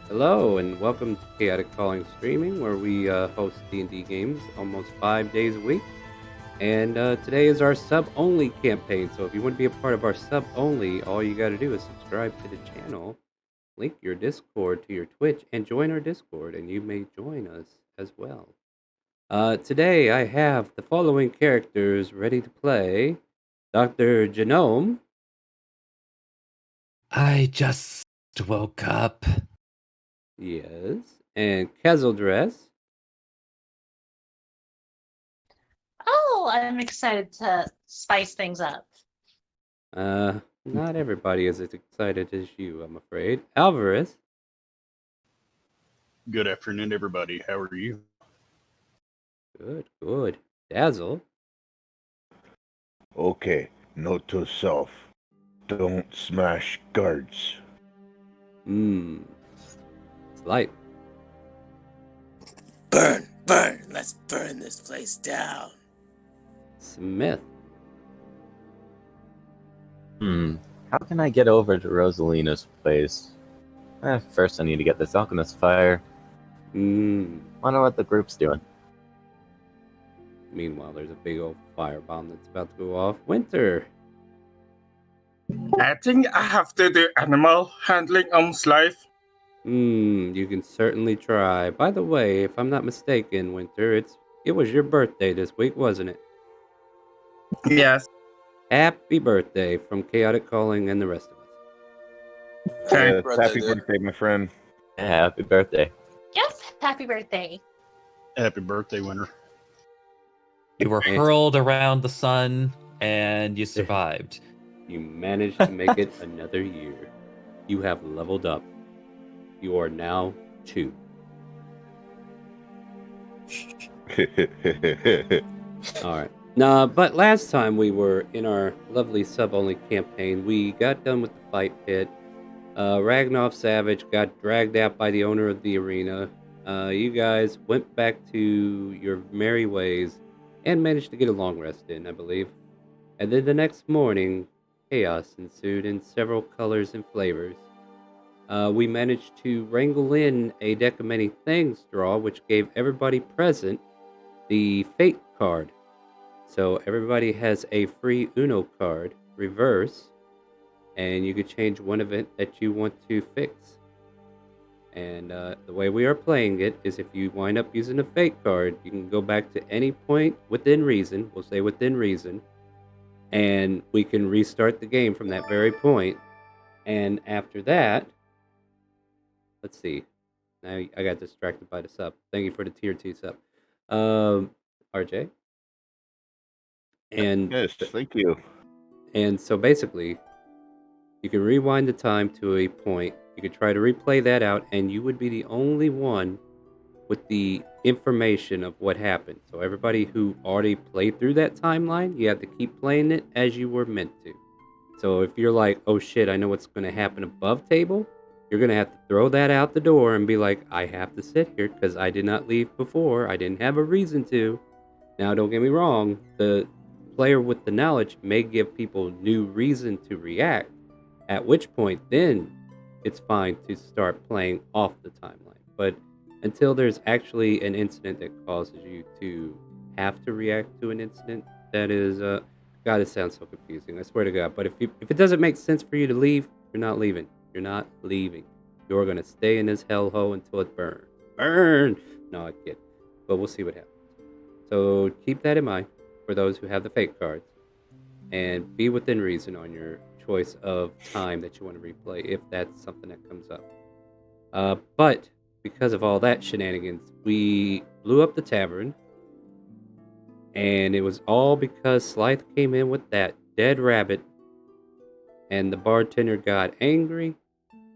Hello and welcome to Chaotic Calling Streaming, where we host D&D games almost 5 days a week. And today is our sub-only campaign. So if you want to be a part of our sub-only, all you got to do is subscribe to the channel, link your Discord to your Twitch, and join our Discord, and you may join us as well. Today I have the following characters ready to play: Dr. Genome. I just woke up. Yes, and Kezeldress. Oh, I'm excited to spice things up. Not everybody is as excited as you, I'm afraid. Alvarez. Good afternoon, everybody. How are you? Good. Dazzle. Okay, note to self. Don't smash guards. Slight. Burn! Let's burn this place down. Smith. How can I get over to Rosalina's place? First I need to get this alchemist fire. Wonder what the group's doing. Meanwhile, there's a big old firebomb that's about to go off. Winter. I think I have to do animal handling life. You can certainly try. By the way, if I'm not mistaken, Winter, it was your birthday this week, wasn't it? Yes. Happy birthday from Chaotic Calling and the rest of us. Okay. Happy birthday, my friend. Yeah, happy birthday. Yes, happy birthday. Happy birthday, winner. You were hurled around the sun and you survived. You managed to make it another year. You have leveled up. You are now 2. Alright. Nah, but last time we were in our lovely sub-only campaign, we got done with the fight pit. Ragnar Savage got dragged out by the owner of the arena. You guys went back to your merry ways and managed to get a long rest in, I believe. And then the next morning, chaos ensued in several colors and flavors. We managed to wrangle in a deck of many things draw, which gave everybody present the Fate card. So everybody has a free Uno card, reverse, and you could change one event that you want to fix. And the way we are playing it is if you wind up using a Fate card, you can go back to any point within reason, we'll say within reason, and we can restart the game from that very point. And after that, let's see. Now I got distracted by the sub. Thank you for the tier 2 sub. RJ. And yes, thank you. And so basically, you can rewind the time to a point. You could try to replay that out, and you would be the only one with the information of what happened. So everybody who already played through that timeline, you have to keep playing it as you were meant to. So if you're like, oh shit, I know what's going to happen above table, you're going to have to throw that out the door and be like, I have to sit here because I did not leave before. I didn't have a reason to. Now, don't get me wrong. The player with the knowledge may give people new reason to react, at which point then it's fine to start playing off the timeline. But until there's actually an incident that causes you to have to react to an incident, that is, God, it sounds so confusing, I swear to God. But if it doesn't make sense for you to leave, you're not leaving. You're not leaving. You're going to stay in this hellhole until it burns. Burn! No, I kid. But we'll see what happens. So keep that in mind for those who have the Fate cards. And be within reason on your choice of time that you want to replay, if that's something that comes up. But because of all that shenanigans, we blew up the tavern. And it was all because Slythe came in with that dead rabbit. And the bartender got angry.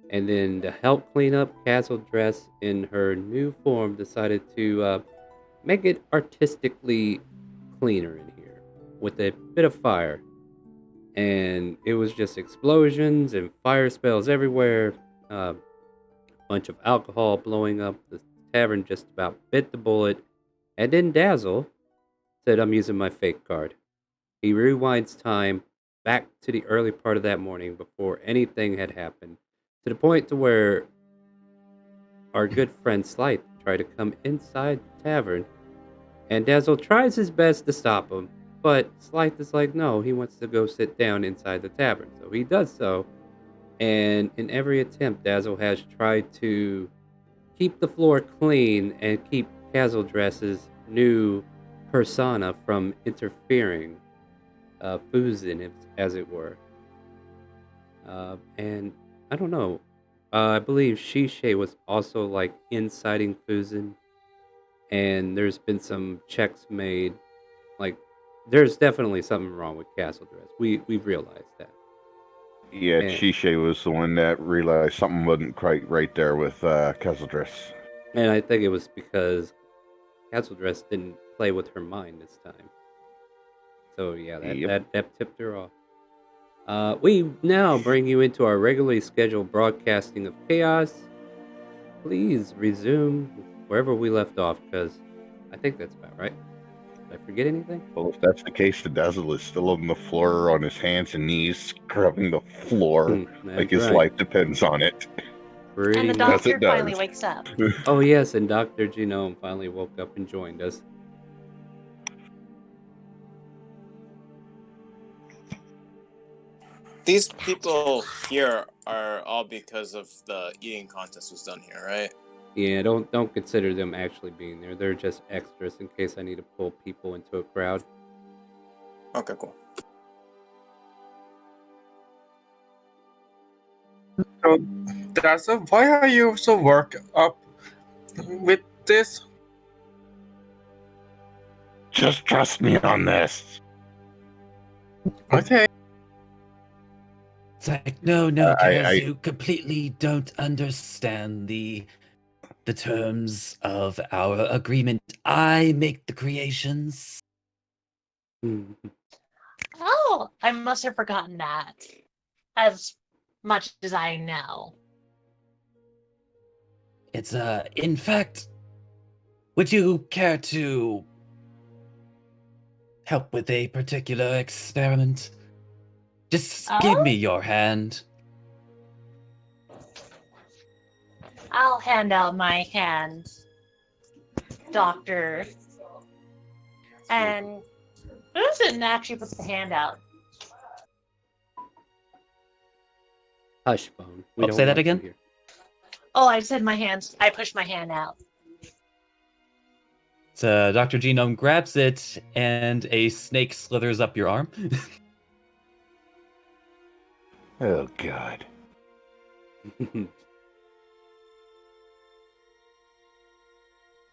And then to help clean up, Kezeldress in her new form decided to make it artistically cleaner in here with a bit of fire. And it was just explosions and fire spells everywhere. A bunch of alcohol blowing up. The tavern just about bit the bullet. And then Dazzle said, I'm using my Fate card. He rewinds time back to the early part of that morning before anything had happened, to the point to where our good friend Slythe try to come inside the tavern, and Dazzle tries his best to stop him, but Slythe is like, no, he wants to go sit down inside the tavern. So he does so, and in every attempt, Dazzle has tried to keep the floor clean and keep Dress's new persona from interfering, Fuzin, as it were. And I don't know. I believe Shishe was also like inciting Fuzin, and there's been some checks made. Like, there's definitely something wrong with Castle Dress. We've realized that. Yeah, And, Shishe was the one that realized something wasn't quite right there with Kesseldress. and I think it was because Castle Dress didn't play with her mind this time. So yeah, that tipped her off. We now bring you into our regularly scheduled broadcasting of chaos. Please resume wherever we left off, because I think that's about right. Did I forget anything? Well, if that's the case, the Dazzle is still on the floor on his hands and knees, scrubbing the floor like his life depends on it. Pretty And the much. doctor it does. finally wakes up. Oh yes, and Dr. Genome finally woke up and joined us. These people here are all because of the eating contest was done here, right? Yeah, don't consider them actually being there. They're just extras in case I need to pull people into a crowd. Okay, cool. So, Dazzle, why are you so worked up with this? Just trust me on this. Okay. It's like, no, Kaz, I- you completely don't understand the terms of our agreement. I make the creations. Oh, I must have forgotten that. As much as I know. It's, in fact, would you care to help with a particular experiment? Just give me your hand. I'll hand out my hand, Doctor. And Susan actually puts the hand out. Hush, phone. Oh, say that again? Oh, I said my hands. I pushed my hand out. So Dr. Genome grabs it, and a snake slithers up your arm. Oh, God.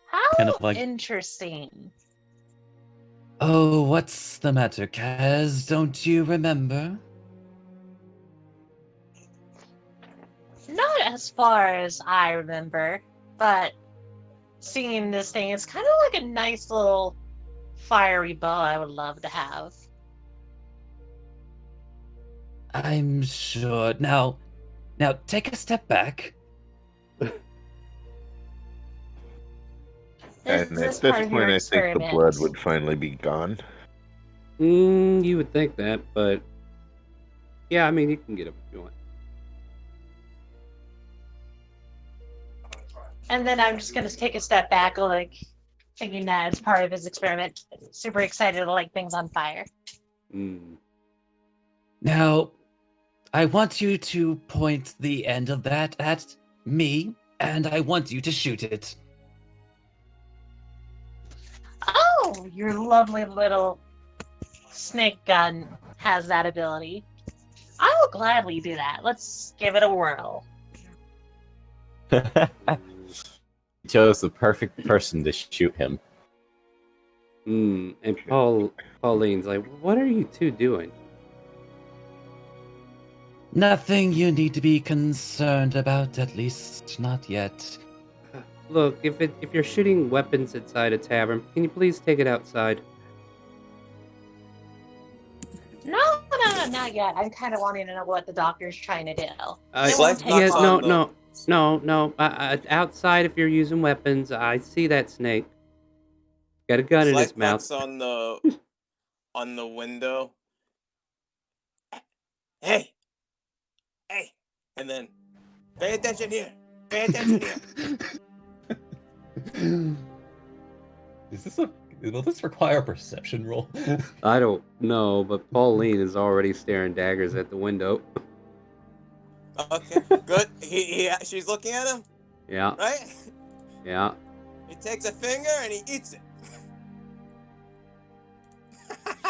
How Kind of like- interesting. Oh, what's the matter, Kaz? Don't you remember? Not as far as I remember, but seeing this thing, it's kind of like a nice little fiery bow I would love to have. I'm sure. Now take a step back. And at this point, I think the blood would finally be gone. You would think that, but yeah, I mean, you can get up if you want. And then I'm just gonna take a step back, like thinking that it's part of his experiment. Super excited to light things on fire. Now, I want you to point the end of that at me, and I want you to shoot it. Oh, your lovely little snake gun has that ability. I will gladly do that. Let's give it a whirl. He chose the perfect person to shoot him. And Pauline's like, what are you two doing? Nothing you need to be concerned about, at least not yet. Look, if you're shooting weapons inside a tavern, can you please take it outside? No, not yet. I'm kind of wanting to know what the doctor's trying to do. No. Outside, if you're using weapons, I see that snake. Got a gun in his mouth. On the window. Hey, and then pay attention here. Pay attention here. Will this require a perception roll? I don't know, but Pauline is already staring daggers at the window. Okay, good. She's looking at him, Yeah, right? yeah. He takes a finger and he eats it.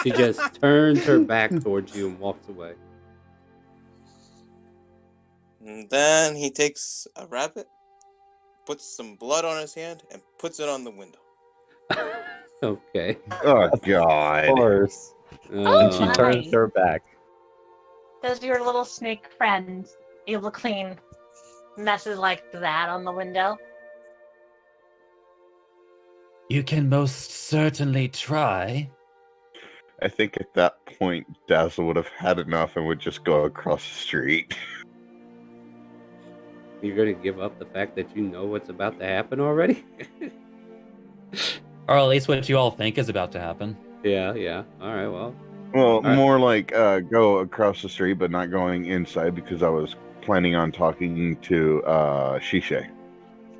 She just turns her back towards you and walks away. And then he takes a rabbit, puts some blood on his hand, and puts it on the window. Okay. Oh, Of God. course. And she my. turns her back. Does your little snake friend able to clean messes like that on the window? You can most certainly try. I think at that point, Dazzle would have had enough and would just go across the street. You're going to give up the fact that you know what's about to happen already? Or at least what you all think is about to happen. Yeah. All right, well. Well, right. more like go across the street, but not going inside because I was planning on talking to Shisha.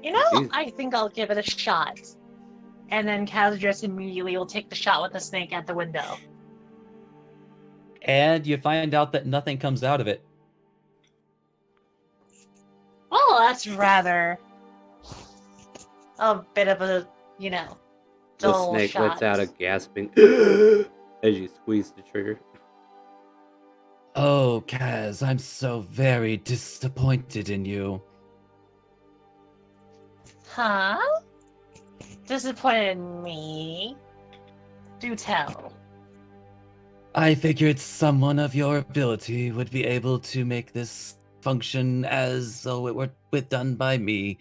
You know, Jeez. I think I'll give it a shot. And then Kazadris immediately will take the shot with the snake at the window. And you find out that nothing comes out of it. Oh, that's rather a bit of a, The dull snake shot. lets out a gasping as you squeeze the trigger. Oh, Kaz, I'm so very disappointed in you. Huh? Disappointed in me? Do tell. I figured someone of your ability would be able to make this function as though it were done by me,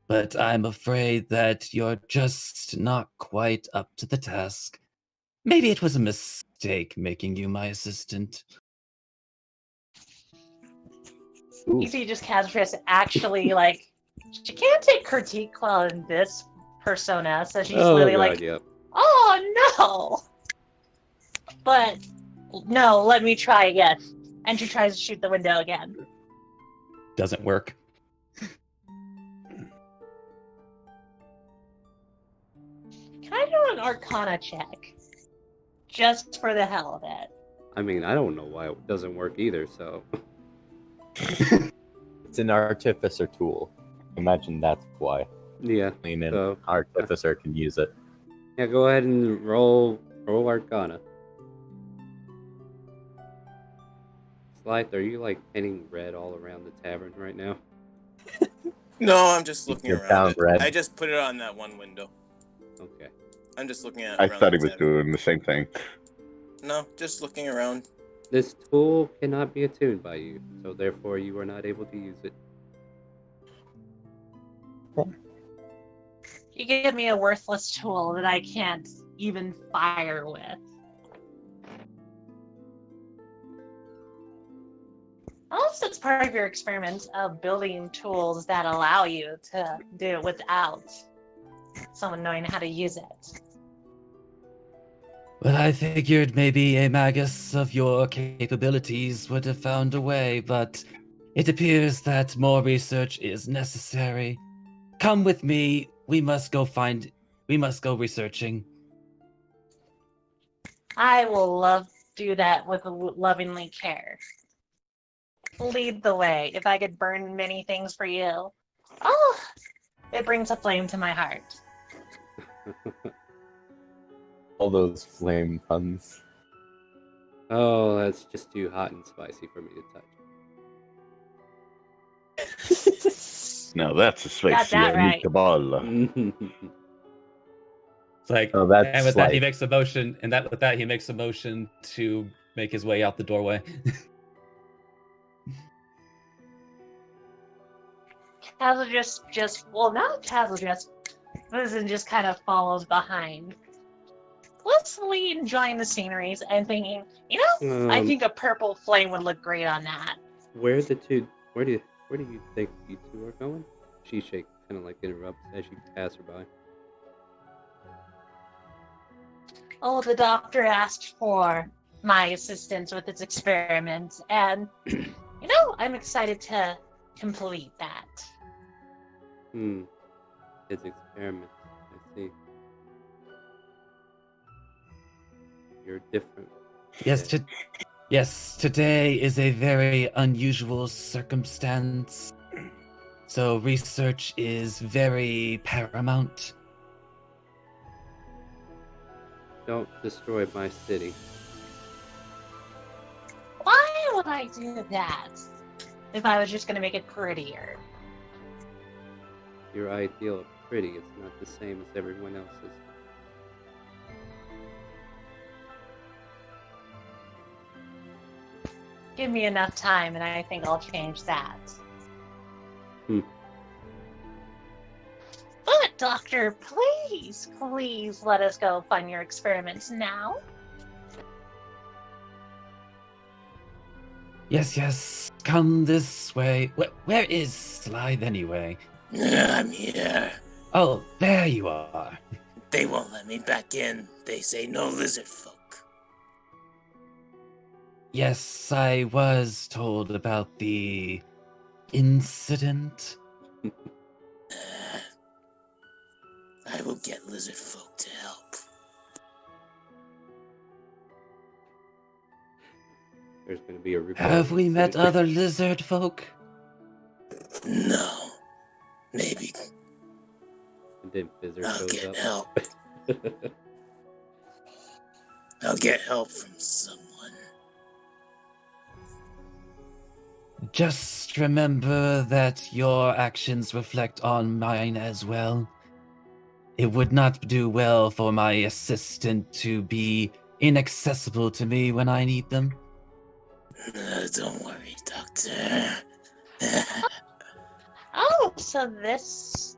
but I'm afraid that you're just not quite up to the task. Maybe it was a mistake making you my assistant. You see just Kazadris actually, she can't take critique well in this persona, so she's literally yeah. oh no! But, no, let me try again. And she tries to shoot the window again. Doesn't work. Can I do an Arcana check? Just for the hell of it. I mean, I don't know why it doesn't work either, so. It's an artificer tool. Imagine that's why. Yeah. Lean in. So, Artificer can use it. yeah, go ahead and roll Arcana. Slythe, are you painting red all around the tavern right now? No, I'm just looking You're around found it. red. I just put it on that one window. Okay. I'm just looking at. I around thought the he was tavern. doing the same thing. No, just looking around. This tool cannot be attuned by you, so therefore you are not able to use it. You give me a worthless tool that I can't even fire with. Also, it's part of your experiment of building tools that allow you to do it without someone knowing how to use it. Well, I figured maybe a magus of your capabilities would have found a way, but it appears that more research is necessary. Come with me. We must go researching. I will do that with lovingly care. Lead the way. If I could burn many things for you. Oh, it brings a flame to my heart. All those flame puns. Oh, that's just too hot and spicy for me to touch. Now that's a spicy that right. meatball. It's like, Oh, that's and with that he like- makes a motion, and with that he makes a motion to make his way out the doorway. Tazzle not Tazzle Listen just kind of follows behind. Blissfully enjoying the sceneries and thinking, I think a purple flame would look great on that. Where do you think you two are going? Shisha kind of interrupts as you pass her by. Oh, the doctor asked for my assistance with its experiment, and I'm excited to complete that. His experiments. I see. You're different. Yes, yes, today is a very unusual circumstance. So research is very paramount. Don't destroy my city. Why would I do that if I was just going to make it prettier? Your ideal of pretty is not the same as everyone else's. Give me enough time and I think I'll change that. But, Doctor, please let us go fund your experiments now. Yes, come this way. Where is Slithe anyway? I'm here. Oh, there you are. They won't let me back in. They say no lizard folk. Yes, I was told about the incident. I will get lizard folk to help. There's going to be a rebellion. Have we met other lizard folk? No. Maybe. And then Fizzer I'll shows get up. help. I'll get help from someone. Just remember that your actions reflect on mine as well. It would not do well for my assistant to be inaccessible to me when I need them. Don't worry, Doctor. Oh, so this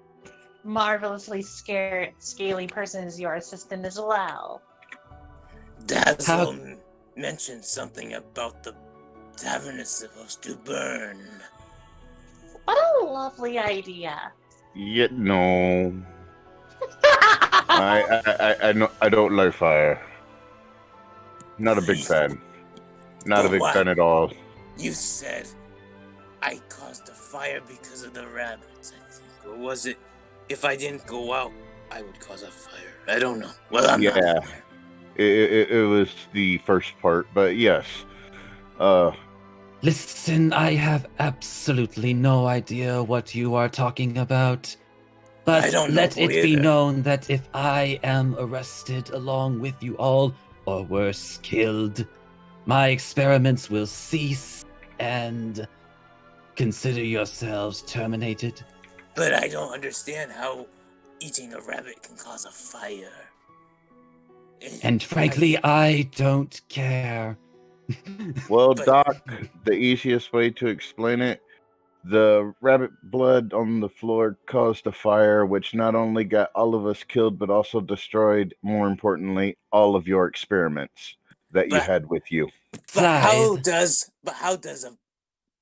marvelously scaly person is your assistant as well. Dazzle mentioned something about the tavern is supposed to burn. What a lovely idea. Yeah, no. I don't like fire. Not a big fan. Not a big fan at all. You said I caused a fire because of the rabbits, I think. Or was it, if I didn't go out, I would cause a fire? I don't know. Well, I'm not in there. It was the first part, but yes. Listen, I have absolutely no idea what you are talking about. But let it be known that if I am arrested along with you all, or worse, killed, my experiments will cease and consider yourselves terminated. But I don't understand how eating a rabbit can cause a fire. And frankly, I don't care. Well, Doc, the easiest way to explain it, the rabbit blood on the floor caused a fire, which not only got all of us killed, but also destroyed, more importantly, all of your experiments that you had with you. But how does a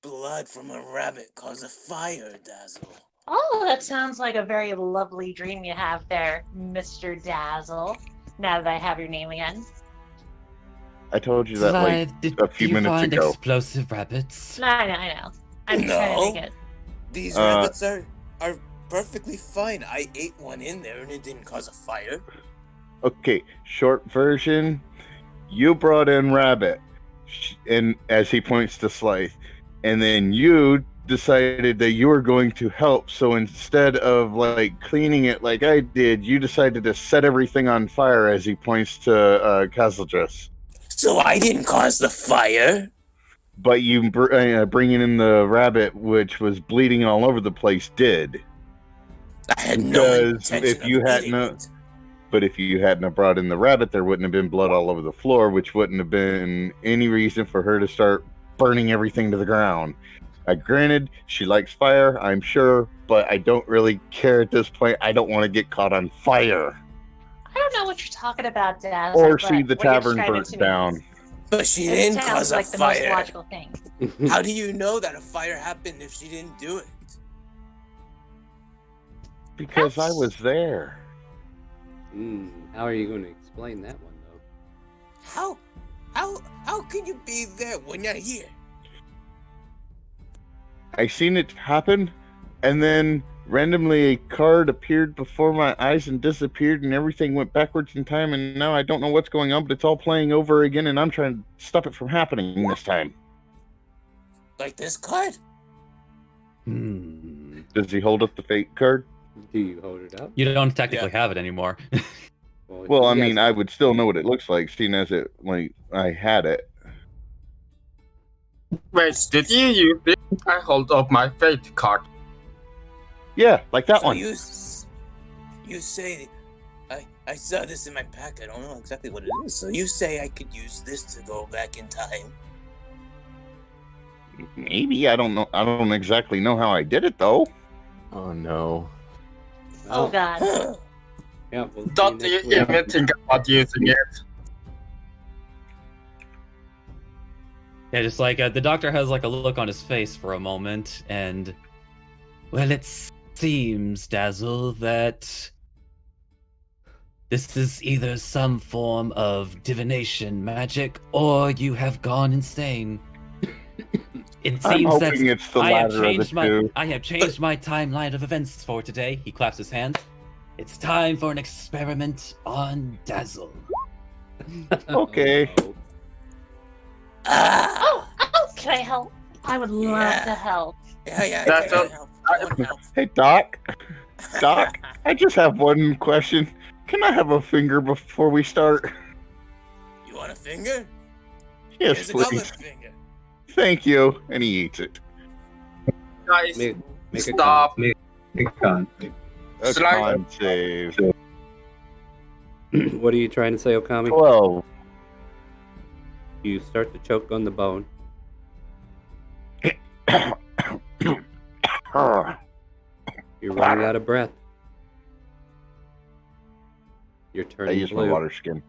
blood from a rabbit cause a fire, Dazzle? Oh, that sounds like a very lovely dream you have there, Mr. Dazzle. Now that I have your name again. I told you that like a few minutes ago. Did you find explosive rabbits? No, I know. I'm trying to make it. These rabbits are perfectly fine. I ate one in there and it didn't cause a fire. Okay, short version. You brought in rabbit, and as he points to Slice, and then you decided that you were going to help. So instead of like cleaning it like I did, you decided to set everything on fire. As he points to Castledress. So I didn't cause the fire. But you bringing in the rabbit, which was bleeding all over the place, did. I had no intention of eating it. But if you hadn't have brought in the rabbit, there wouldn't have been blood all over the floor, which wouldn't have been any reason for her to start burning everything to the ground. Granted, she likes fire, I'm sure, but I don't really care at this point. I don't want to get caught on fire. I don't know what you're talking about, Dazzle. Or see the tavern burnt down. But she didn't cause a fire. Sounds like the most logical thing. How do you know that a fire happened if she didn't do it? Because I was there. How are you going to explain that one, though? How can you be there when you're here? I seen it happen, and then randomly a card appeared before my eyes and disappeared, and everything went backwards in time, and now I don't know what's going on, but it's all playing over again, and I'm trying to stop it from happening this time. Like this card? Does he hold up the fake card? Do you hold it up? You don't technically have it anymore. Well, I mean, I would still know what it looks like, seeing as it, like, I had it. Wait, did you use it? I hold up my fate card. Yeah, like that So one. you say, I saw this in my pack. I don't know exactly what it is. So you say I could use this to go back in time? Maybe. I don't know. I don't exactly know how I did it, though. Oh, no. Oh, God. Yeah, we'll see Don't next you week. even think about using it? Yeah, just like the doctor has like a look on his face for a moment, and well, it seems, Dazzle, that this is either some form of divination magic, or you have gone insane. It I'm seems that hoping it's the I have latter of the changed my two. timeline of events for today. He claps his hands. It's time for an experiment on Dazzle. Okay. Oh, can I help? I would love to help. Yeah. That's I a- help. I want help. Hey, Doc. Doc, I just have one question. Can I have a finger before we start? You want a finger? Yes, Here's a goblin please. finger. Thank you. And he eats it. Guys, Make a stop. con A Slide. con save. save. What are you trying to say, Okami? 12. You start to choke on the bone. You're running out of breath. You're I turning use my blue. water skin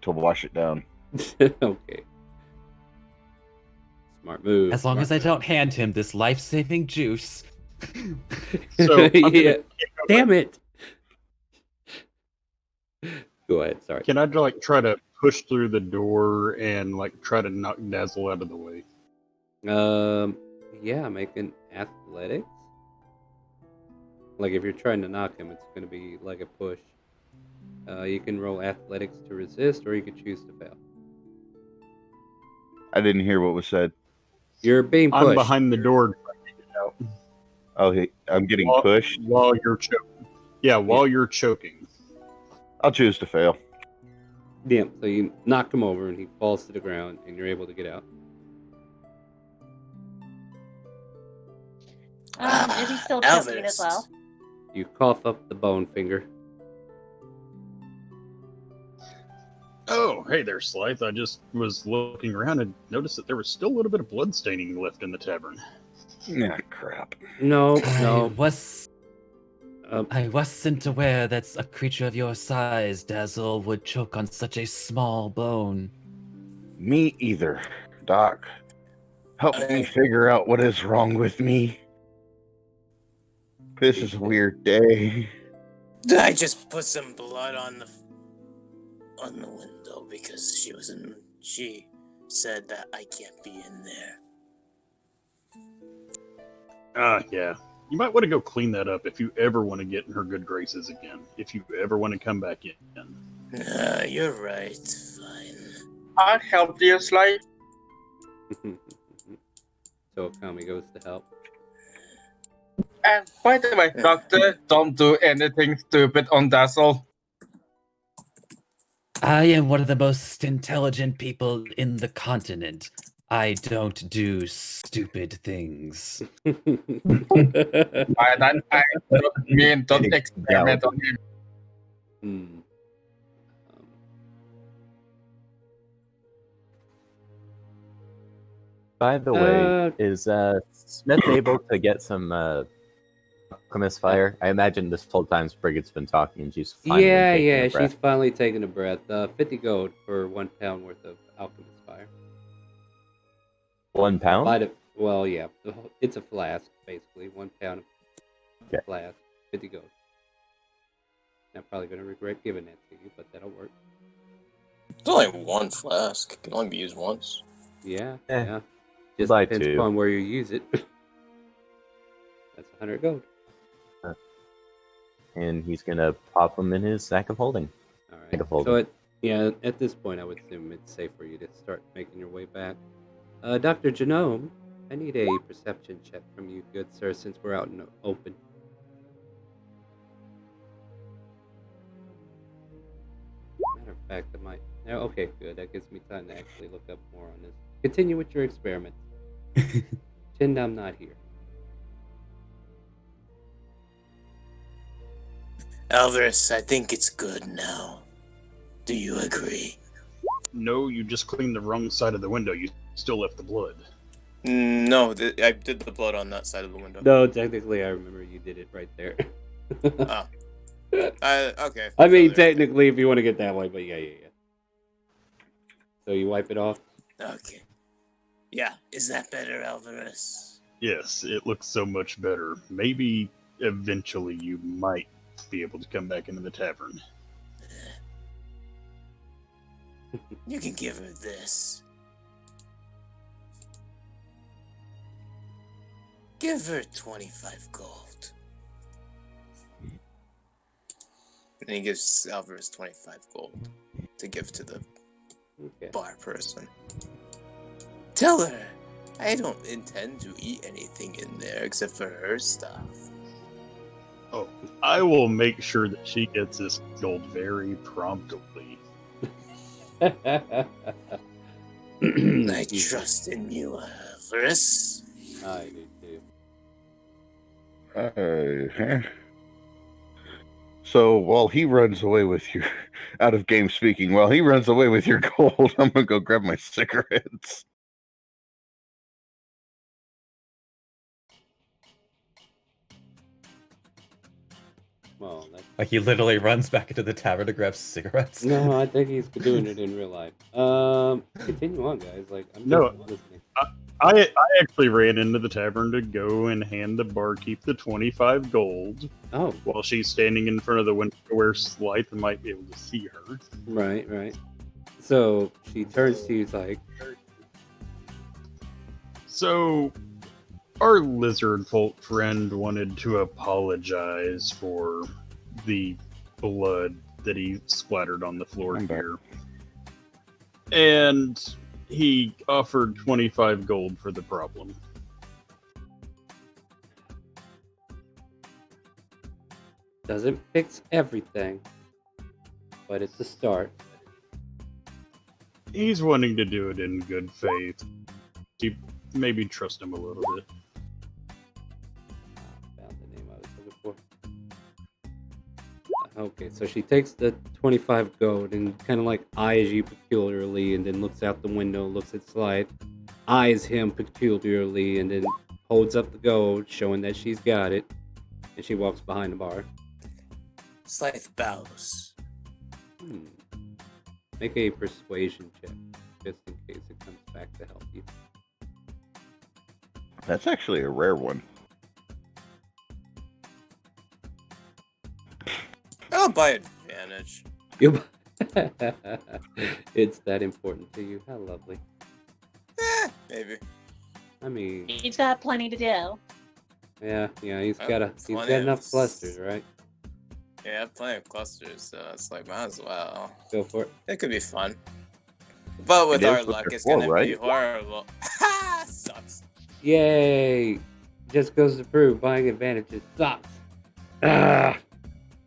to wash it down. Okay. Smart move. As long as I smart don't hand him this life-saving juice. So move. I'm gonna Yeah. kick over- Damn it. Go ahead. Sorry. Can I like try to push through the door and like try to knock Dazzle out of the way? Yeah, make an athletics. Like if you're trying to knock him, it's gonna be like a push. You can roll athletics to resist, or you could choose to fail. I didn't hear what was said. You're being pushed. I'm behind the door trying to get out Oh, hey, I'm getting While- pushed. while you're choking. Yeah, while you're choking. I'll choose to fail. Yeah, so you knock him over and he falls to the ground and you're able to get out. Is he still choking as Elvis. well? You cough up the bone finger. Oh, hey there, Slythe. I just was looking around and noticed that there was still a little bit of blood staining left in the tavern. Nah, crap. No, I no. wasn't aware that a creature of your size, Dazzle, would choke on such a small bone. Me either, Doc. Help me figure out what is wrong with me. This is a weird day. I just put some blood on the window because she said that I can't be in there. Yeah. You might want to go clean that up if you ever want to get in her good graces again. If you ever want to come back in. You're right. Fine. I'll help you, Slide. So Okami goes to help. And by the way, Doctor, don't do anything stupid on Dazzle. I am one of the most intelligent people in the continent. I don't do stupid things. By that, I don't mean don't experiment on him. Hmm. By the way, is Smith able to get some alchemist fire? I imagine this whole time Brigitte's been talking and she's finally taking a breath. she's finally taking a breath. 50 gold for 1 pound worth of alchemist fire. 1 pound? Well, yeah, it's a flask basically. 1 pound of flask, 50 gold. I'm probably gonna regret giving that to you, but that'll work. It's only one flask. It can only be used once. Yeah, Eh, yeah. Just like depends to. upon where you use it. That's 100 gold. and he's gonna pop them in his sack of holding. All right. Sack of holding. So at this point, I would assume it's safe for you to start making your way back. Dr. Genome, I need a perception check from you, good sir, since we're out in the open. Matter of fact, I might. Oh, okay, good. That gives me time to actually look up more on this. Continue with your experiment. Pretend I'm not here. Alvarez, I think it's good now. Do you agree? No, you just cleaned the wrong side of the window. You still left the blood. No, I did the blood on that side of the window. No, technically, I remember you did it right there. Oh. Okay. I mean, technically, if you want to get that way, but yeah. So you wipe it off? Okay. Yeah, is that better, Alvarez? Yes, it looks so much better. Maybe eventually you might be able to come back into the tavern. You can give her this. Give her 25 gold. And he gives Alvarez 25 gold to give to the bar person. Tell her I don't intend to eat anything in there except for her stuff. Oh, I will make sure that she gets this gold very promptly. I trust in you, Alvarez. I do too. So while he runs away with your, out of game speaking, while he runs away with your gold, I'm gonna go grab my cigarettes. Well, like he literally runs back into the tavern to grab cigarettes. No, I think he's doing it in real life. Continue on, guys. Like I'm No, just listening. I actually ran into the tavern to go and hand the barkeep the 25 gold. Oh. While she's standing in front of the window where Slythe might be able to see her. Right. So she turns to you like, so our lizard folk friend wanted to apologize for the blood that he splattered on the floor here. And he offered 25 gold for the problem. doesn't fix everything, but it's a start. He's wanting to do it in good faith. You maybe trust him a little bit. Found the name I was looking for. Okay, so she takes the 25 gold and kind of like eyes you peculiarly, and then looks out the window, looks at Slythe, eyes him peculiarly, and then holds up the gold, showing that she's got it, and she walks behind the bar. Slythe bows. Make a persuasion check, just in case it comes back to help you. That's actually a rare one. I'll buy advantage. It's that important to you. How lovely. Maybe. I mean, He's got plenty to do. yeah, he's got plenty enough of- clusters, right? Yeah, I have plenty of clusters, so it's like, might as well. Go for it. It could be fun. But with It is our what luck, they're it's for, gonna be right? horrible. Sucks. Yay! Just goes to prove buying advantages sucks. Ah!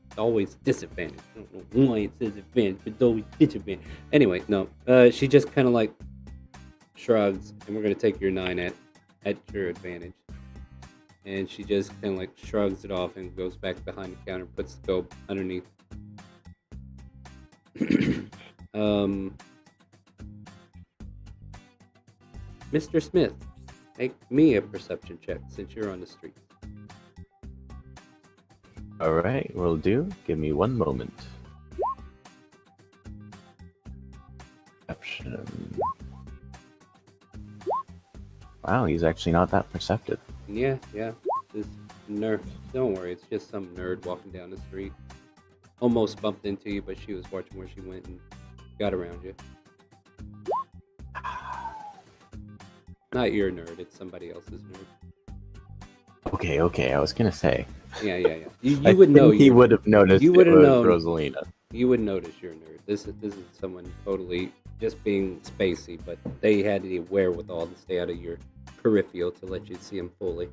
It's always disadvantage. I don't know why it says advantage, but it's always disadvantage. Anyway, no. She just kind of like shrugs, and we're gonna take your 9 at your advantage. And she just kind of like shrugs it off and goes back behind the counter, puts the gold underneath. Mr. Smith, make me a perception check since you're on the street. Alright, will do. Give me one moment. Perception. Wow, he's actually not that perceptive. Yeah. This nerd. Don't worry, it's just some nerd walking down the street. Almost bumped into you, but she was watching where she went and got around you. Not your nerd, it's somebody else's nerd. Okay, I was gonna say. Yeah. You I would know. think he would have noticed You it would have was known. Rosalina. You would notice you're a nerd. This is someone totally just being spacey, but they had the wherewithal to stay out of your peripheral to let you see him fully.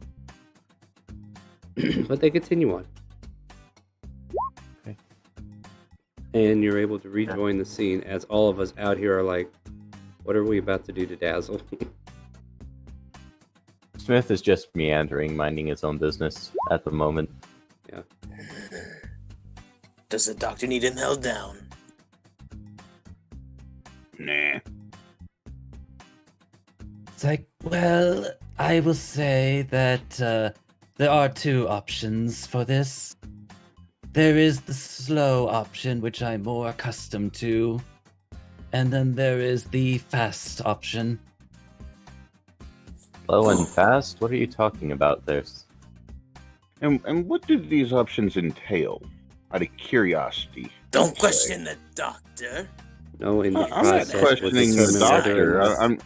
But they continue on. Okay. And you're able to rejoin the scene as all of us out here are like, what are we about to do to Dazzle? Smith is just meandering, minding his own business at the moment. Yeah. Does the doctor need him held down? Nah. It's like, well, I will say that there are two options for this. There is the slow option, which I'm more accustomed to, and then there is the fast option. Slow and fast? What are you talking about there? And what do these options entail? Out of curiosity. Don't question the doctor. No, in the I'm not process will questioning the determine whether or doctor.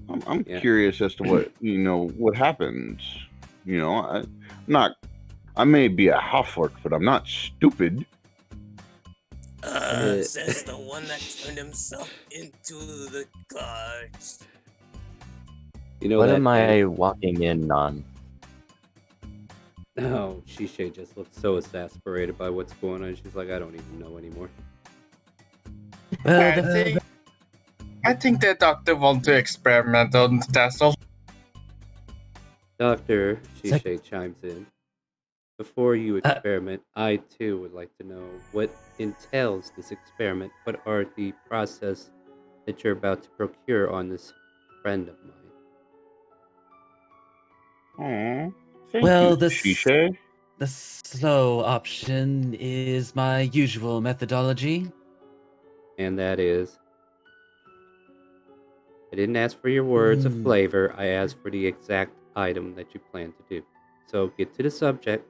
not. I'm Yeah. curious as to what what happens. I may be a half-orc, but I'm not stupid. Says the one that turned himself into the cards. You know What that am I walking in on? No, Shisha just looked so exasperated by what's going on. She's like, I don't even know anymore. Well, I think the doctor wants to experiment on Dazzle. Dr. Sec- Shisha chimes in. Before you experiment, I too would like to know what entails this experiment. What are the process that you're about to procure on this friend of mine? Aw, thank Well, you, the Shisha. slow option is my usual methodology. And that is, I didn't ask for your words of flavor. I asked for the exact item that you plan to do. So get to the subject.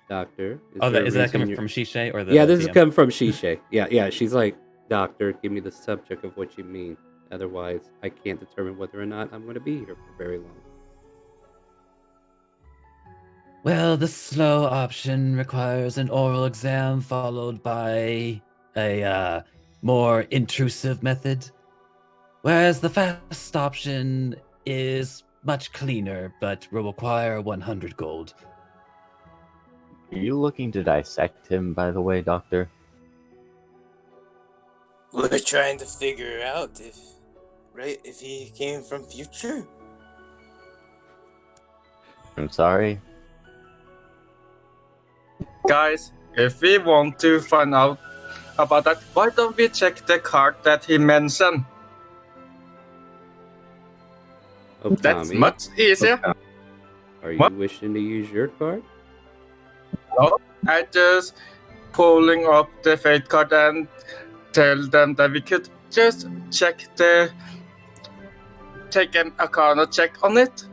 Doctor, Is that coming from Shisha or the? Yeah, this is DM? coming from Shisha. Yeah. She's like, Doctor, give me the subject of what you mean. Otherwise, I can't determine whether or not I'm going to be here for very long. Well, the slow option requires an oral exam followed by a more intrusive method, whereas the fast option is much cleaner but will require 100 gold. Are you looking to dissect him, by the way, Doctor? We're trying to figure out if he came from future. I'm sorry. Guys, if we want to find out about that, why don't we check the card that he mentioned? That's Okami, much easier. are you What? wishing to use your card? No, I just pulling up the fate card and tell them that we could just take an arcana check on it.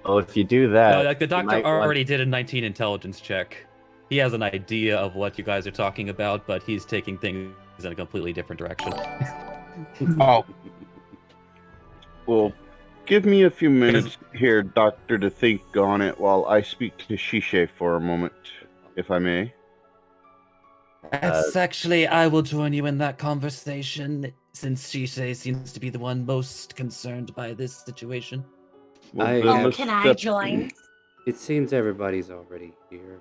Well, if you do that, No, like the you doctor might want- already did a 19 intelligence check. He has an idea of what you guys are talking about, but he's taking things in a completely different direction. Oh. Well, give me a few minutes here, Doctor, to think on it while I speak to Shisha for a moment, if I may. That's actually, I will join you in that conversation since Shisei seems to be the one most concerned by this situation. Well, Can I join? It seems everybody's already here.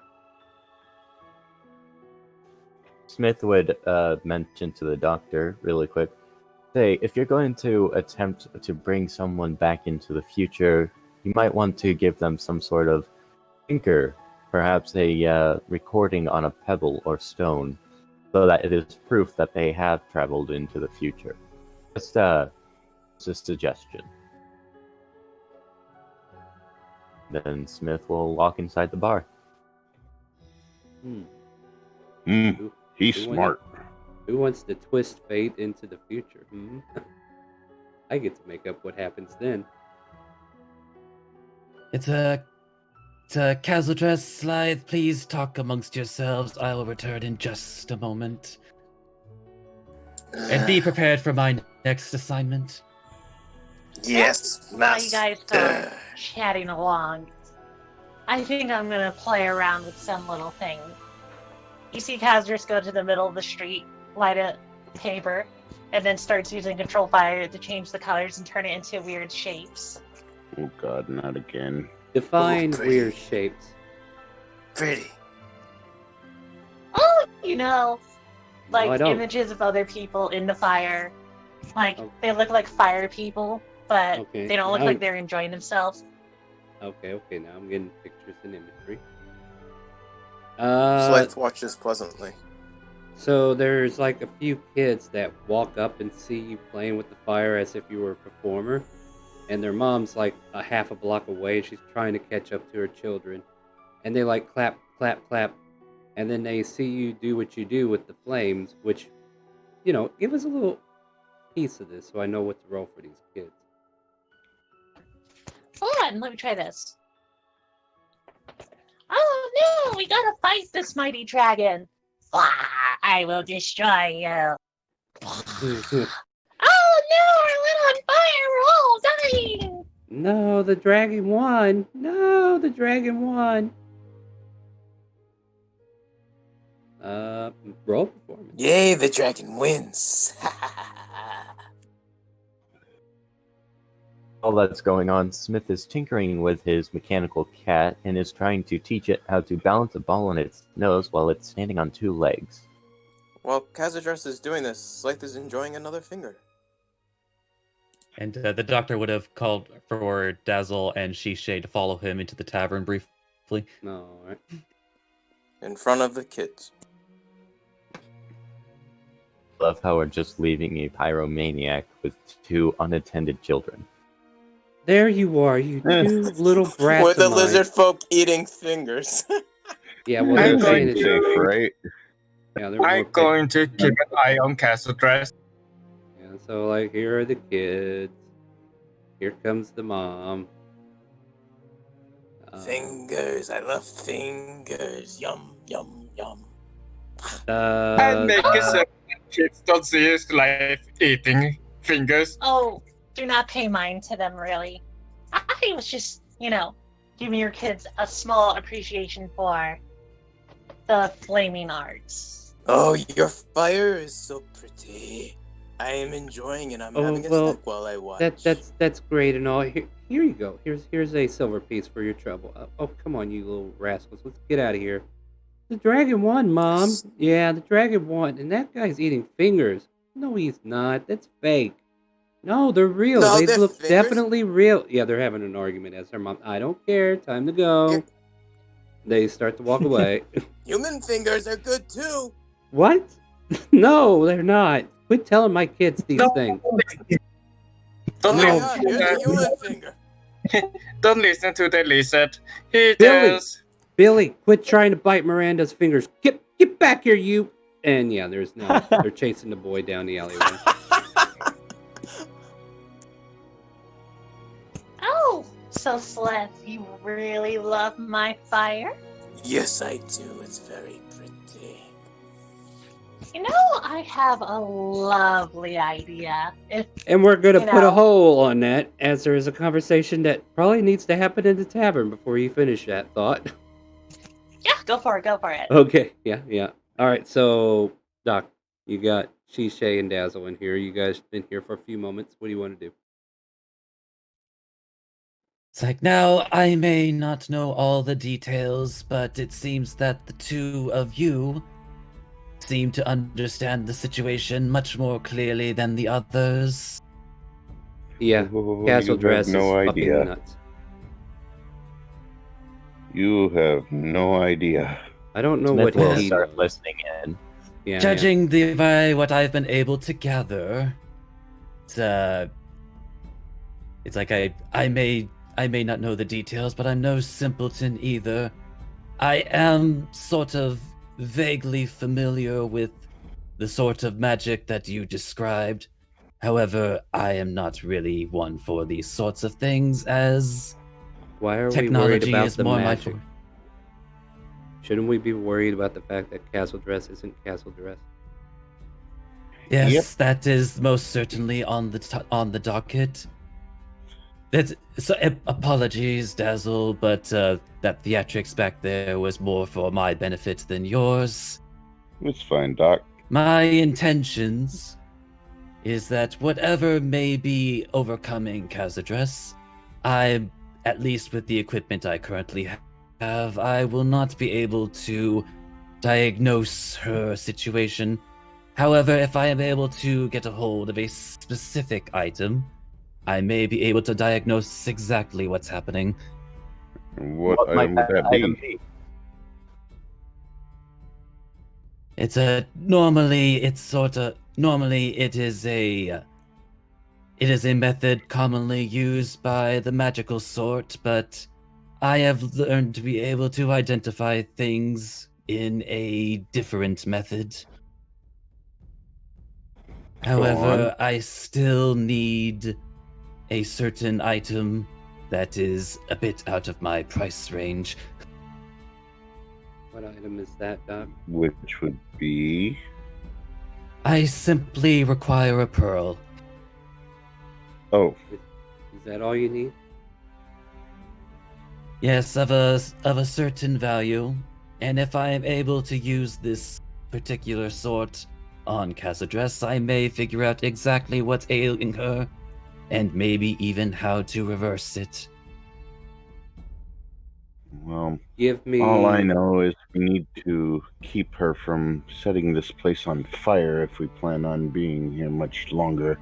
Smith would mention to the doctor really quick, say, if you're going to attempt to bring someone back into the future, you might want to give them some sort of anchor, perhaps a recording on a pebble or stone, so that it is proof that they have traveled into the future. Just a suggestion. Then Smith will walk inside the bar. He's smart. Who wants to twist fate into the future? I get to make up what happens then. It's a casual dress slide. Please talk amongst yourselves. I will return in just a moment. And be prepared for my next assignment? Yes, While you master. guys are chatting along, I think I'm gonna play around with some little thing. You see Kazris go to the middle of the street, light a paper, and then starts using control fire to change the colors and turn it into weird shapes. Oh God, not again. Define pretty. weird shapes. Pretty. Oh, you know, No, I like don't. images of other people in the fire. Like Oh. they look like fire people, but Okay, they don't look now- like they're enjoying themselves. Okay, now I'm getting pictures and imagery. Scythe watches pleasantly. So there's like a few kids that walk up and see you playing with the fire as if you were a performer, and their mom's like a half a block away. She's trying to catch up to her children, and they like clap, clap, clap, and then they see you do what you do with the flames, which, give us a little piece of this so I know what to roll for these kids. Hold on, let me try this. Oh no, we gotta fight this mighty dragon. I will destroy you. Oh no, we're lit on fire, we're all dying. No, the dragon won. No, the dragon won. Roll performance. Yay, the dragon wins. While that's going on, Smith is tinkering with his mechanical cat and is trying to teach it how to balance a ball on its nose while it's standing on two legs. While Kazadress is doing this, Scythe is enjoying another finger. And the doctor would have called for Dazzle and Shishay to follow him into the tavern briefly. No, right. In front of the kids. Love how we're just leaving a pyromaniac with two unattended children. There you are, you two little brats With of the mine. lizard folk eating fingers. Yeah, well, I'm they're going saying to- it's Safe, right? yeah, they're more I'm going to keep an eye on Castle Dress. Yeah, so like here are the kids. Here comes the mom. Fingers. I love fingers. Yum, yum, yum. And make it so that kids don't see his life eating fingers. Oh, do not pay mind to them, really. I was just, giving your kids a small appreciation for the flaming arts. Oh, your fire is so pretty. I am enjoying it. I'm having a snack while I watch. That's great and all. Here you go. Here's a silver piece for your trouble. Oh, come on, you little rascals. Let's get out of here. The dragon won, Mom. Yeah, the dragon won, and that guy's eating fingers. No, he's not. That's fake. No, they're real. No, They they're look fingers? definitely real. Yeah, they're having an argument as their mom. I don't care. Time to go. They start to walk away. Human fingers are good too. What? No, they're not. Quit telling my kids these things. Don't No. listen Here's a to human finger. don't listen to the lizard. He Billy. just Billy, quit trying to bite Miranda's fingers. Get back here, you. And yeah, they're chasing the boy down the alleyway. Oh, so Sleth, you really love my fire? Yes, I do. It's very pretty. I have a lovely idea. And we're going to You put a know. hole on that, as there is a conversation that probably needs to happen in the tavern before you finish that thought. Yeah, go for it. Okay, yeah. All right, so, Doc, you got Shishay and Dazzle in here. You guys been here for a few moments. What do you want to do? It's like, now, I may not know all the details, but it seems that the two of you seem to understand the situation much more clearly than the others. Yeah, Castle you Dress have no is fucking idea. nuts. You have no idea. I don't know Smith what will he start knows. listening in. Yeah, Judging by what I've been able to gather, it's like I may not know the details, but I'm no simpleton either. I am sort of vaguely familiar with the sort of magic that you described. However, I am not really one for these sorts of things, as Why are we worried technology about is the more my magic? Shouldn't we be worried about the fact that Castle Dress isn't Castle Dress? Yes, that is most certainly on the docket. Apologies, Dazzle, but that theatrics back there was more for my benefit than yours. It's fine, Doc. My intentions is that whatever may be overcoming Khazadress, at least with the equipment I currently have, I will not be able to diagnose her situation. However, if I am able to get a hold of a specific item, I may be able to diagnose exactly what's happening. What item would that be? Normally it is a method commonly used by the magical sort, but I have learned to be able to identify things in a different method. However, I still need a certain item that is a bit out of my price range. What item is that, Doc? Which would be? I simply require a pearl. Oh. Is that all you need? Yes, of a certain value. And if I am able to use this particular sort on Khazadress, I may figure out exactly what's ailing her, and maybe even how to reverse it. Well, Give me... all I know is we need to keep her from setting this place on fire if we plan on being here much longer.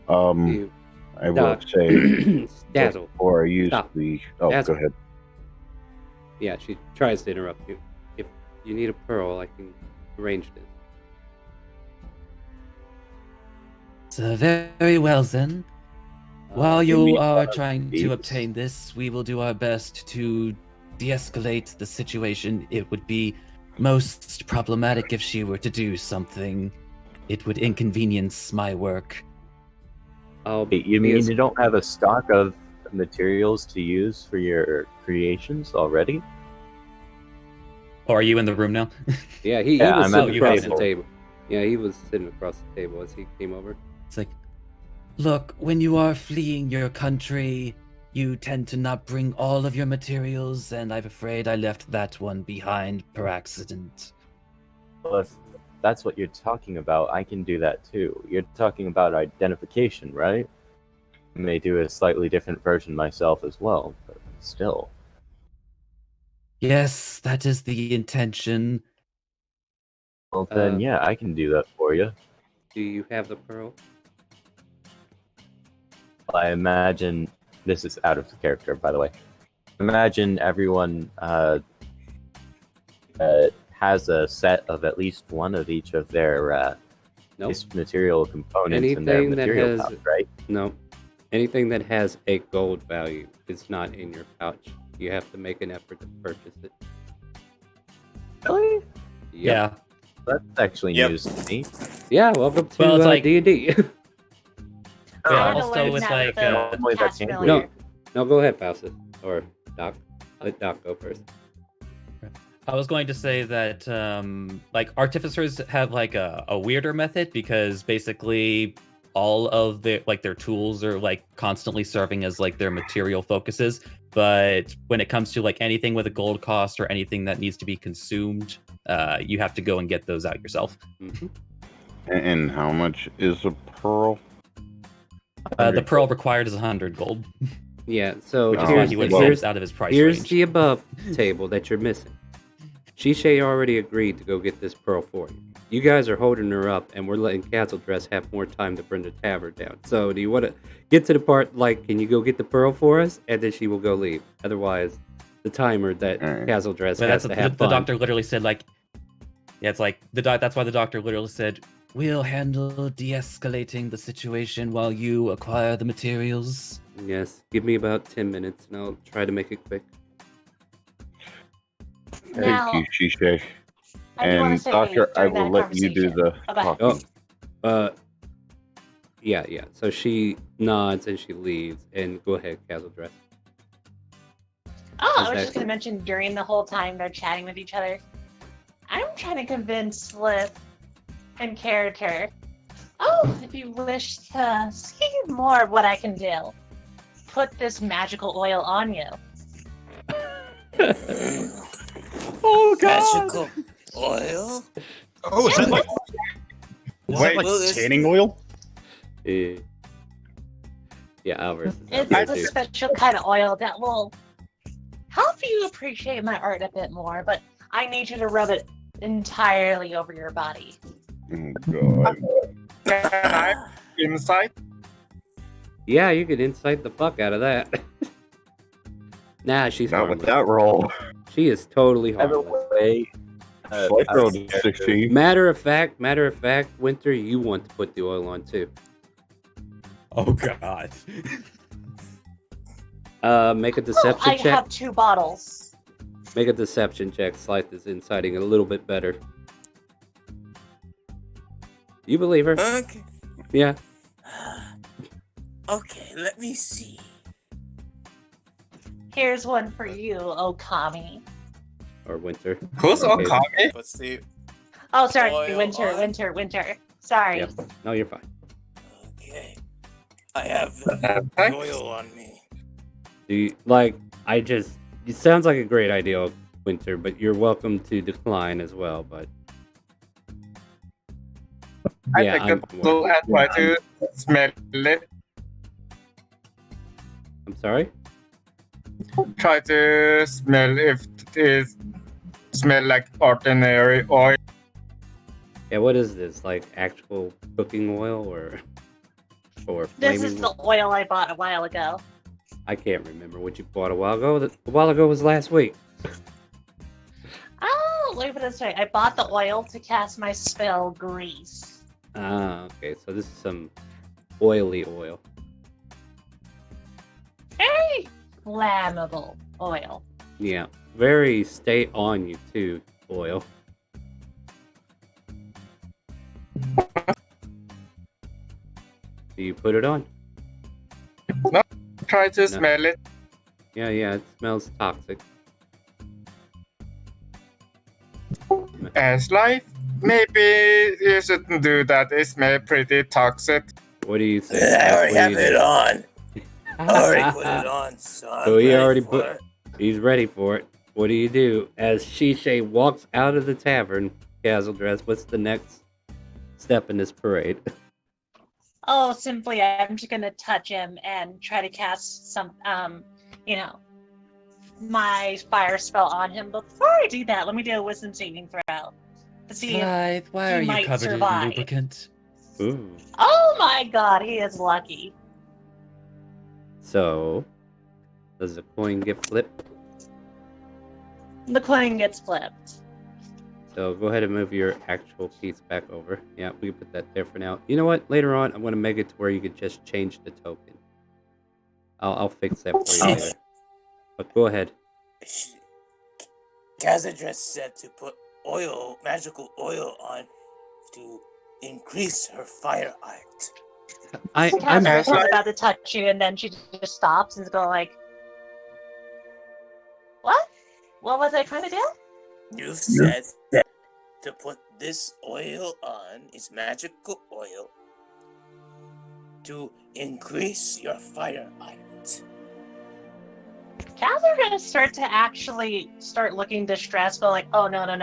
I will say, Dazzle, before I use stop. the... Oh, Dazzle. go ahead. Yeah, she tries to interrupt you. If you need a pearl, I can arrange this. So very well then. While you are trying to obtain this, we will do our best to de-escalate the situation. It would be most problematic if she were to do something. It would inconvenience my work. You mean you don't have a stock of materials to use for your creations already? Or are you in the room now? Yeah, he was sitting across the table. table. Yeah, he was sitting across the table as he came over. It's like, look, when you are fleeing your country, you tend to not bring all of your materials, and I'm afraid I left that one behind per accident. Well, if that's what you're talking about, I can do that too. You're talking about identification, right? I may do a slightly different version myself as well, but still. Yes, that is the intention. Well then, yeah, I can do that for you. Do you have the pearl? I imagine this is out of the character, by the way. Imagine everyone has a set of at least one of each of their material components in their material pouch, right? No. Anything that has a gold value is not in your pouch. You have to make an effort to purchase it. Really? Yep. Yeah. That's actually news to me. Yeah, welcome to D&D. Yeah, also with like... No, go ahead, Faustus. Or Doc. Let Doc go first. I was going to say that, like, artificers have, like, a weirder method, because basically all of their tools are, like, constantly serving as, like, their material focuses, but when it comes to, like, anything with a gold cost or anything that needs to be consumed, you have to go and get those out yourself. Mm-hmm. And how much is a pearl? The pearl required is 100 gold. Yeah, so which is why he would say it's out of his price here's range. the above table that you're missing. Shishay already agreed to go get this pearl for you. You guys are holding her up, and we're letting Khazadress have more time to bring the tavern down. So do you want to get to the part, like, can you go get the pearl for us? And then she will go leave. Otherwise, the timer that Khazadress has to have fun. The doctor literally said, like... Yeah, it's like... that's why the doctor literally said, we'll handle de-escalating the situation while you acquire the materials. Yes, give me about 10 minutes, and I'll try to make it quick. Thank you, Shishay. And Doctor, I will let you do the talking. Yeah. So she nods and she leaves. And go ahead, Khazadress. I was just going to mention during the whole time they're chatting with each other, I'm trying to convince Slith and Character Oh, if you wish to see more of what I can do, put this magical oil on you. Oh god! Magical oil? Oh, is that like Wait, Will this- tanning oil? Yeah, Alvarez is out It's there a too. special kind of oil that will help you appreciate my art a bit more, but I need you to rub it entirely over your body. Oh, God. Can I inside? Yeah, you could incite the fuck out of that. Nah, she's Not with harmless. that roll. She is totally By the harmless. way, Slight I roll was to scared. 16. Matter of fact, Winter, you want to put the oil on too. Oh god. Make a Oh, deception I check. have 2 bottles. Make a deception check. Slythe is inciting it a little bit better. You believe her? Okay. Yeah. Okay, let me see. Here's one for you, Okami. Or Winter. Who's Okay. Okami? Let's see. Oh, sorry, Oil Winter, on. Winter. Sorry. Yep. No, you're fine. Okay. I have the Thanks. oil on me. Do you like? It sounds like a great idea, Winter, but you're welcome to decline as well. But I yeah, take I'm, the bottle and try to smell it. I'm sorry. Try to smell if it is smell like ordinary oil. Yeah, what is this? Like actual cooking oil or This flaming? is the oil I bought a while ago. I can't remember what you bought a while ago. A while ago was last week. Oh, let me put it this way. I bought the oil to cast my spell Grease. Ah, okay. So this is some oily oil. Very flammable oil. Yeah, very stay on you too. Oil. Do you put it on? Try to No. smell it. Yeah, it smells toxic. As life, maybe you shouldn't do that. It smells pretty toxic. What do you think? I already What have do you it do? on. I already put it on, so I'm So he ready already for put- it. He's ready for it. What do you do? As Shishay walks out of the tavern, Dress, what's the next step in this parade? Oh, simply I'm just gonna touch him and try to cast some, my fire spell on him. But before I do that, let me do a wisdom saving throw to see if. Slythe, why he are you might covered survive. in lubricant? Ooh. Oh my god, he is lucky. So, does the coin get flipped? The coin gets flipped. So go ahead and move your actual piece back over. Yeah, we can put that there for now. You know what? Later on, I'm going to make it to where you can just change the token. I'll fix that for you later. But go ahead. Kazadress said to put oil, magical oil on to increase her fire art. I'm Catherine was about to touch you, and then she just stops and goes like, "What? What was I trying to do?" You've said to put this oil on, is magical oil, to increase your fire art. Catherine gonna start to actually start looking distressed, but like, "Oh no, not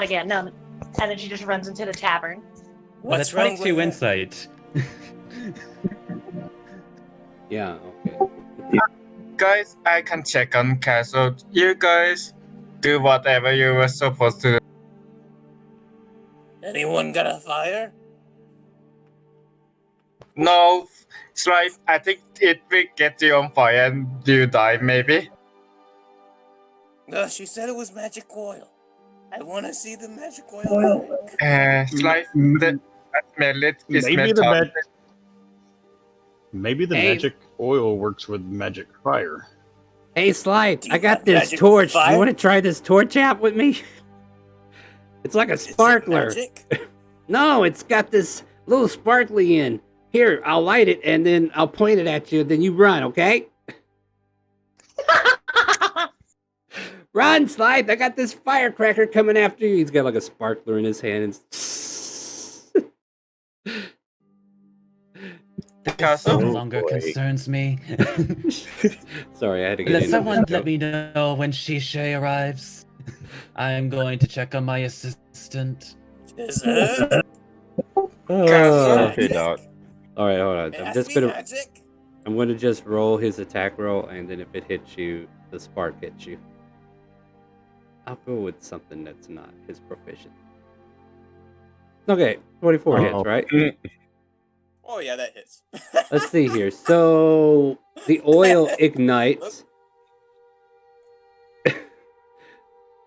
again, no!" And then she just runs into the tavern. What's That's wrong 22 with insight. Yeah, okay. Guys, I can check on castle. You guys do whatever you were supposed to do. Anyone got a fire? No, Strife, I think it will get you on fire and you die, maybe. No, she said it was magic oil. I want to see the magic oil. Strife, I smell it. It Maybe smells the toxic. Maybe the Hey. magic oil works with magic fire. Hey, Slythe, Do you I got have this magic torch. fire? You want to try this torch out with me? It's like a Is it sparkler. magic? No, it's got this little sparkly in. Here, I'll light it and then I'll point it at you. Then you run, okay? Run, Slythe! I got this firecracker coming after you. He's got like a sparkler in his hand. And This Castle? no Oh, longer boy. concerns me. Sorry, I had to get Let into someone this let joke. me know when Shishay arrives. I'm going to check on my assistant. Is it? Okay, Doc. All right, hold on. It I'm has just to be gonna. magic. I'm gonna just roll his attack roll, and then if it hits you, the spark hits you. I'll go with something that's not his proficient. Okay, 24 hits, right? Oh yeah, that hits. Let's see here. So the oil ignites.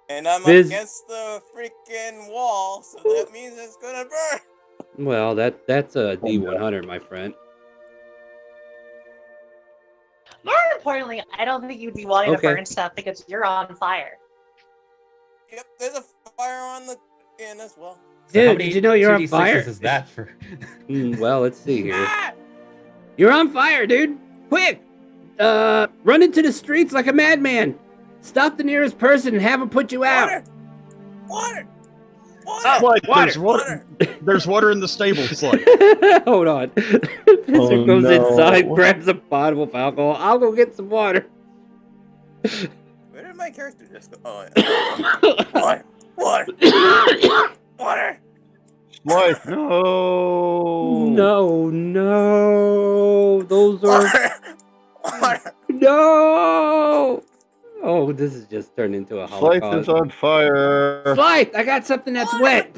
And I'm Viz- against the freaking wall, so that means it's gonna burn. Well, that's a D100, my friend. More importantly, I don't think you'd be wanting to burn stuff because you're on fire. Yep, there's a fire on the end as well. Dude, did you know you're on fire? Is that for? Well, let's see here. You're on fire, dude! Quick! Run into the streets like a madman! Stop the nearest person and have them put you out! Water! There's water. There's water in the stable, Slight. Hold on. Pisser goes inside, grabs a bottle of alcohol. I'll go get some water. Where did my character just go? Oh, yeah. Water! Life, no. No. Those are... Water! No! Oh, this has just turned into a Slice holocaust. is on fire. Slice, I got something that's wet.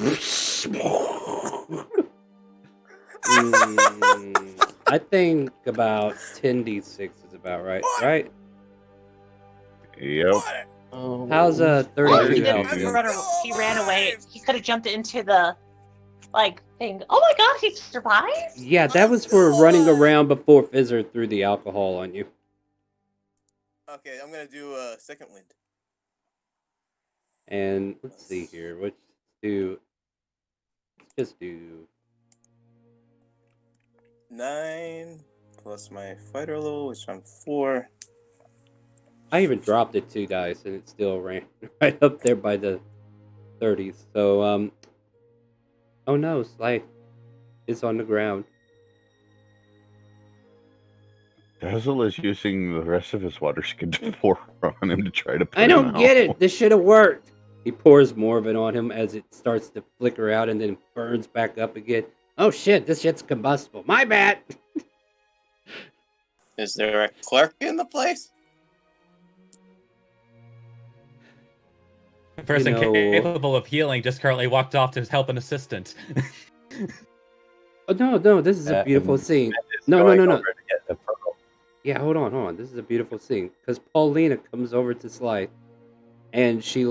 I think about 10d6 is about right, right? Yep. How's a He 32 didn't health? he ran away. He could have jumped into the thing. Oh my god, he survived? Yeah, that was for running around before Fizzer threw the alcohol on you. Okay, I'm gonna do a second wind. And let's see here. Let's just do 9 plus my fighter level, which I'm 4. I even dropped it 2 dice and it still ran right up there by the 30s. So oh no, Slice is on the ground. Dazzle is using the rest of his water skin to pour on him to try to put I him don't out. get it. This should have worked. He pours more of it on him as it starts to flicker out and then burns back up again. Oh shit, this shit's combustible. My bad. Is there a clerk in the place? A person capable of healing just currently walked off to help an assistant. Oh, no, this is a beautiful scene. No. Yeah, hold on. This is a beautiful scene. Because Paulina comes over to Slice and she,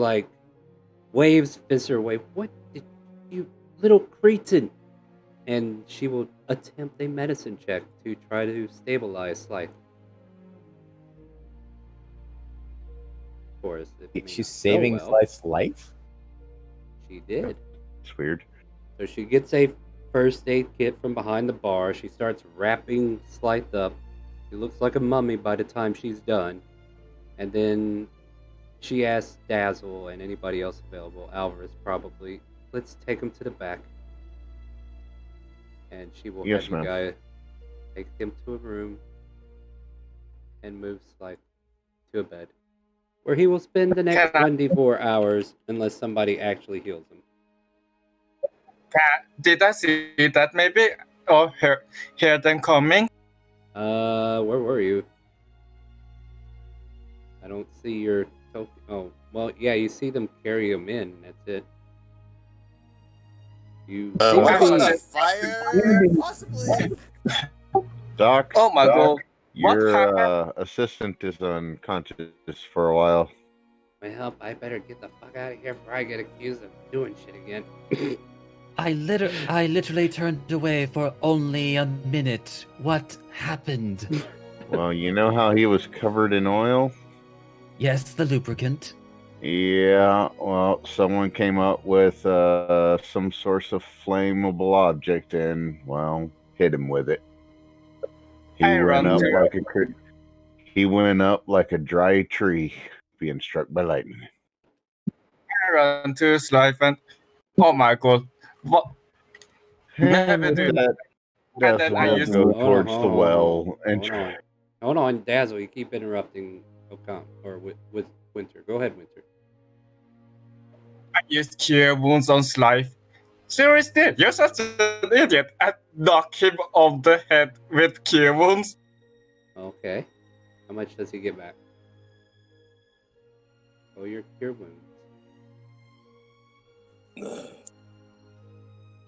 waves Fizzer away. What did you little cretin? And she will attempt a medicine check to try to stabilize Slice. Of course. She's saving Slice's life? She did. It's weird. So she gets a first aid kit from behind the bar. She starts wrapping Slice up. She looks like a mummy by the time she's done. And then she asks Dazzle and anybody else available, Alvarez probably, let's take him to the back. And she will have the guy take him to a room and move Slice to a bed, where he will spend the next 24 hours unless somebody actually heals him. Did I see that maybe? Or hear them coming? Where were you? I don't see your token. Oh, well, yeah, you see them carry him in. That's it. You seem to be... Fire, possibly. Doc. Oh my god. Your assistant is unconscious for a while. Well, I better get the fuck out of here before I get accused of doing shit again. I literally turned away for only a minute. What happened? Well, you know how he was covered in oil? Yes, the lubricant. Yeah, well, someone came up with some source of flammable object and, well, hit him with it. He went up like a dry tree being struck by lightning. I ran to his life and oh my god. What? And with that, And then I Dazzle will use go towards the well and Hold on, Dazzle. You keep interrupting Ocon or with Winter. Go ahead, Winter. Cure Wounds on life. Seriously, you're such an idiot, and knock him on the head with Cure Wounds. Okay. How much does he get back? Oh, your cure wounds.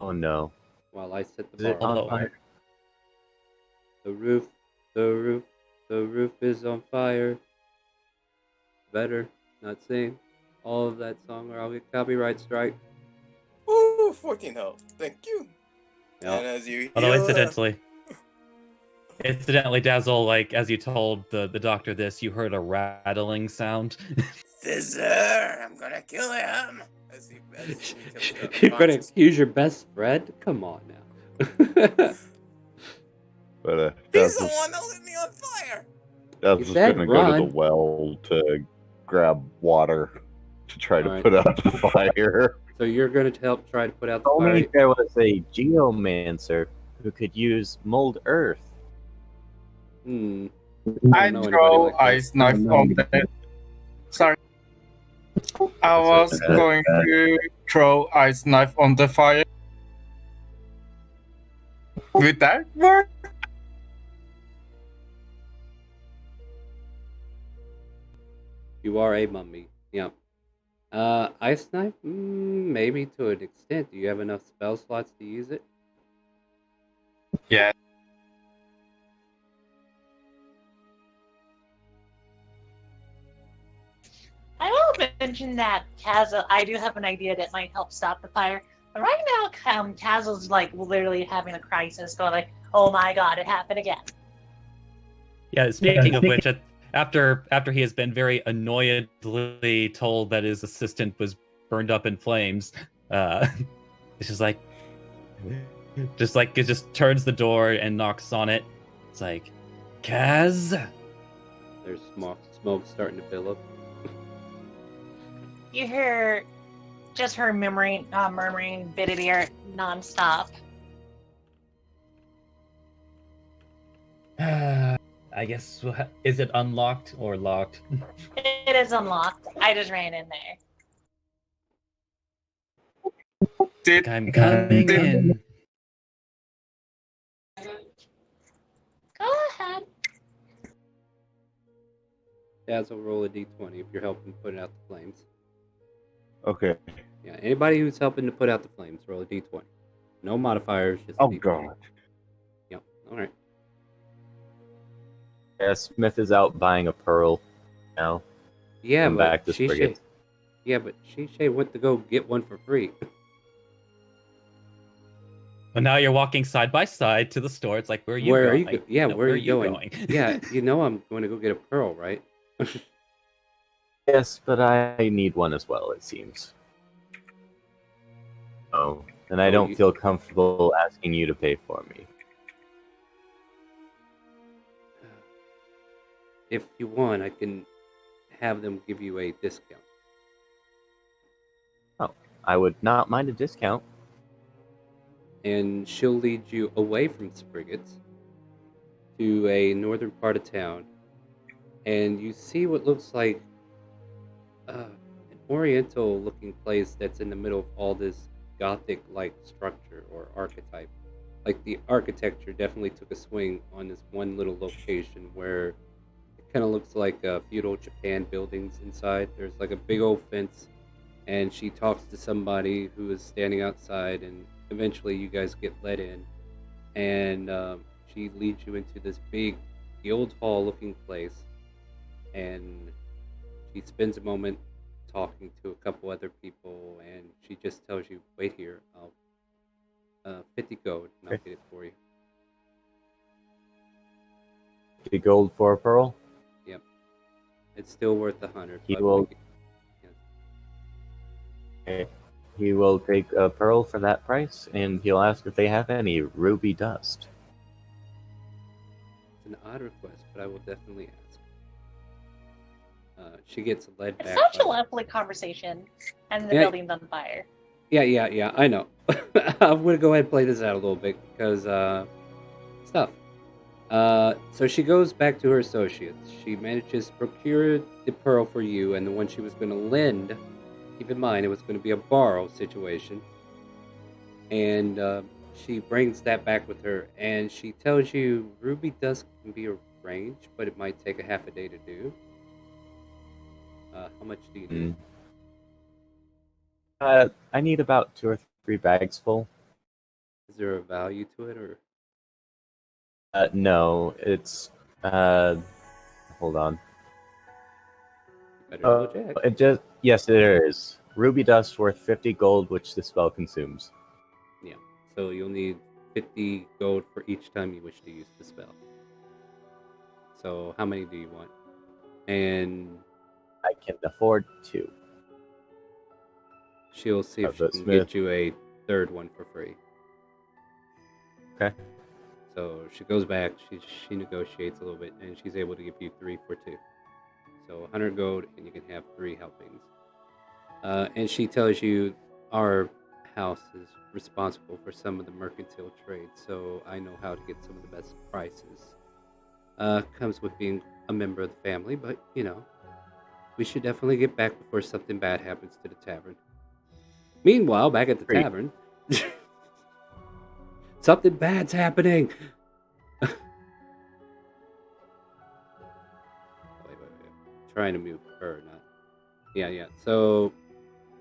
Oh no. While I set Is the it bar on fire? The roof is on fire. Better not sing all of that song or I'll get copyright strike. Ooh, 14 health. Thank you. Yep. And as you Although heal, incidentally, Dazzle, like as you told the doctor this, you heard a rattling sound. Fizzer, I'm gonna kill him. as he comes to You're gonna conscious. accuse your best friend? Come on now. But He's the one that lit me on fire. Dazzle's said gonna go to the run. well to grab water to try to Alright. put out the fire. So you're gonna help try to put out the Only fire. there was a geomancer who could use mold earth. I know anybody throw like that. ice knife on the. Sorry. I was going to throw ice knife on the fire. Would that work? You are a mummy. Yeah. Ice knife? Maybe to an extent. Do you have enough spell slots to use it? Yeah. I will mention that Kaz, I do have an idea that might help stop the fire. But right now, Kaz's like literally having a crisis, going like, "Oh my god, it happened again." Yeah, speaking of which, after he has been very annoyedly told that his assistant was burned up in flames, it's just like it just turns the door and knocks on it. It's like, Kaz. There's smoke starting to build up. You hear just her murmuring bit of air nonstop. I guess is it unlocked or locked? It is unlocked. I just ran in there. I'm coming in. Go ahead. Dazzle, roll a d20 if you're helping put out the flames. Okay. Yeah, anybody who's helping to put out the flames, roll a d20. No modifiers, just Oh d20. god. Yep. Alright. Yeah, Smith is out buying a pearl now. Yeah, Come but back to Spriggett. Shishay went to go get one for free. But now you're walking side by side to the store. It's like, where are you Where going? are you? Yeah, No, where are you going? Yeah, you know I'm going to go get a pearl, right? Yes, but I need one as well, it seems. Oh, and I don't feel comfortable asking you to pay for me. If you want, I can have them give you a discount. Oh, I would not mind a discount. And she'll lead you away from Spriggets to a northern part of town, and you see what looks like an oriental-looking place that's in the middle of all this Gothic-like structure or archetype. Like the architecture definitely took a swing on this one little location where it kind of looks like feudal Japan buildings inside. There's like a big old fence, and she talks to somebody who is standing outside, and eventually you guys get let in, and she leads you into this big guild hall looking place, and she spends a moment talking to a couple other people, and she just tells you, wait here, I'll 50 gold and I'll get it for you. 50 gold for a pearl? Yep. It's still worth 100. He will. Okay. He will take a pearl for that price, and he'll ask if they have any ruby dust. It's an odd request, but I will definitely ask. She gets led It's back. such a lovely conversation, and the Yeah. building's on fire. Yeah, I know. I'm going to go ahead and play this out a little bit, because stuff. So she goes back to her associates. She manages to procure the pearl for you, and the one she was going to lend. Keep in mind, it was going to be a borrow situation. And she brings that back with her, and she tells you ruby dust can be arranged, but it might take a half a day to do. How much do you need? I need about 2 or 3 bags full. Is there a value to it, or? No, it's hold on. Better double check. Yes, it is. Ruby dust worth 50 gold, which the spell consumes. Yeah, so you'll need 50 gold for each time you wish to use the spell. So how many do you want? And I can afford 2. She'll see if she can get you a third one for free. Okay. So she goes back, she negotiates a little bit, and she's able to give you 3 for 2. So 100 gold, and you can have 3 helpings. And she tells you our house is responsible for some of the mercantile trade, so I know how to get some of the best prices. Comes with being a member of the family, but, you know, we should definitely get back before something bad happens to the tavern. Meanwhile, back at the tavern, something bad's happening. wait. Trying to move her, not. Yeah. So,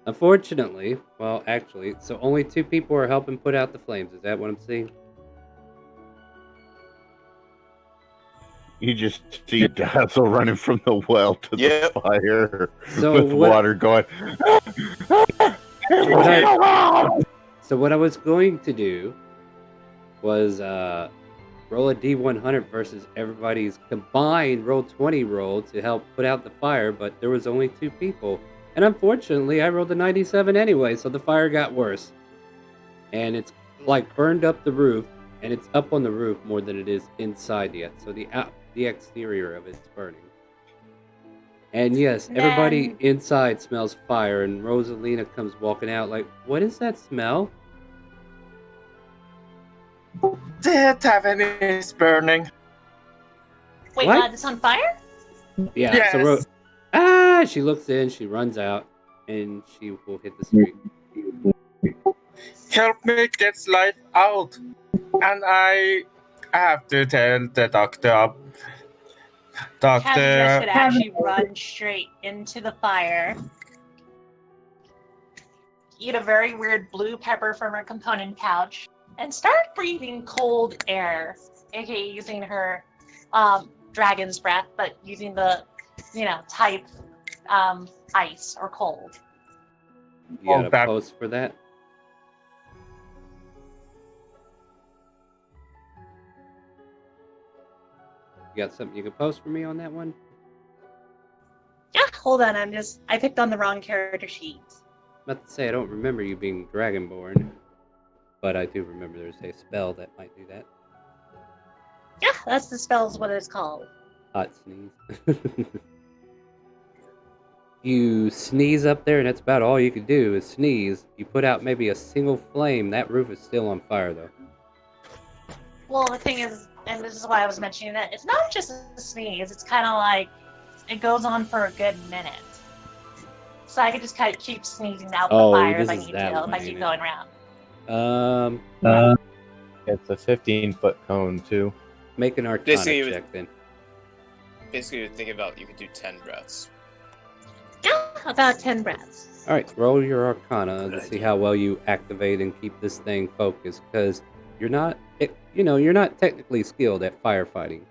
unfortunately, well, actually, so only 2 people are helping put out the flames. Is that what I'm seeing? You just see Dazzle running from the well to the fire with water going. So what I was going to do was roll a D100 versus everybody's combined roll 20 roll to help put out the fire, but there was only 2 people. And unfortunately, I rolled a 97 anyway, so the fire got worse. And it's like burned up the roof, and it's up on the roof more than it is inside yet. So the exterior of it's burning. And yes, everybody inside smells fire, and Rosalina comes walking out like, what is that smell? The tavern is burning. Wait, What? it's on fire? Yeah, Yes. so she looks in, she runs out, and she will hit the street. Help me get life out. And I have to tell the doctor. Kazajess could actually run straight into the fire, eat a very weird blue pepper from her component pouch, and start breathing cold air, aka using her dragon's breath, but using the, type ice or cold. You got a post for that? You got something you can post for me on that one? Yeah, hold on, I picked on the wrong character sheet. I'm about to say, I don't remember you being Dragonborn, but I do remember there's a spell that might do that. Yeah, that's the spell's what it's called. Hot sneeze. You sneeze up there, and that's about all you can do is sneeze. You put out maybe a single flame. That roof is still on fire, though. Well, the thing is, and this is why I was mentioning that, it's not just a sneeze. It's kind of like, it goes on for a good minute. So I could just kind of keep sneezing out the fire if I need to, if I keep going around. It's a 15-foot cone, too. Make an Arcana check, then. Basically, you're thinking about you could do 10 breaths. Yeah, about 10 breaths. Alright, roll your Arcana to see how well you activate and keep this thing focused, because you're not, you're not technically skilled at firefighting.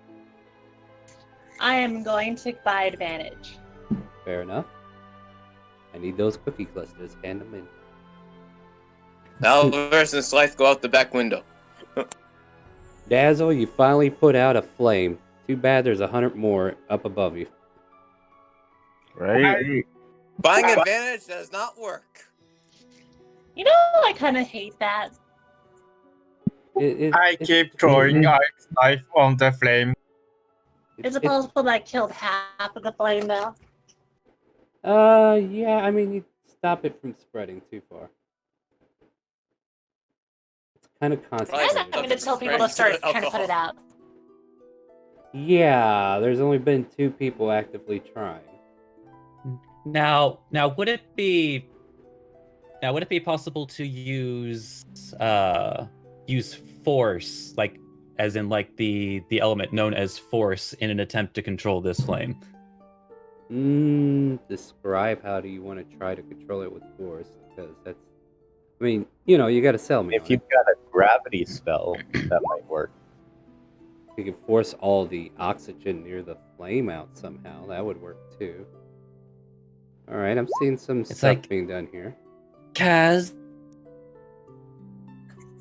I am going to buy advantage. Fair enough. I need those cookie clusters. Hand them in. Now, versus Slice, go out the back window. Dazzle, you finally put out a flame. Too bad there's 100 more up above you. Right? Buying advantage does not work. You know, I kind of hate that. I keep throwing ice knife on the flame. Is it possible that I killed half of the flame, though? Yeah, I mean, you stop it from spreading too far. It's kind of And concentrated. I'm going to tell people Right to start into trying to put it out. Yeah, there's only been 2 people actively trying. Now, would it be possible to use force, like as in like the element known as force, in an attempt to control this flame? Describe how do you want to try to control it with force? Because that's, I mean, you know, you got to sell me. If you've got a gravity spell, that might work. You can force all the oxygen near the flame out somehow. That would work too. All right, I'm seeing some stuff like- being done here. Kaz,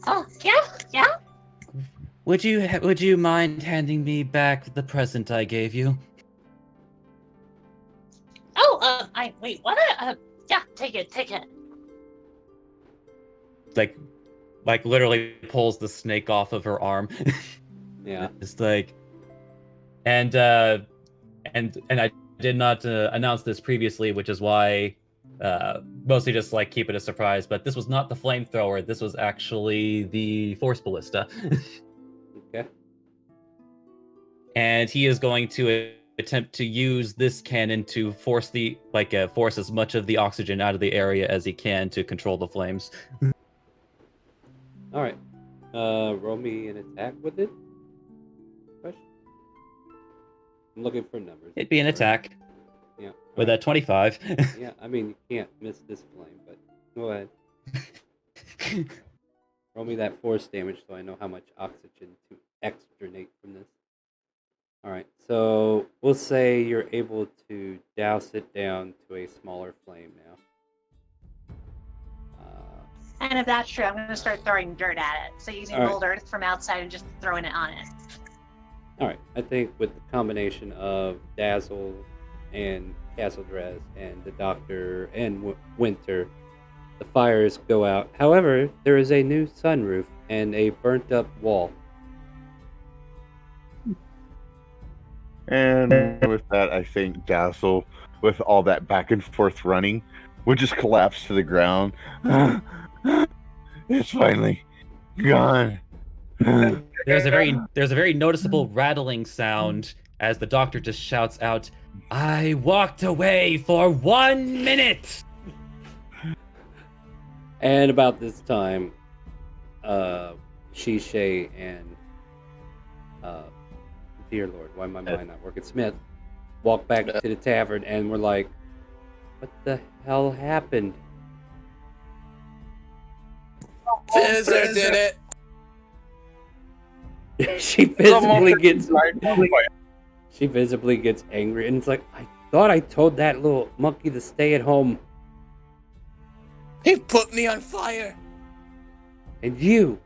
Oh, yeah? would you mind handing me back the present I gave you? Oh, wait, what? Yeah, take it. Like literally pulls the snake off of her arm. Yeah. It's like, and I did not announce this previously, which is why mostly just like keep it a surprise. But this was not the flamethrower. This was actually the force ballista. Okay. And he is going to attempt to use this cannon to force force as much of the oxygen out of the area as he can to control the flames. All right. Roll me an attack with it. Question? I'm looking for numbers. It'd be an attack. Yeah. With a 25. Yeah, I mean, you can't miss this flame, but go ahead. Roll me that force damage so I know how much oxygen to externate from this. Alright, so we'll say you're able to douse it down to a smaller flame now. And if that's true, I'm going to start throwing dirt at it. So using Alright. old earth from outside and just throwing it on it. Alright, I think with the combination of Dazzle and Castle Dress and the Doctor and Winter, the fires go out. However, there is a new sunroof and a burnt up wall. And with that, I think Dazzle, with all that back and forth running, would just collapse to the ground. It's finally gone. There's a very noticeable rattling sound as the Doctor just shouts out, "I walked away for 1 minute!" And about this time, Shishay and dear Lord, why my mind not working? Smith walk back to the tavern, and we're like, "What the hell happened?" Fizzer did it. She visibly gets angry, and it's like, I thought I told that little monkey to stay at home, He put me on fire. and you.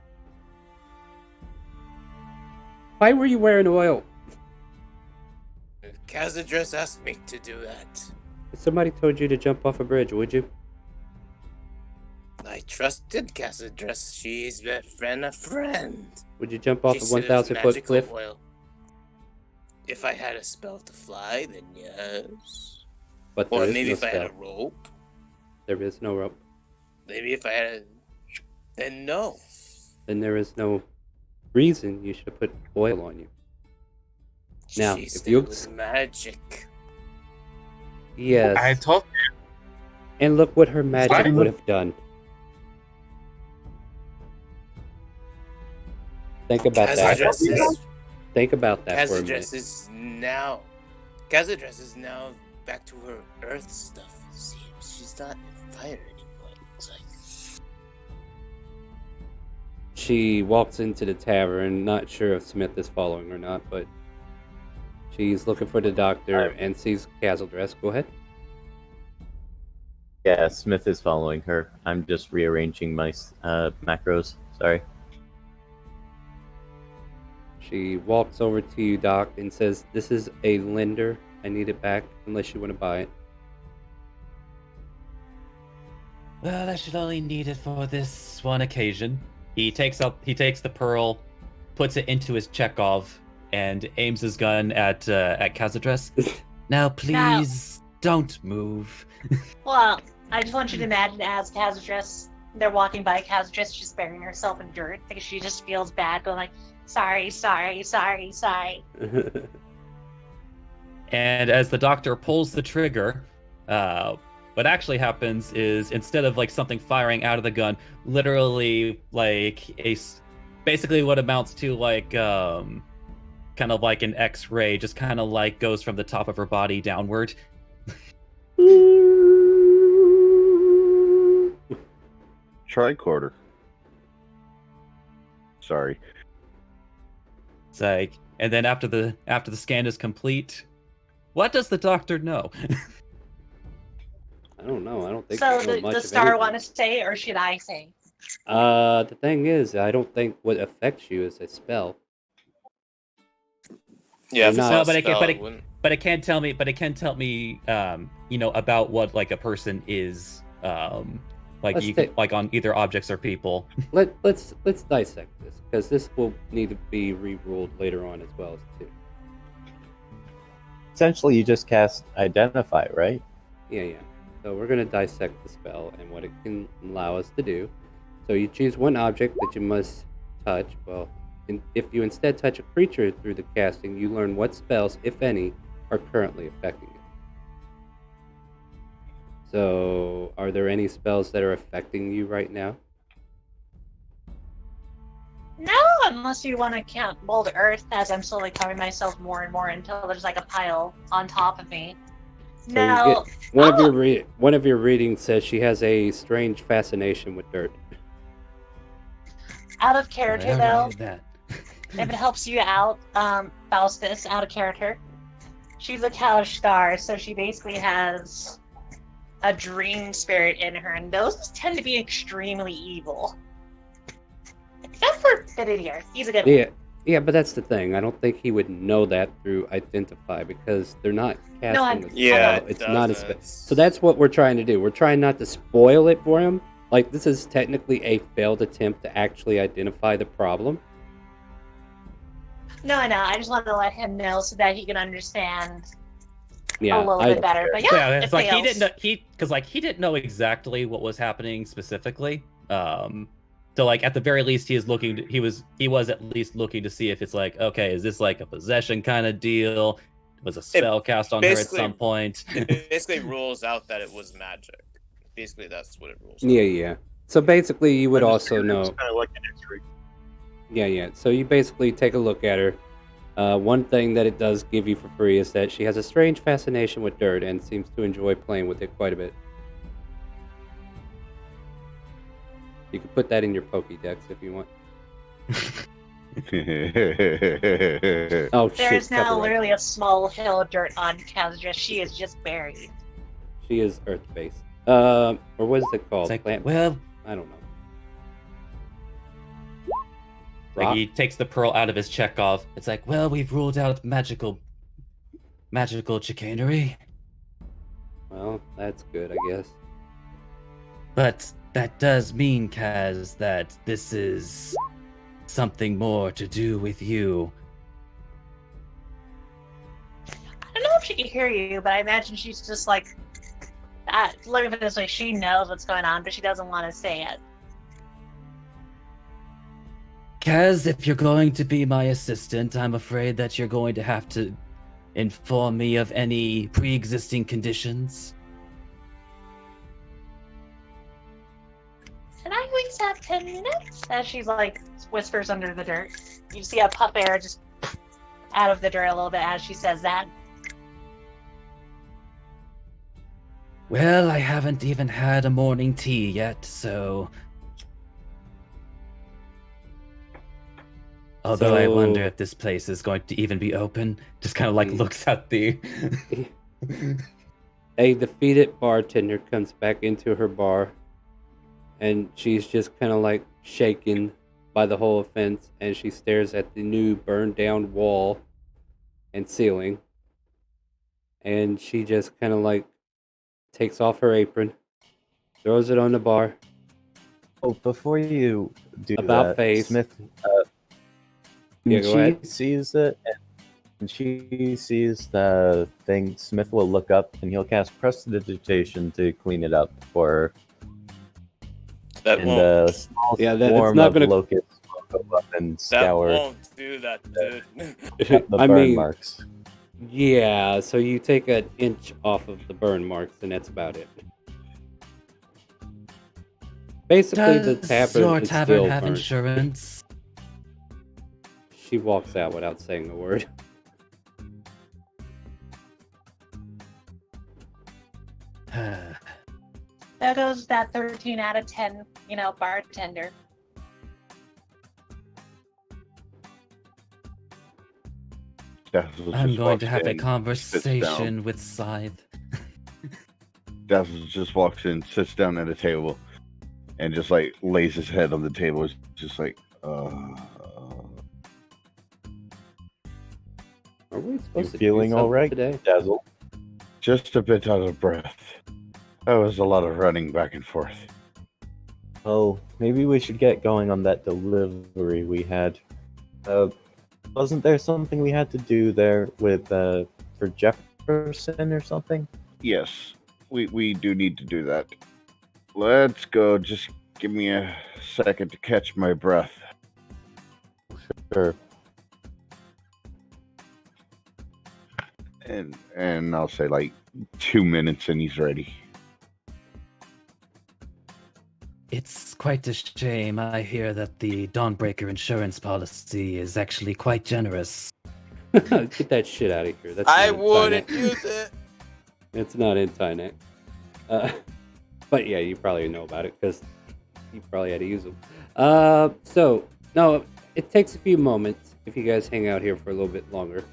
Why were you wearing oil? Kazadress asked me to do that. If somebody told you to jump off a bridge, would you? I trusted Kazadress. She's a friend. Would you jump off She a said it was 1,000-foot magical cliff? oil. If I had a spell to fly, then yes. But Or there is maybe no if I had a spell. rope. There is no rope. Maybe if I had a... Then no. Then there is no reason you should have put oil on you. Now, She if said you it was magic. Yes. I told you. And look what her magic Fine. would have done. Think about that. Kazadress is... Think about that for a minute. Kazadress is now... Kazadress is now back to her earth stuff. See, she's not in fire anymore, it looks like. She walks into the tavern, not sure if Smith is following or not, but she's looking for the doctor and sees Castle Dress. Go ahead. Yeah, Smith is following her. I'm just rearranging my macros. Sorry. She walks over to you, Doc, and says, "This is a lender. I need it back unless you want to buy it." Well, I should only need it for this one occasion. He takes the pearl, puts it into his Chekhov, and aims his gun at Kazadress. Now, please don't move. Well, I just want you to imagine as Kazadress They're walking by Kaz just burying herself in dirt because she just feels bad, going like, sorry. And as the doctor pulls the trigger, what actually happens is instead of like something firing out of the gun, literally like basically what amounts to like kind of like an X-ray, just kind of like goes from the top of her body downward. Tricorder. Sorry. It's like, and then after the scan is complete, what does the doctor know? I don't know. I don't think So they know much the of star anything. want to say, or should I say? The thing is, I don't think what affects you is a spell. Yeah, You're if it's not- not No, a but spell, it it wouldn't. but it can't tell me. But it can tell me, you know, about what like a person is, like Let's you take- like on either objects or people. Let's dissect this, because this will need to be re-ruled later on as well too. Essentially, you just cast Identify, right? Yeah. So we're gonna dissect the spell and what it can allow us to do. So you choose one object that you must touch. Well, if you instead touch a creature through the casting, you learn what spells, if any, are currently affecting it. So, are there any spells that are affecting you right now? No, unless you want to count Mold Earth, as I'm slowly covering myself more and more until there's like a pile on top of me. So No, you get, one of your readings says she has a strange fascination with dirt. out of I character already though, knew that. if it helps you out, Faustus, out of character, she's a Kalish star, so she basically has a dream spirit in her, and those tend to be extremely evil. Except for Fididier, he's a good one. Yeah, but that's the thing. I don't think he would know that through Identify, because they're not casting a spell. Yeah, it It's not a spell. doesn't. So that's what we're trying to do. We're trying not to spoil it for him. Like, this is technically a failed attempt to actually identify the problem. No, I just wanted to let him know so that he can understand Yeah, a little bit better. But yeah, it's it like fails. he didn't know exactly what was happening specifically. So like at the very least, he was at least looking to see if it's like, okay, is this like a possession kind of deal? Was a spell cast on her at basically- some point? It basically rules out that it was magic. Basically, that's what it rules out. Yeah. So basically, you would also know. It's kind of like an X-ray. Yeah. So you basically take a look at her. One thing that it does give you for free is that she has a strange fascination with dirt and seems to enjoy playing with it quite a bit. You can put that in your Pokédex if you want. Oh shit! There is now copyright. literally a small hill of dirt on Kazra. She is just buried. She is Earth-based. Or what is it called? It's like, Plant? well, I don't know. like Rock? he takes the pearl out of his Chekhov. It's like, well, we've ruled out magical chicanery, Well, that's good, I guess. But that does mean, Kaz, that this is something more to do with you. I don't know if she can hear you, but I imagine she's just like, let me put it this way, she knows what's going on, but she doesn't want to say it. Kaz, if you're going to be my assistant, I'm afraid that you're going to have to inform me of any pre-existing conditions. Can I please have 10 minutes? As she's like, whispers under the dirt. You see a puff air just out of the dirt a little bit as she says that. Well, I haven't even had a morning tea yet, so... Although I wonder if this place is going to even be open. Just kind of like looks at the... A defeated bartender comes back into her bar, and she's just kind of like shaken by the whole offense, and she stares at the new burned down wall and ceiling, and she just kind of like takes off her apron, throws it on the bar. Oh, before you do About that, face. Smith, Yeah, go ahead. sees it, and she sees the thing, Smith will look up and he'll cast Prestidigitation to clean it up for her. That and won't. a small Yeah, it's swarm not of gonna. locusts will go up and That scour won't do that, dude. the I burn mean, marks. yeah. So you take an inch off of the burn marks, and that's about it. Basically, the Does tavern your is tavern still have burnt. insurance? She walks out without saying a word. There goes that 13 out of 10, bartender. Dazzle I'm just going to walks have a in, sits conversation with Scythe. Dazzle just walks in, sits down at a table, and just like lays his head on the table. It's just like, Are we You supposed to feeling do all something right, today? Dazzle? just a bit out of breath. That was a lot of running back and forth. Oh, maybe we should get going on that delivery we had. Wasn't there something we had to do there with for Jefferson or something? Yes, we do need to do that. Let's go. Just give me a second to catch my breath. Sure. And I'll say like 2 minutes and he's ready. It's quite a shame. I hear that the Dawnbreaker insurance policy is actually quite generous. Get that shit out of here. That's I not in wouldn't Tynet. use it. It's not in Tynet. But yeah, you probably know about it because you probably had to use them. So no, it takes a few moments if you guys hang out here for a little bit longer.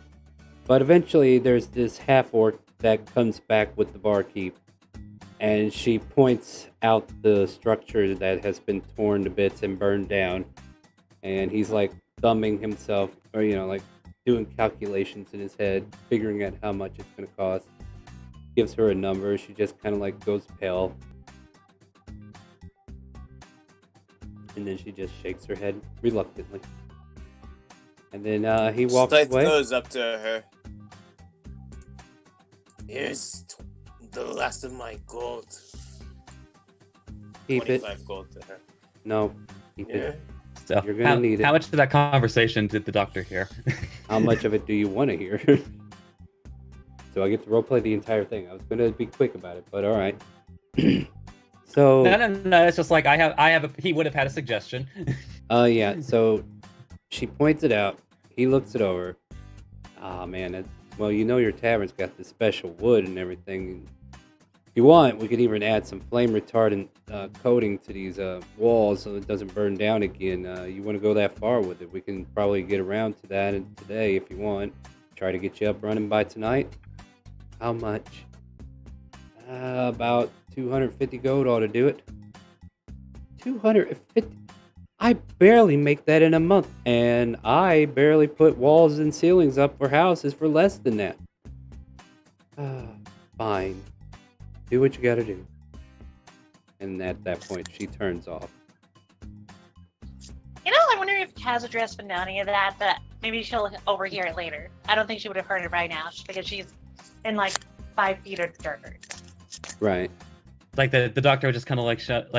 But eventually, there's this half orc that comes back with the barkeep, and she points out the structure that has been torn to bits and burned down. And he's like thumbing himself, or like doing calculations in his head, figuring out how much it's going to cost. Gives her a number. She just kind of like goes pale. And then she just shakes her head reluctantly. And then he walks Scythe away. goes up to her. Here's the last of my gold. Keep it. 25 gold to her. No, keep Yeah. it. So, You're gonna need it. How much of that conversation did the doctor hear? How much of it do you want to hear? So I get to roleplay the entire thing. I was gonna be quick about it, but all right. So No. It's just like he would have had a suggestion. yeah. So she points it out. He looks it over. Ah, man. Well, your tavern's got this special wood and everything. If you want, we could even add some flame retardant coating to these walls so it doesn't burn down again. You want to go that far with it? We can probably get around to that today if you want. Try to get you up running by tonight. How much? About 250 gold ought to do it. 250? I barely make that in a month, and I barely put walls and ceilings up for houses for less than that. Fine. Do what you gotta do. And at that point, she turns off. I wonder if Kaz addressed Benoni of that, but maybe she'll overhear it later. I don't think she would have heard it right now because she's in like 5 feet of dirt. Right. Like the doctor would just kind of like shout,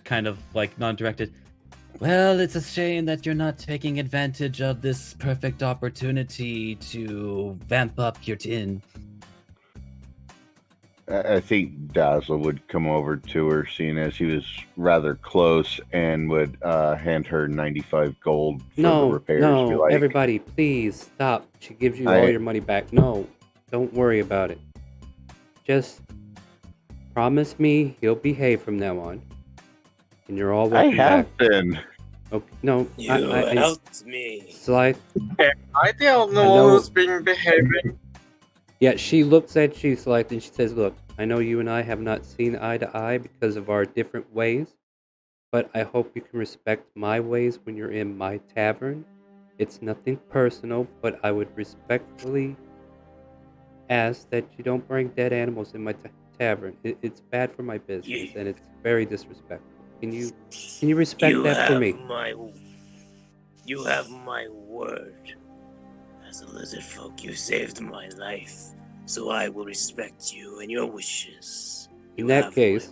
kind of like non-directed. Well, it's a shame that you're not taking advantage of this perfect opportunity to vamp up your tin. I think Dazzle would come over to her, seeing as he was rather close, and would hand her 95 gold for the repairs. No, Be like, everybody, please stop. She gives you all your money back. No, don't worry about it. Just promise me he'll behave from now on, and you're all welcome I have back. been. Okay, no, You I helped me. Slythe. I don't know who's been behaving. Yeah, she looks at you, Slythe, and she says, "Look, I know you and I have not seen eye to eye because of our different ways, but I hope you can respect my ways when you're in my tavern. It's nothing personal, but I would respectfully ask that you don't bring dead animals in my tavern. It's bad for my business, and it's very disrespectful. Can you respect that for me?" You have my word. As a lizard folk, you saved my life, so I will respect you and your wishes. In that case,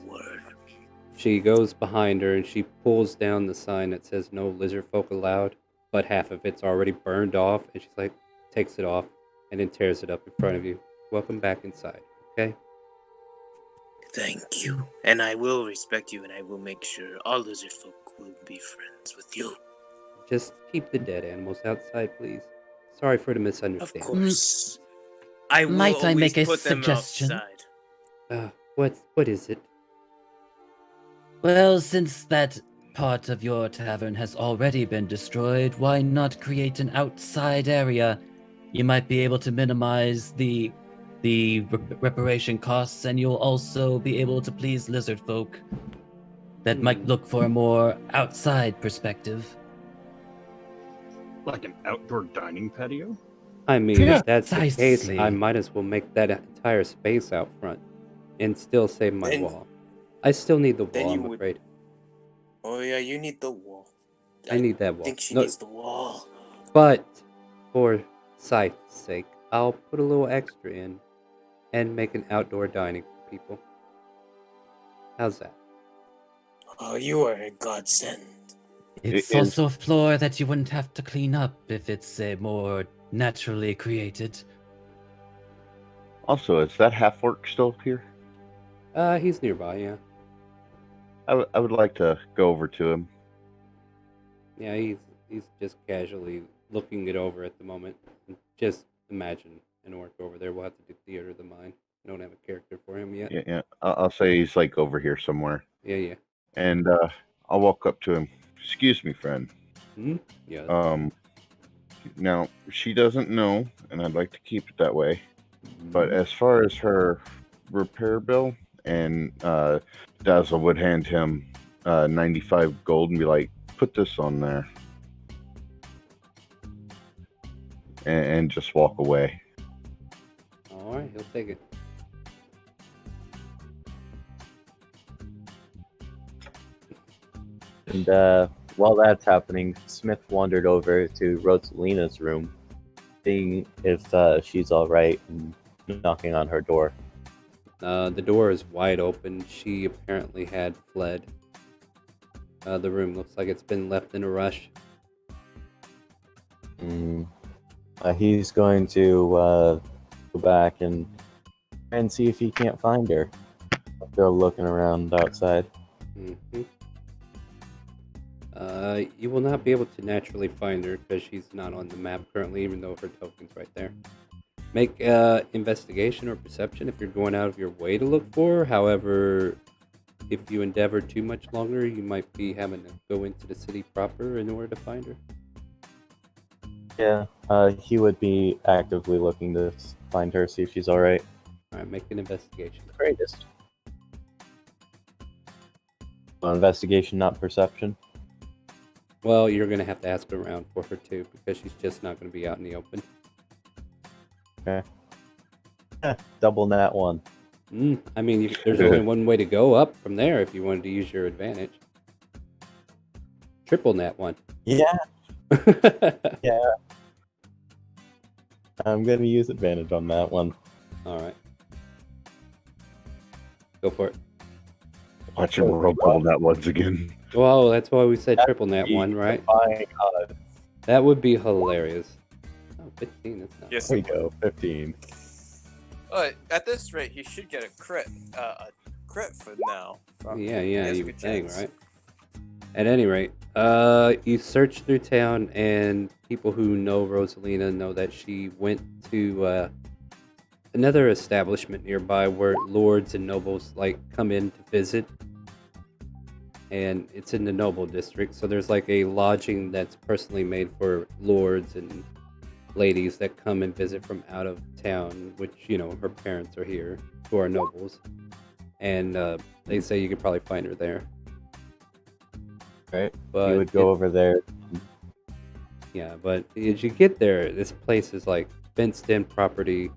She goes behind her and she pulls down the sign that says no lizard folk allowed, but half of it's already burned off, and she's like, takes it off and then tears it up in front of you. Welcome back inside, okay? Thank you. And I will respect you, and I will make sure all lizard folk will be friends with you. Just keep the dead animals outside, please. Sorry for the Of misunderstanding. course. I will Might I always make a put them suggestion? outside. What is it? Well, since that part of your tavern has already been destroyed, why not create an outside area? You might be able to minimize the reparation costs, and you'll also be able to please lizard folk that might look for a more outside perspective. Like an outdoor dining patio? I mean, if that's the case, Precisely. I might as well make that entire space out front and still save my Then- wall. I still need the then wall, you I'm would- afraid. Oh yeah, you need the wall. I need that I wall. think she No, needs the wall. but for sight's sake, I'll put a little extra in and make an outdoor dining for people. How's that? Oh, you are a godsend. It's Is- also a floor that you wouldn't have to clean up if it's more naturally created. Also, is that half orc still here? He's nearby, yeah. I would like to go over to him. Yeah, he's just casually looking it over at the moment. Just imagine an orc over there. We'll have to do theater of the mind. I don't have a character for him yet. Yeah. I'll say he's like over here somewhere. Yeah. And I'll walk up to him. Excuse me, friend. Yeah. Now she doesn't know, and I'd like to keep it that way. But as far as her repair bill, and Dazzle would hand him 95 gold and be like, "Put this on there," and just walk away. All right, he'll take it. And while that's happening, Smith wandered over to Rosalina's room, seeing if she's all right, and knocking on her door. The door is wide open. She apparently had fled. The room looks like it's been left in a rush. He's going to go back and try and see if he can't find her. Still looking around outside. Mm-hmm. You will not be able to naturally find her because she's not on the map currently, even though her token's right there. Make investigation or perception if you're going out of your way to look for her. However, if you endeavor too much longer, you might be having to go into the city proper in order to find her. Yeah, he would be actively looking to find her, see if she's all right. All right, make an investigation. Greatest. Well, investigation, not perception. Well, you're going to have to ask around for her too, because she's just not going to be out in the open. Okay. Double nat one. I mean, there's only one way to go up from there if you wanted to use your advantage. Triple nat one. Yeah. Yeah. I'm gonna use advantage on that one. All right. Go for it. Watch him roll double that once again. Well, that's why we said triple nat one, right? That would be hilarious. Oh, 15, that's not Yes, There we go, 15. At this rate, he should get a crit for now. Yeah, He has a you good would think, chance. right? At any rate, you search through town, and people who know Rosalina know that she went to another establishment nearby where lords and nobles come in to visit. And it's in the noble district, so there's a lodging that's personally made for lords and ladies that come and visit from out of town, which, her parents are here, who are nobles. And they say you could probably find her there. Right. But you would go over there. Yeah, but as you get there, this place is fenced-in property,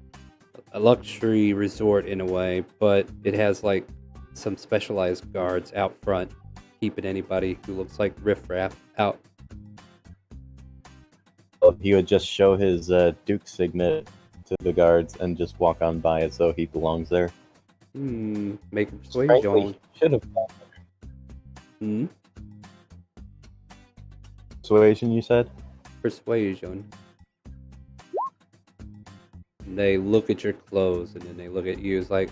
a luxury resort in a way, but it has some specialized guards out front, keeping anybody who looks like riffraff out. He would just show his Duke signet to the guards and just walk on by it so he belongs there. Make a persuasion. Should have. Hmm? Persuasion, you said? Persuasion. They look at your clothes and then they look at you. It's like,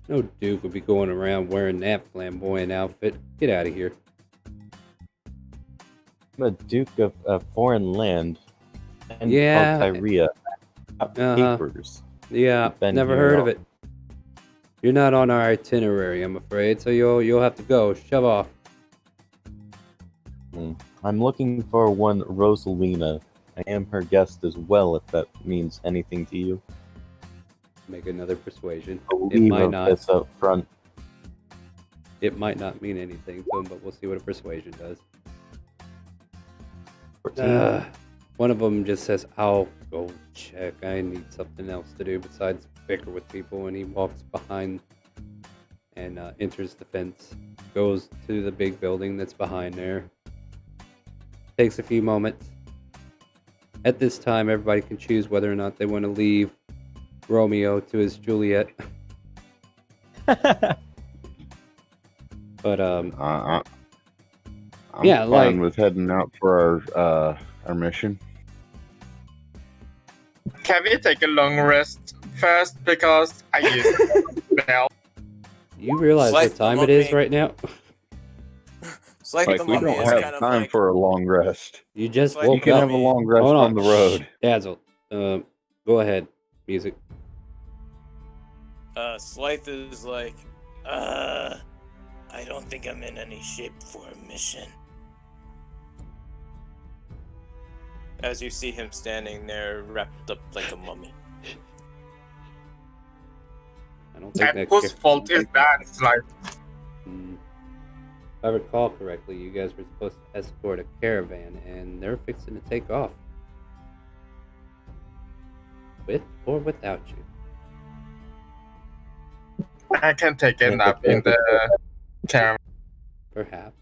no duke would be going around wearing that flamboyant outfit. Get out of here. I'm a duke of a foreign land. And Yeah. called Tyria. Papers. Yeah, Been never here heard all- of it. You're not on our itinerary, I'm afraid, so you'll have to go. Shove off. I'm looking for one Rosalina. I am her guest as well, if that means anything to you. Make another persuasion. It Leave might of not. this up front. It might not mean anything to him, but we'll see what a persuasion does. 14. One of them just says, I'll go check. I need something else to do besides bicker with people. And he walks behind and enters the fence. Goes to the big building that's behind there. Takes a few moments. At this time, everybody can choose whether or not they want to leave Romeo to his Juliet. But I'm yeah, fine like with heading out for our mission. Can we take a long rest first because I used now? you realize Slice what time them it is up, mate. right now? It's like the Like, we mummy don't is have kind of time like for a long rest. You just like You woke can up. have a long rest Hold on the road. Shh, Dazzle. Go ahead. Music. Slythe is like, I don't think I'm in any shape for a mission. As you see him standing there wrapped up like a mummy. I don't think And that. whose fault is that? It's like, If I recall correctly, you guys were supposed to escort a caravan, and they're fixing to take off. With or without you. I can take a nap in the caravan. Perhaps.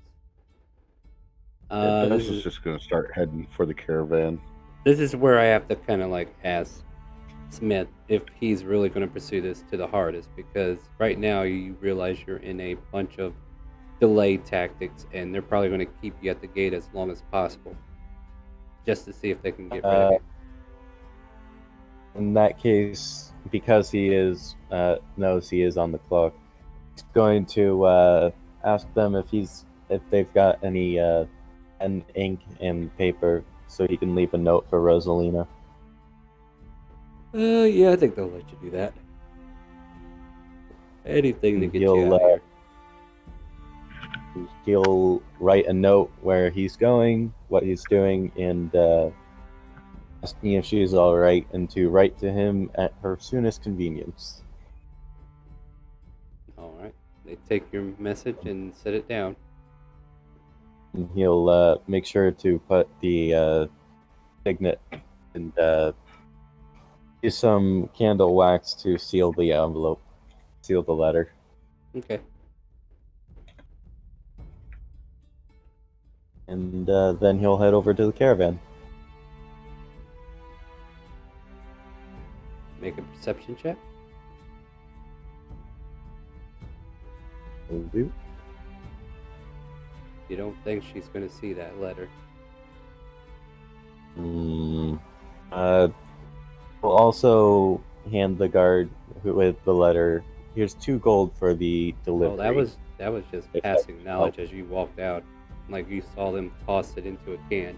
This This is is just going to start heading for the caravan. this is where I have to kind of like ask Smith if he's really going to pursue this to the hardest, because right now you realize you're in a bunch of delay tactics, and they're probably going to keep you at the gate as long as possible, just to see if they can get rid of you. In that case, because he is knows he is on the clock, he's going to ask them if they've got any pen, ink, and paper, so he can leave a note for Rosalina. Yeah, I think they'll let you do that. Anything to get you He'll, out of here. He'll write a note where he's going, what he's doing, and asking if she's all right, and to write to him at her soonest convenience. All right. They take your message and set it down. And he'll make sure to put the signet and use some candle wax to seal the envelope, seal the letter. Okay. And then he'll head over to the caravan. Make a perception check. Will do. You don't think she's going to see that letter. We'll also hand the guard with the letter. Here's 2 gold for the delivery. Oh, that was just If passing that knowledge helps. as you walked out. Like you saw them toss it into a can.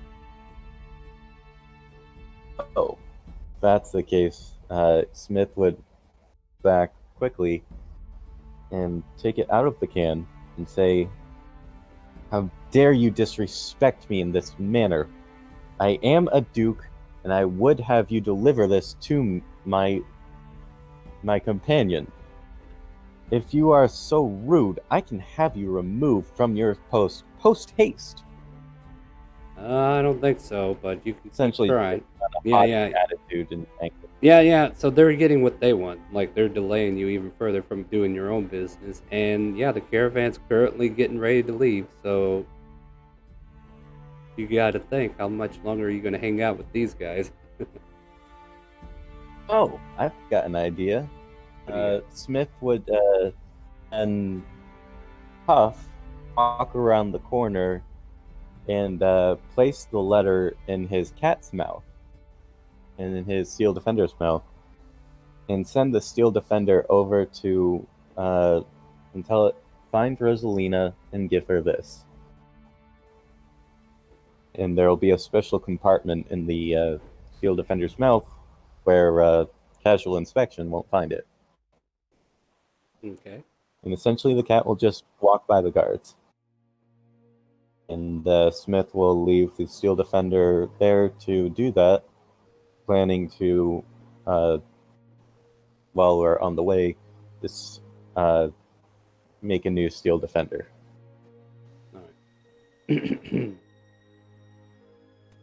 Oh, if that's the case. Smith would back quickly and take it out of the can and say, "How dare you disrespect me in this manner? I am a duke, and I would have you deliver this to my companion. If you are so rude, I can have you removed from your post post-haste." I don't think so, but you can Essentially, keep trying. Yeah, Yeah. attitude and anger. Yeah. So they're getting what they want. Like, they're delaying you even further from doing your own business. And yeah, the caravan's currently getting ready to leave. So you got to think, how much longer are you going to hang out with these guys? Oh, I've got an idea. Smith would and Puff walk around the corner and place the letter in his cat's mouth and in his Steel Defender's mouth, and send the Steel Defender over to and tell it, find Rosalina and give her this. And there will be a special compartment in the Steel Defender's mouth where casual inspection won't find it. Okay. And essentially the cat will just walk by the guards. And Smith will leave the Steel Defender there to do that, planning to, while we're on the way, just make a new Steel Defender. Alright.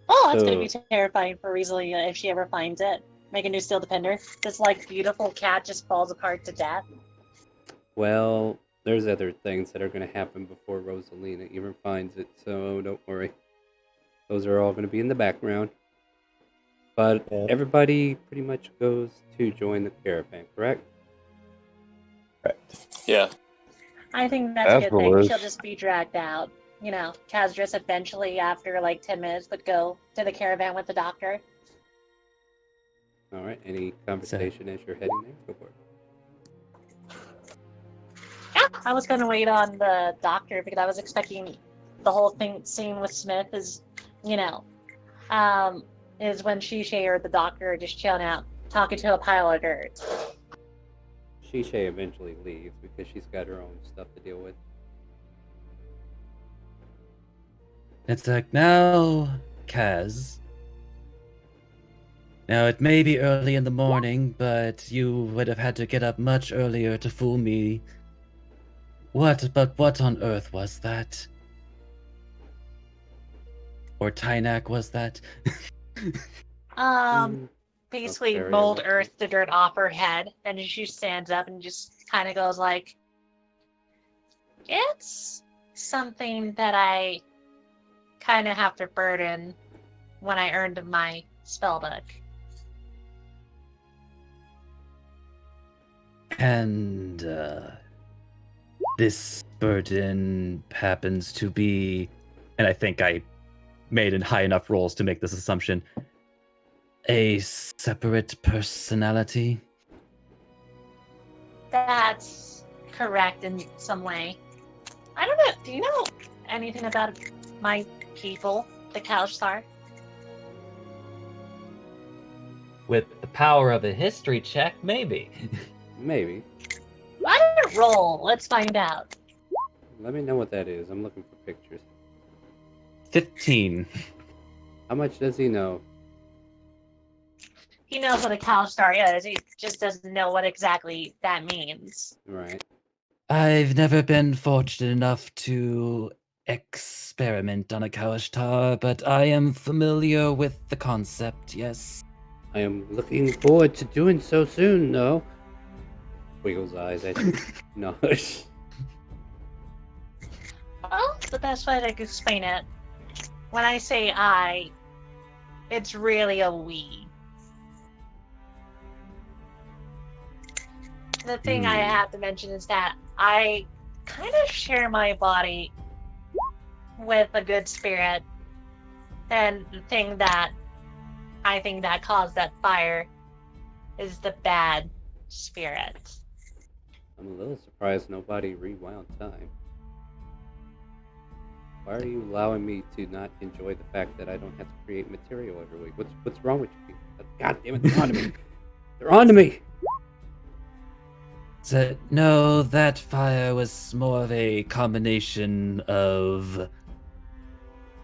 Oh, that's gonna be terrifying for Rosalia if she ever finds it. Make a new Steel Defender. This like beautiful cat just falls apart to death. Well, there's other things that are going to happen before Rosalina even finds it, so don't worry. Those are all going to be in the background. But everybody pretty much goes to join the caravan, correct? Correct. Yeah. I think that's a good thing. Afterwards. She'll just be dragged out. You know, Kazdris eventually, after like 10 minutes, would go to the caravan with the doctor. All right. Any conversation as you're heading there? Go for it. Yeah, I was going to wait on the doctor because I was expecting the whole scene with Smith is, you know, is when Shishay or the doctor are just chilling out, talking to a pile of dirt. Shishay eventually leaves because she's got her own stuff to deal with. It's like, now, Kaz. Now, it may be early in the morning, but you would have had to get up much earlier to fool me. What on earth was that? Or Tynak was that? Basically very mold unlucky. earth the dirt off her head, and she stands up and just kind of goes like, it's something that I kind of have to burden when I earned my spellbook. And this burden happens to be, and I think I made in high enough rolls to make this assumption, a separate personality. That's correct in some way. I don't know. Do you know anything about my people, the Kalstar? With the power of a history check, maybe. Maybe. Why don't you roll? Let's find out. Let me know what that is. I'm looking for pictures. 15. How much does he know? He knows what a Kalstar is. He just doesn't know what exactly that means. Right. I've never been fortunate enough to experiment on a Kawashtar, but I am familiar with the concept, yes. I am looking forward to doing so soon, though. Wiggles eyes at you. No. Well, the best way to explain it, when I say I, it's really a we. The thing I have to mention is that I kind of share my body with a good spirit, and the thing that I think that caused that fire is the bad spirit. I'm a little surprised nobody rewound time. Why are you allowing me to not enjoy the fact that I don't have to create material every week? What's wrong with you people? God damn it, they're on to me. They're on to me. So, no, that fire was more of a combination of,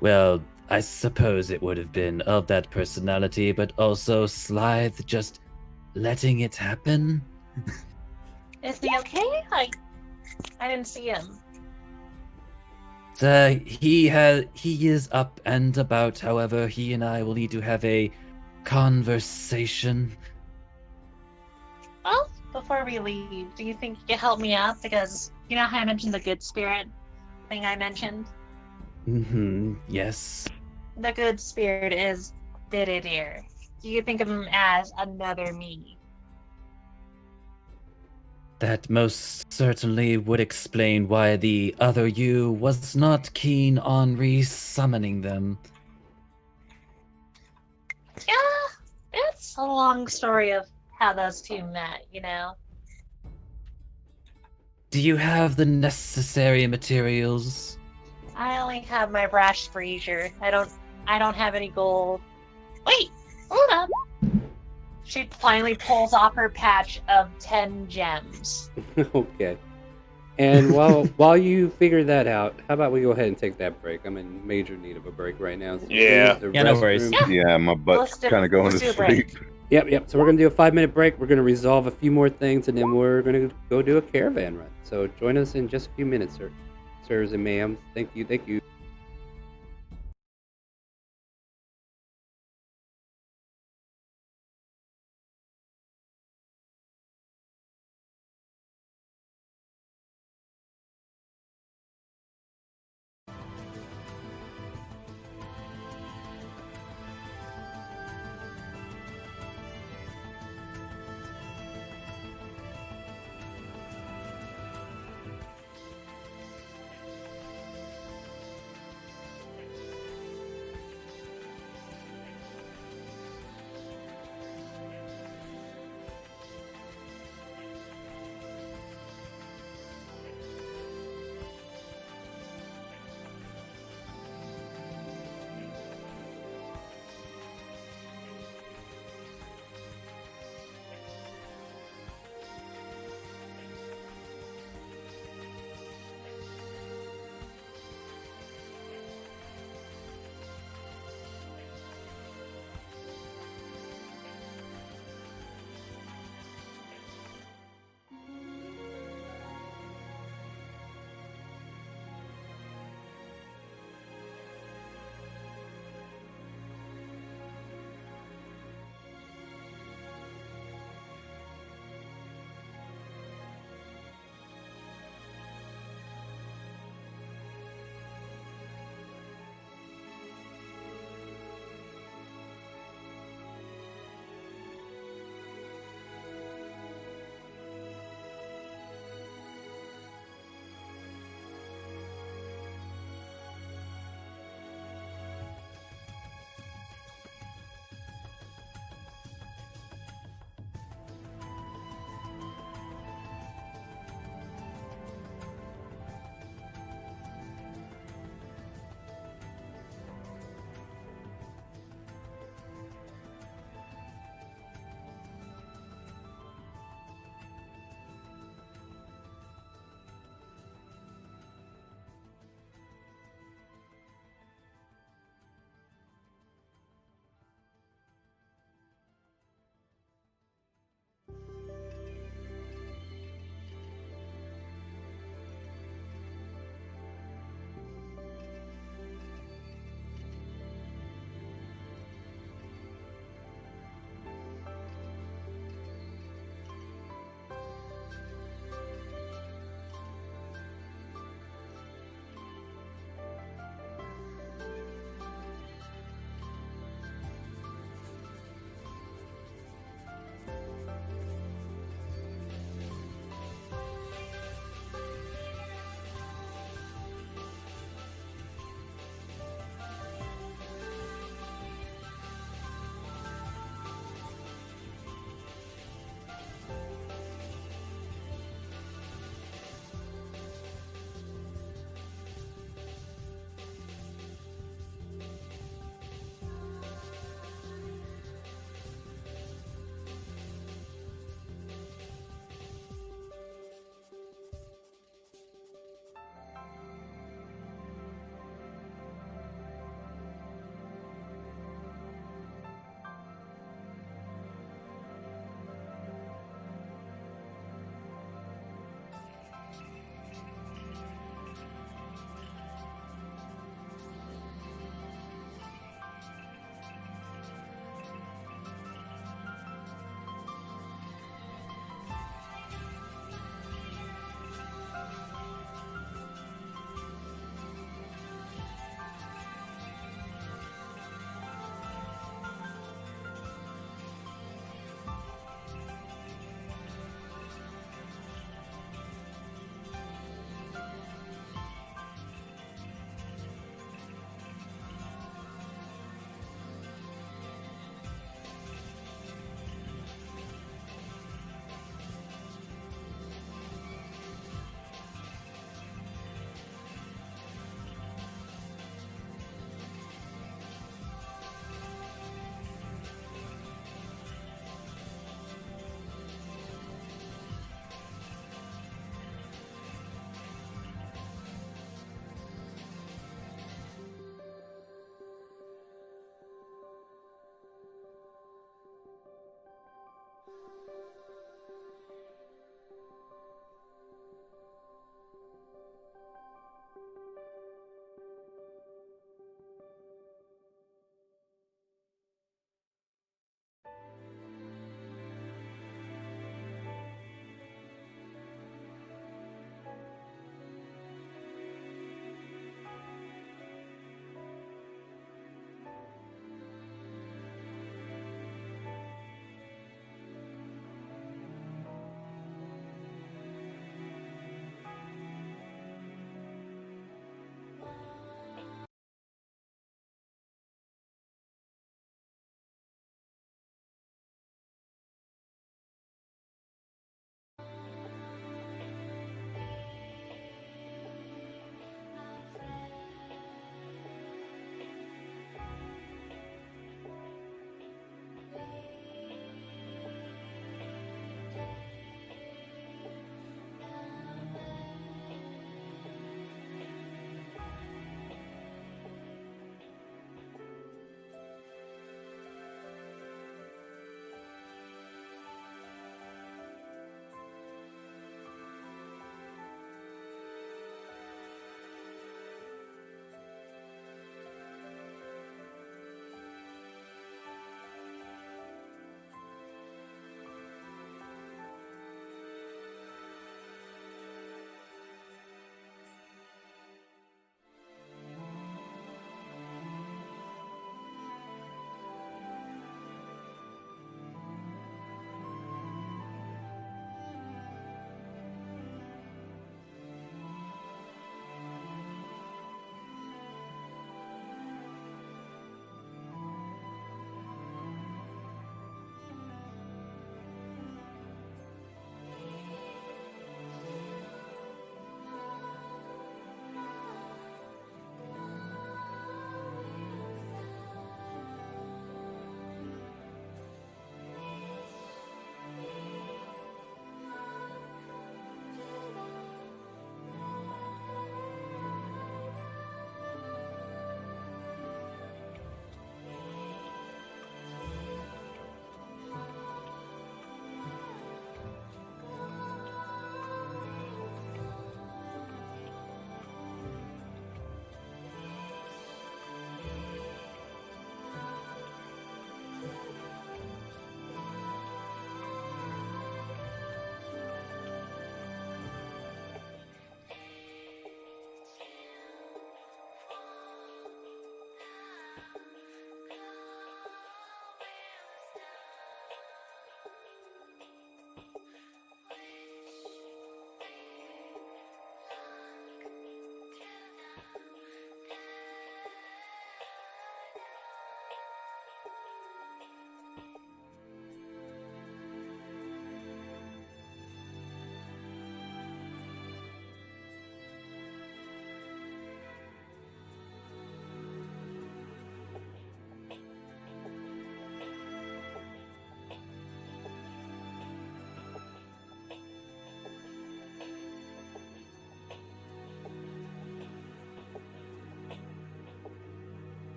well, I suppose it would have been of that personality, but also Slythe just letting it happen. Is he okay? I didn't see him. He is up and about. However, he and I will need to have a conversation. Well, before we leave, do you think you can help me out? Because you know how I mentioned the good spirit thing I mentioned? Yes. The good spirit is Diridir. Do you think of him as another me? That most certainly would explain why the other you was not keen on re-summoning them. Yeah, it's a long story of how those two met, you know? Do you have the necessary materials? I only have my brash brazier. I don't have any gold. Wait, hold up. She finally pulls off her patch of 10 gems. Okay. And while you figure that out, how about we go ahead and take that break? I'm in major need of a break right now. So Yeah. the Yeah, no worries. restroom- Yeah, my butt's kind of going to sleep. Yep. So we're gonna do a 5-minute break. We're gonna resolve a few more things, and then we're gonna go do a caravan run. So join us in just a few minutes, sirs and ma'ams. Thank you.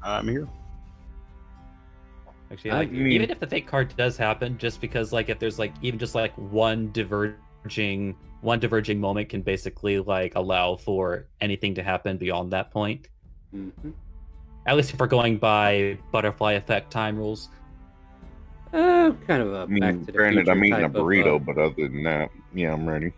I'm here. Actually, like, even if the fake card does happen, just because like if there's like even just like one diverging moment can basically like allow for anything to happen beyond that point. Mm-hmm. At least if we're going by butterfly effect time rules. Kind of a I mean, back to the granted, future I'm eating a type of, burrito, but other than that, yeah, I'm ready.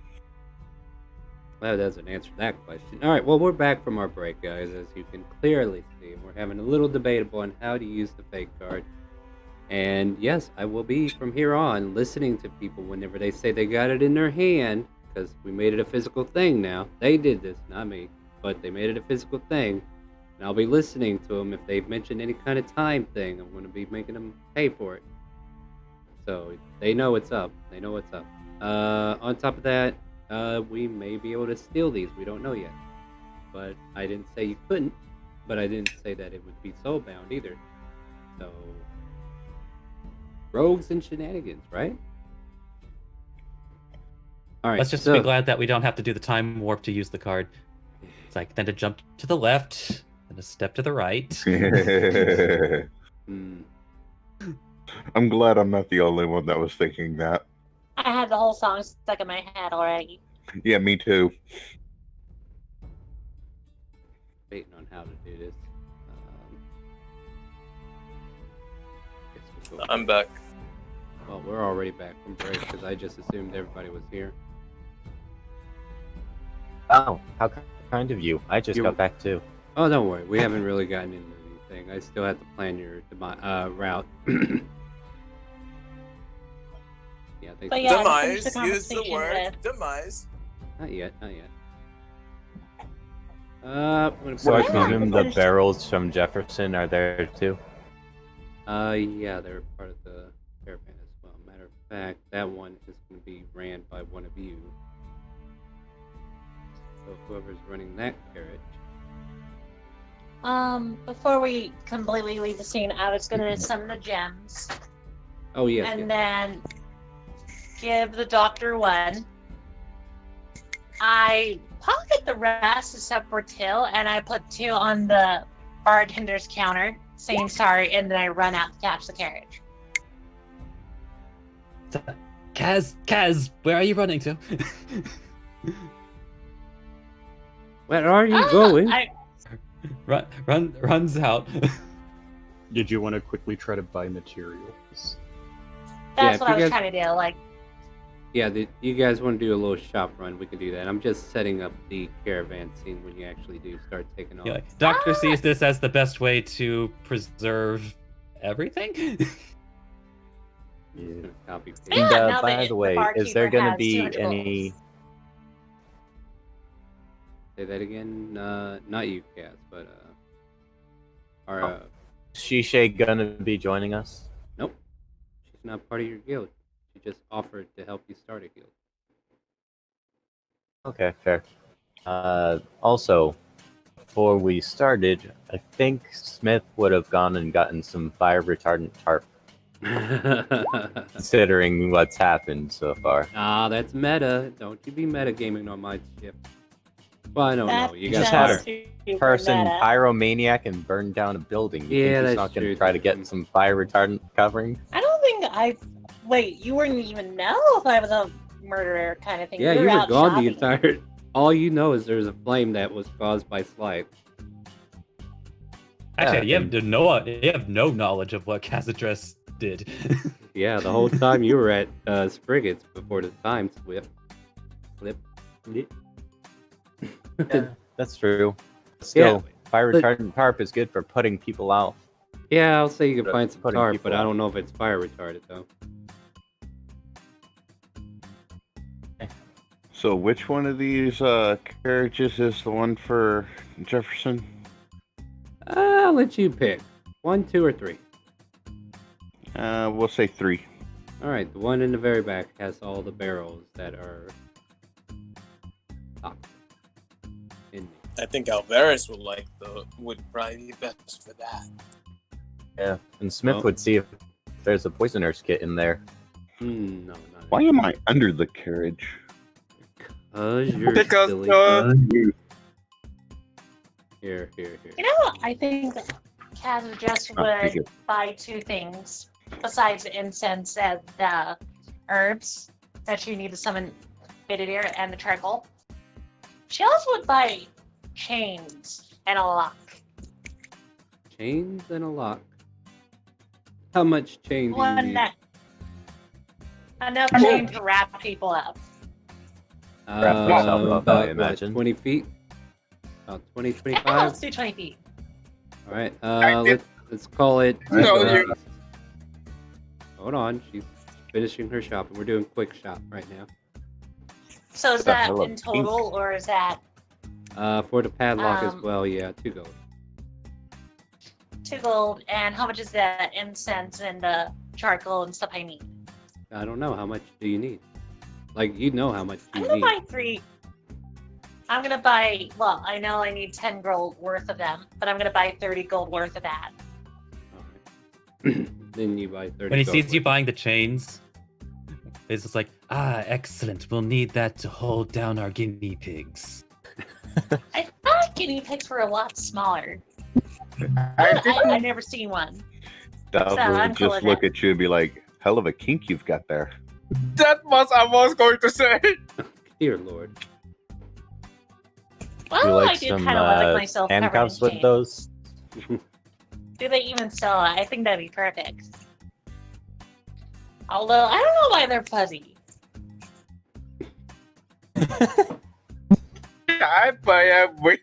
That doesn't answer that question. All right, well, we're back from our break, guys, as you can clearly see. We're having a little debatable on how to use the fake card. And yes, I will be, from here on, listening to people whenever they say they got it in their hand, because we made it a physical thing now. They did this, not me, but they made it a physical thing. And I'll be listening to them. If they've mentioned any kind of time thing, I'm going to be making them pay for it. So they know what's up. They know what's up. On top of that, we may be able to steal these. We don't know yet. But I didn't say you couldn't. But I didn't say that it would be soul-bound either. So, rogues and shenanigans, right? All right. Let's just be glad that we don't have to do the time warp to use the card. It's like then to jump to the left, then to step to the right. I'm glad I'm not the only one that was thinking that. I had the whole song stuck in my head already. Yeah, me too. Debating on how to do this. I'm back. Well, we're already back from break because I just assumed everybody was here. Oh, how kind of you. I just got back too. Oh, don't worry. We haven't really gotten into anything. I still have to plan your route. Yeah, I think But yeah, demise. to Use the word with... demise. Not yet. Not yet. So I presume the barrels from Jefferson are there too? Yeah, they're part of the caravan as well. Matter of fact, that one is going to be ran by one of you. So whoever's running that carriage. Before we completely leave the scene, I was gonna summon the gems. Oh yes. And then give the doctor one. I pocket the rest except for Till, and I put 2 on the bartender's counter, saying sorry, and then I run out to catch the carriage. Kaz, where are you running to? Where are you going? Runs out. Did you want to quickly try to buy materials? That's what I was trying to do. Like, yeah, you guys want to do a little shop run? We can do that. I'm just setting up the caravan scene when you actually do start taking off. Yeah, Doctor sees this as the best way to preserve everything. Yeah. Copy. And by the way, is there going to be any? Say that again. Not you, Cass, but Shishay gonna be joining us? Nope. She's not part of your guild. She just offered to help you start a guild. Okay, fair. Also, before we started, I think Smith would have gone and gotten some fire retardant tarp. Considering what's happened so far. Ah, that's meta. Don't you be metagaming on my ship. Well, I don't know. You just got had a person pyromaniac and burn down a building. You think he's not going to try to get some fire retardant covering? I don't think Wait, you wouldn't even know if I was a murderer kind of thing. Yeah, you were gone the entire. All you know is there's a flame that was caused by Slight. Actually, you have no knowledge of what Casadress did. Yeah, the whole time you were at Spriggets before the time flip. Yeah, that's true. Still, fire retardant tarp is good for putting people out. Yeah, I'll say you can find some tarp, but I don't know if it's fire retardant though. So which one of these carriages is the one for Jefferson? I'll let you pick. 1, 2, or 3. We'll say 3. All right, the one in the very back has all the barrels that are top. I think Alvarez would probably be best for that. Yeah, and Smith would see if there's a poisoner's kit in there. No, not. Why am I under the carriage? You're Because silly. Here. You know, I think Kaz just Oh, thank would you. buy two things besides the incense and the herbs that you need to summon Bididir and the charcoal. She also would buy chains and a lock. Chains and a lock. How much chain do you One need? that enough chain to wrap people up. Wrap yourself up, I About what, imagine. 20 feet? About 20, Yeah, 25? let's do 20 feet. All right. Let's call it. No, two you- pieces. Hold on. She's finishing her shopping. We're doing quick shop right now. So is The that hell of in total, or is that For the padlock as Um, well, yeah, 2 gold. 2 gold? And how much is that incense and the charcoal and stuff I need? I don't know. How much do you need? Like, you know how much I'm you gonna need. buy 3. I'm gonna buy. Well, I know I need 10 gold worth of them, but I'm gonna buy 30 gold worth of that. Alright. Then you buy 30 When he gold sees you worth. buying the chains, it's just like, excellent. We'll need that to hold down our guinea pigs. I thought guinea pigs were a lot smaller. I I've never seen one. Dove I'm would cool just with look that. at you and be like, "Hell of a kink you've got there." That was I was going to say. Dear Lord. Well, you like I do some kind of like myself covered in handcuffs with chains. those? Do they even sell it? I think that'd be perfect. Although, I don't know why they're fuzzy. I buy a wig.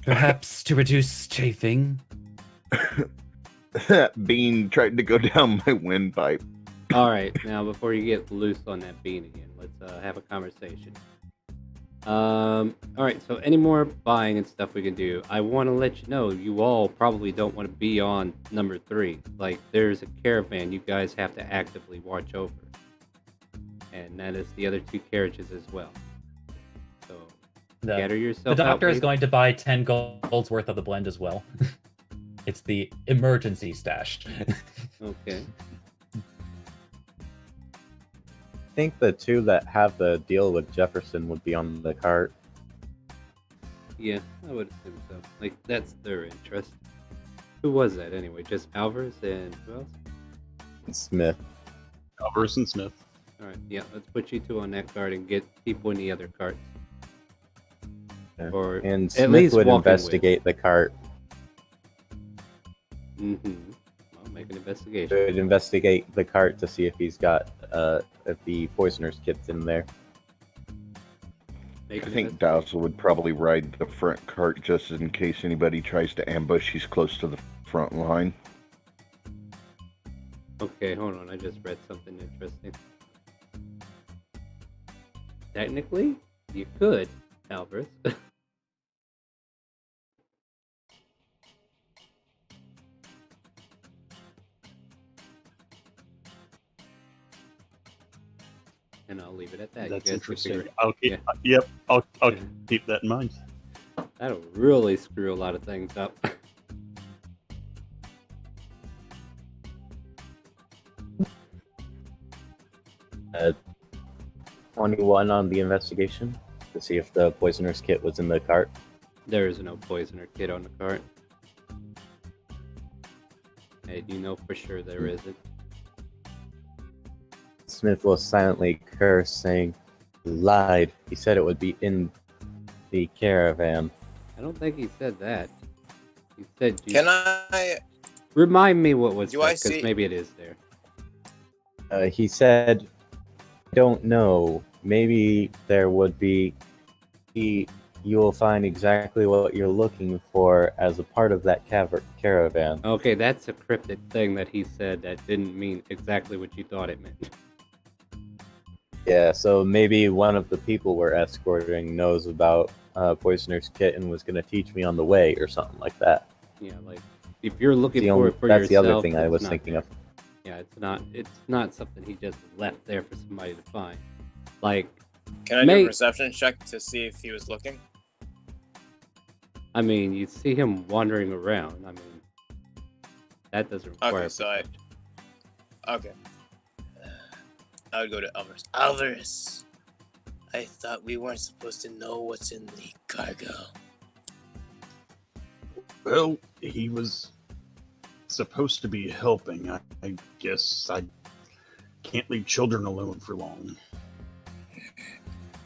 Perhaps to reduce chafing. Bean tried to go down my windpipe. Alright, now before you get loose on that bean again, let's have a conversation. Alright, so any more buying and stuff we can do. I want to let you know, you all probably don't want to be on number 3. Like, there's a caravan you guys have to actively watch over. And that is the other 2 carriages as well. So, gather The yourself doctor out, is lady. going to buy 10 golds worth of the blend as well. It's the emergency stash. Okay. I think the 2 that have the deal with Jefferson would be on the cart. Yeah, I would assume so. Like, that's their interest. Who was that anyway? Just Alvarez and who else? Smith. Alvarez and Smith. Alright, yeah, let's put you 2 on that cart and get people in the other carts. Yeah. Or And at Smith least would walking with. investigate the cart. Mm-hmm. Well, make an investigation. Would investigate the cart to see if he's got if the poisoner's kit's in there. Make I an think investigation. Dazzle would probably ride the front cart just in case anybody tries to ambush. He's close to the front line. Okay, hold on. I just read something interesting. Technically, you could, Alvarez. And I'll leave it at that. You That's guys can interesting. figure it- I'll keep. yeah. Yep, I'll Yeah. keep that in mind. That'll really screw a lot of things up. 21 on the investigation to see if the poisoner's kit was in the cart. There is no poisoner kit on the cart. Hey, you know for sure there isn't. Smith will silently curse, saying, "Lied. He said it would be in the caravan." I don't think he said that. He said, Can I? Remind me what was Do said, I because see- maybe it is there. He said, "Don't know. Maybe there would be. You will find exactly what you're looking for as a part of that caravan." Okay, that's a cryptic thing that he said that didn't mean exactly what you thought it meant. Yeah, so maybe one of the people we're escorting knows about Poisoner's Kit and was going to teach me on the way or something like that. Yeah, like if you're looking for it for That's yourself, the other thing I it's was not thinking there. of. Yeah, it's not something he just left there for somebody to find. Like, Can I do a perception check to see if he was looking? I mean, you see him wandering around. I mean, that doesn't require. Okay, so okay. I would go to Alvarez. Alvarez, I thought we weren't supposed to know what's in the cargo. Well, he was supposed to be helping. I guess I can't leave children alone for long.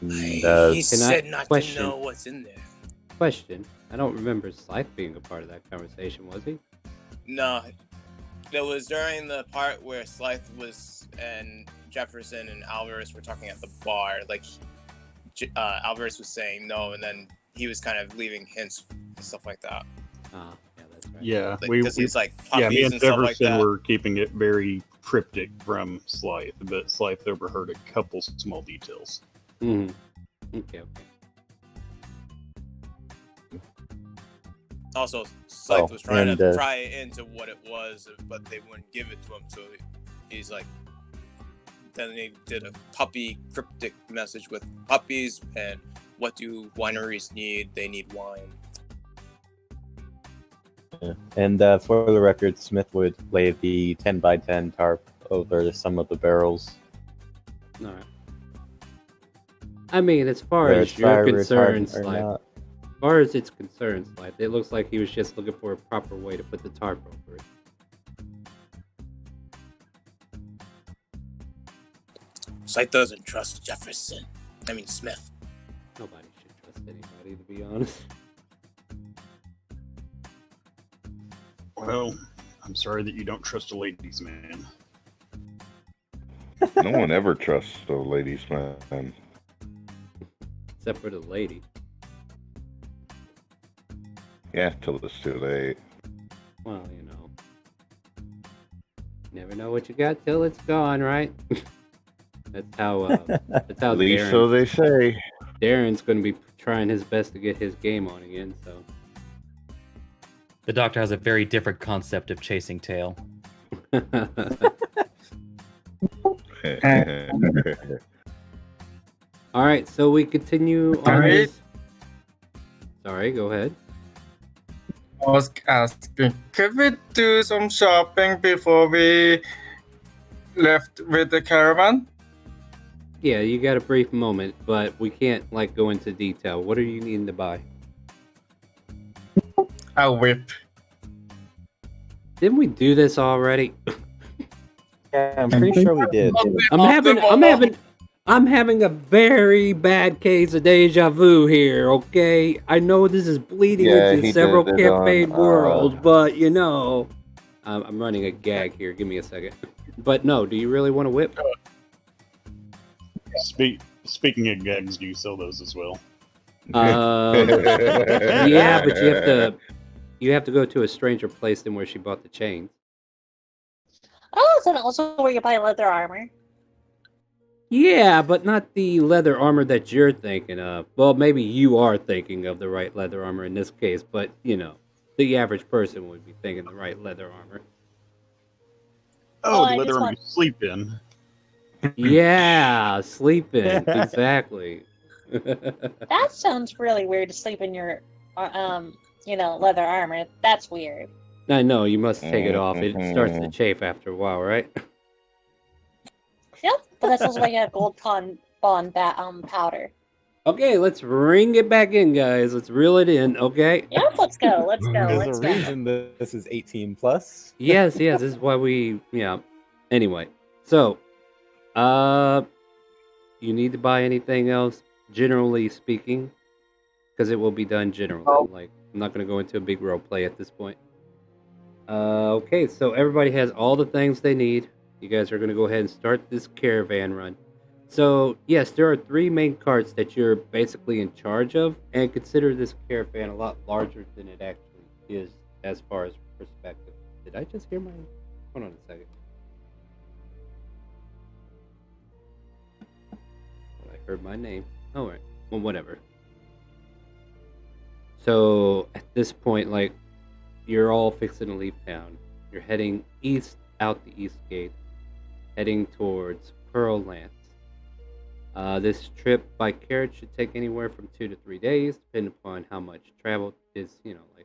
He said not to know what's in there. Question. I don't remember Scythe being a part of that conversation, was he? No, that was during the part where Slythe was and Jefferson and Alvarez were talking at the bar. Like, Alvarez was saying no, and then he was kind of leaving hints and stuff like that. Ah, yeah, that's right. Yeah, because he's like yeah, me puppies and and stuff like Jefferson that. were keeping it very cryptic from Slythe, but Slythe overheard a couple small details. Mm-hmm. Okay. Also, Slythe was trying to pry into what it was, but they wouldn't give it to him. So he's like, then they did a puppy cryptic message with puppies and what do wineries need? They need wine. Yeah. And for the record, Smith would lay the 10x10 tarp over some of the barrels. All right. I mean, as far as you're concerned, as far as it's concerned, Slythe, it looks like he was just looking for a proper way to put the tarp over it. Slythe doesn't trust Jefferson. I mean, Smith. Nobody should trust anybody, to be honest. Well, I'm sorry that you don't trust a ladies' man. No one ever trusts a ladies' man. Except for the lady. Yeah, till it's too late. Well, you know. Never know what you got till it's gone, right? That's how At least so they say. Darren's going to be trying his best to get his game on again, so. The Doctor has a very different concept of chasing tail. All right, so we continue on this. Sorry, go ahead. I was asking, could we do some shopping before we left with the caravan? Yeah, you got a brief moment, but we can't go into detail. What are you needing to buy? A whip. Didn't we do this already? Yeah, I'm pretty sure we did. I'm having a very bad case of deja vu here, okay? I know this is bleeding into several campaign worlds, but you know, I'm running a gag here. Give me a second. But no, do you really want to whip? Speaking of gags, do you sell those as well? Yeah, but you have to go to a stranger place than where she bought the chains. Oh, is that also where you buy leather armor? Yeah, but not the leather armor that you're thinking of. Well, maybe you are thinking of the right leather armor in this case, but, you know, the average person would be thinking the right leather armor. Oh, the leather armor you sleep in. Yeah, sleep in. Exactly. That sounds really weird to sleep in your, leather armor. That's weird. I know, you must take it off. It starts to chafe after a while, right? Yep, but that's also why you have gold bond powder. Okay, let's ring it back in, guys. Let's reel it in, okay? Yep, let's go. There's a reason this is 18 plus. Yes, this is why Anyway, so, you need to buy anything else, generally speaking? Because it will be done generally. I'm not going to go into a big role play at this point. Okay, so everybody has all the things they need. You guys are going to go ahead and start this caravan run. So, yes, there are 3 main carts that you're basically in charge of, and consider this caravan a lot larger than it actually is as far as perspective. Did I just hear my... Hold on a second. I heard my name. All right. Well, whatever. So, at this point, you're all fixing to leave town. You're heading east out the east gate, heading towards Pearl Lance. This trip by carriage should take anywhere from 2 to 3 days, depending upon how much travel is,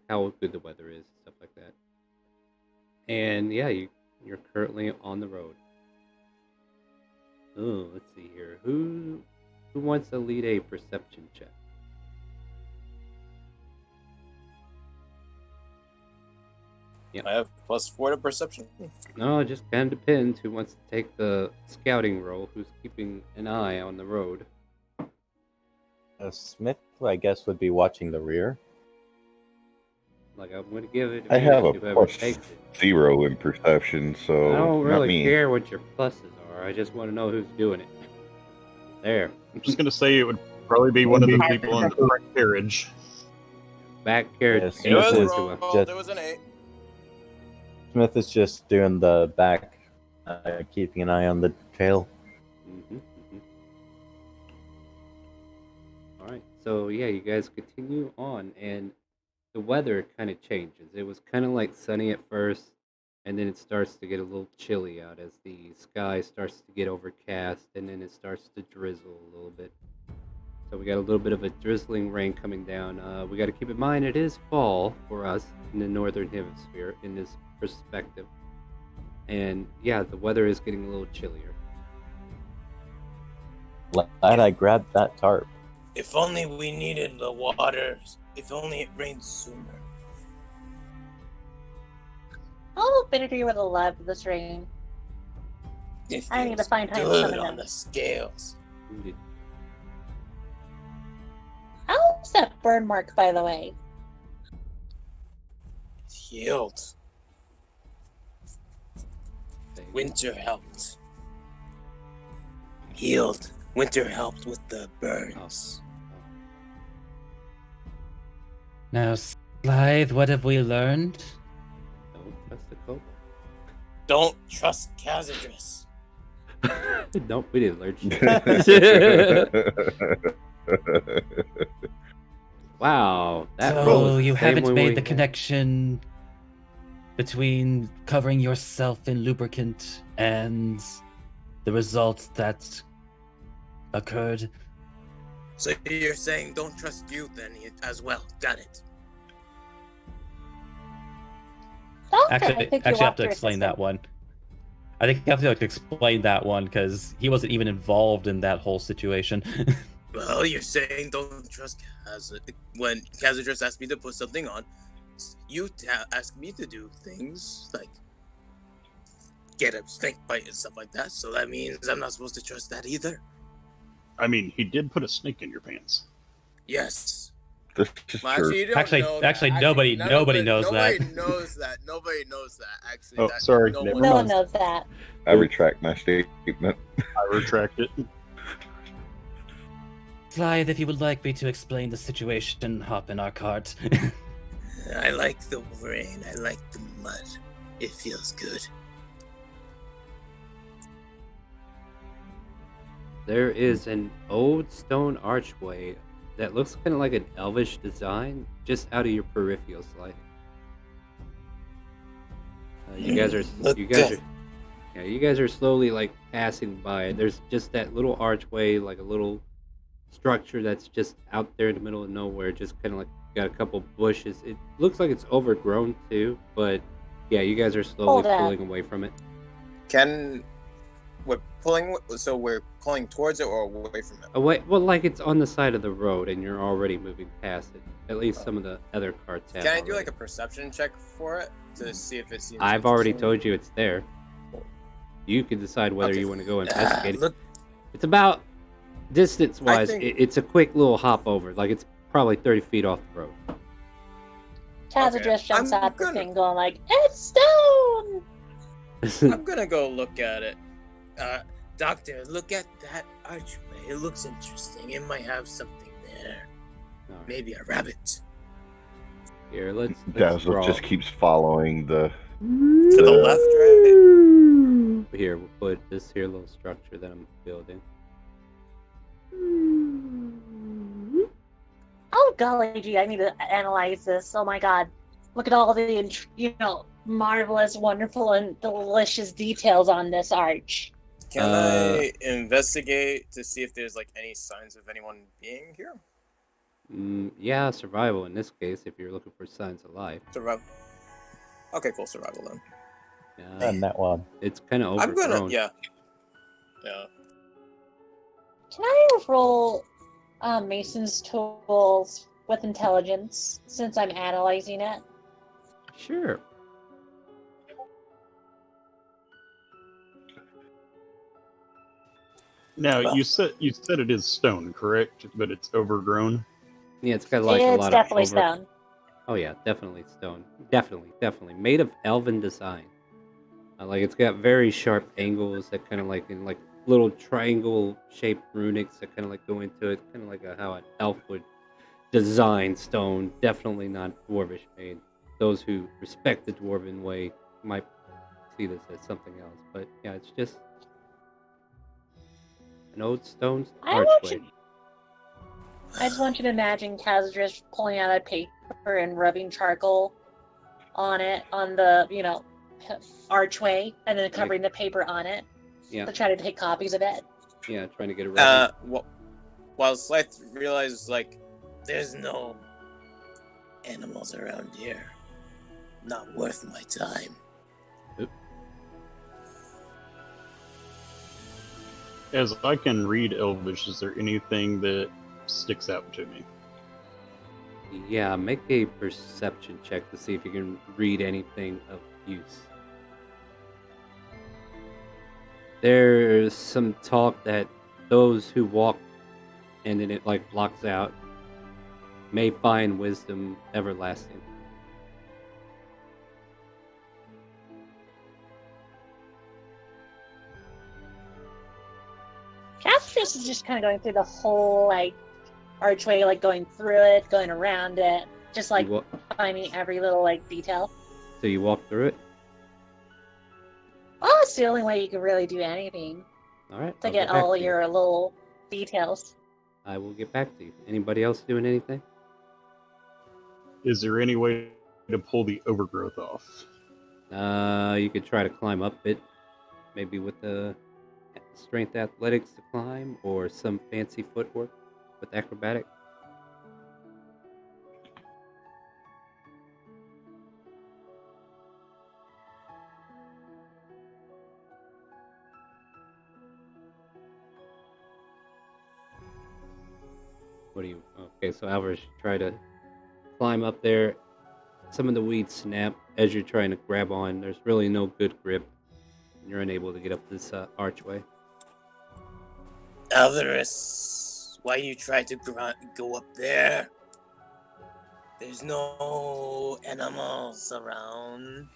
how good the weather is, stuff like that. And yeah, you're currently on the road. Oh, let's see here. Who wants to lead a perception check? Yep. I have +4 to perception. No, it just kind of depends who wants to take the scouting role, who's keeping an eye on the road. Smith, I guess, would be watching the rear. Like, I'm going to give it I have a to whoever plus takes it. 0 in perception, so I don't not really me. care what your pluses are. I just want to know who's doing it. There. I'm just gonna say it would probably be one of the people in the front carriage. Back carriage. Yes, It was Smith is rolled. just- It was an 8. Smith is just doing the back, keeping an eye on the trail. All right. So yeah, you guys continue on, and the weather kind of changes. It was kind of like sunny at first, and then it starts to get a little chilly out as the sky starts to get overcast, and then it starts to drizzle a little bit. So we got a little bit of a drizzling rain coming down. We got to keep in mind it is fall for us in the northern hemisphere in this perspective. And yeah, the weather is getting a little chillier. Glad I grabbed that tarp. If only we needed the water. If only it rained sooner. I'll agree with a lot of this rain. It I need to feels find time to good summon on them. the scales. How's that burn mark, by the way? Healed. Winter helped. Healed. Winter helped with the burns. Now, Slythe, what have we learned? Don't trust the kobold. Don't trust Khazadras. Nope, we didn't learn shit. Wow, that roll So is you the same haven't one made we the had. connection between covering yourself in lubricant and the results that occurred? So you're saying don't trust you then as well. Got it. Actually, I have to explain that one. I think you have to explain that one because he wasn't even involved in that whole situation. Well, you're saying don't trust Khazadras. When Khazadras asked me to put something on, you asked me to do things like get a snake bite and stuff like that. So that means I'm not supposed to trust that either. I mean, he did put a snake in your pants. Yes. This is Well, true. actually, you don't Actually, know that. actually, nobody knows that. Nobody knows that. Nobody knows that. Actually, Oh, that, sorry. No Never one No one knows. knows that. I retract my statement. I retract it. Slythe, if you would like me to explain the situation, hop in our cart. I like the rain. I like the mud. It feels good. There is an old stone archway that looks kind of like an elvish design just out of your peripheral sight. You guys are slowly like passing by. There's just that little archway, like a little structure that's just out there in the middle of nowhere, just kind of like got a couple bushes. It looks like it's overgrown too, but yeah, you guys are slowly pulling away from it. We're pulling, so we're pulling towards it or away from it? Away, well, like it's on the side of the road, and you're already moving past it. At least some of the other carts have. Can I do like a perception check for it to see if it seems? I've already interesting? told you it's there. You can decide whether you want to go investigate it. Look, It's about distance-wise. I think- It's a quick little hop over. Like it's probably 30 feet off the road. Khazadras jumps I'm out the gonna- thing going like, it's stone! I'm gonna go look at it. Doctor, look at that archway. It looks interesting. It might have something there. Alright. Maybe a rabbit. Here, let's Dazzle draw. just keeps following the. To the left, right? Here, we'll put this here little structure that I'm building. Oh golly gee, I need to analyze this. Oh my god. Look at all the, marvelous, wonderful, and delicious details on this arch. Can I investigate to see if there's like any signs of anyone being here? Yeah, survival in this case, if you're looking for signs of life. Survival. Okay, cool. Survival then. And that one. It's kind of I'm overgrown. gonna, yeah. Can I roll Mason's tools with intelligence since I'm analyzing it? Sure. Now you said it is stone, correct? But it's overgrown. Yeah, it's got like a It's lot definitely of stone. Oh yeah, definitely stone. Definitely made of elven design. Like it's got very sharp angles that kind of like in like little triangle shaped runics that kind of like go into it, kind of like how an elf would design stone. Definitely not dwarvish made. Those who respect the dwarven way might see this as something else, but yeah, it's just an old stone archway. I just want you to imagine Kazadris pulling out a paper and rubbing charcoal on it, on the, archway, and then covering the paper on it. Yeah. To try to take copies of it. Yeah, trying to get it ready. While Scythe realizes, like, there's no animals around here. Not worth my time. Oop. As I can read Elvish, is there anything that sticks out to me? Yeah, make a perception check to see if you can read anything of use. There's some talk that those who walk and then it like blocks out may find wisdom everlasting. Kazadris is just kind of going through the whole, archway, going through it, going around it, just, finding every little, detail. So you walk through it? Oh, it's the only way you can really do anything. Alright. To get all your little details. I will get back to you. Anybody else doing anything? Is there any way to pull the overgrowth off? You could try to climb up it. Maybe with the strength athletics to climb, or some fancy footwork with acrobatic. Okay, so Alvarez, try to climb up there. Some of the weeds snap as you're trying to grab on. There's really no good grip. You're unable to get up this archway. Alvarez, why you try to go up there? There's no animals around.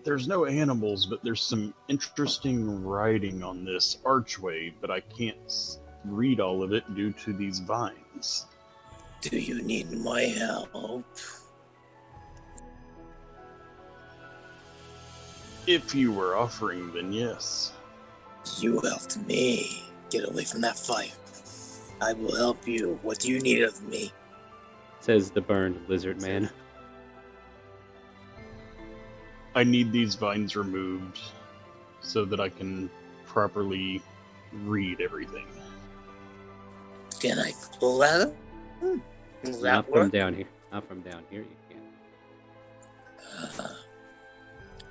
There's no animals, but there's some interesting writing on this archway, but I can't read all of it due to these vines. Do you need my help? If you were offering, then yes. You helped me get away from that fire. I will help you. What do you need of me? Says the burned lizard man. I need these vines removed so that I can properly read everything. Can I pull that up? Not from down here. Not from down here, you can't.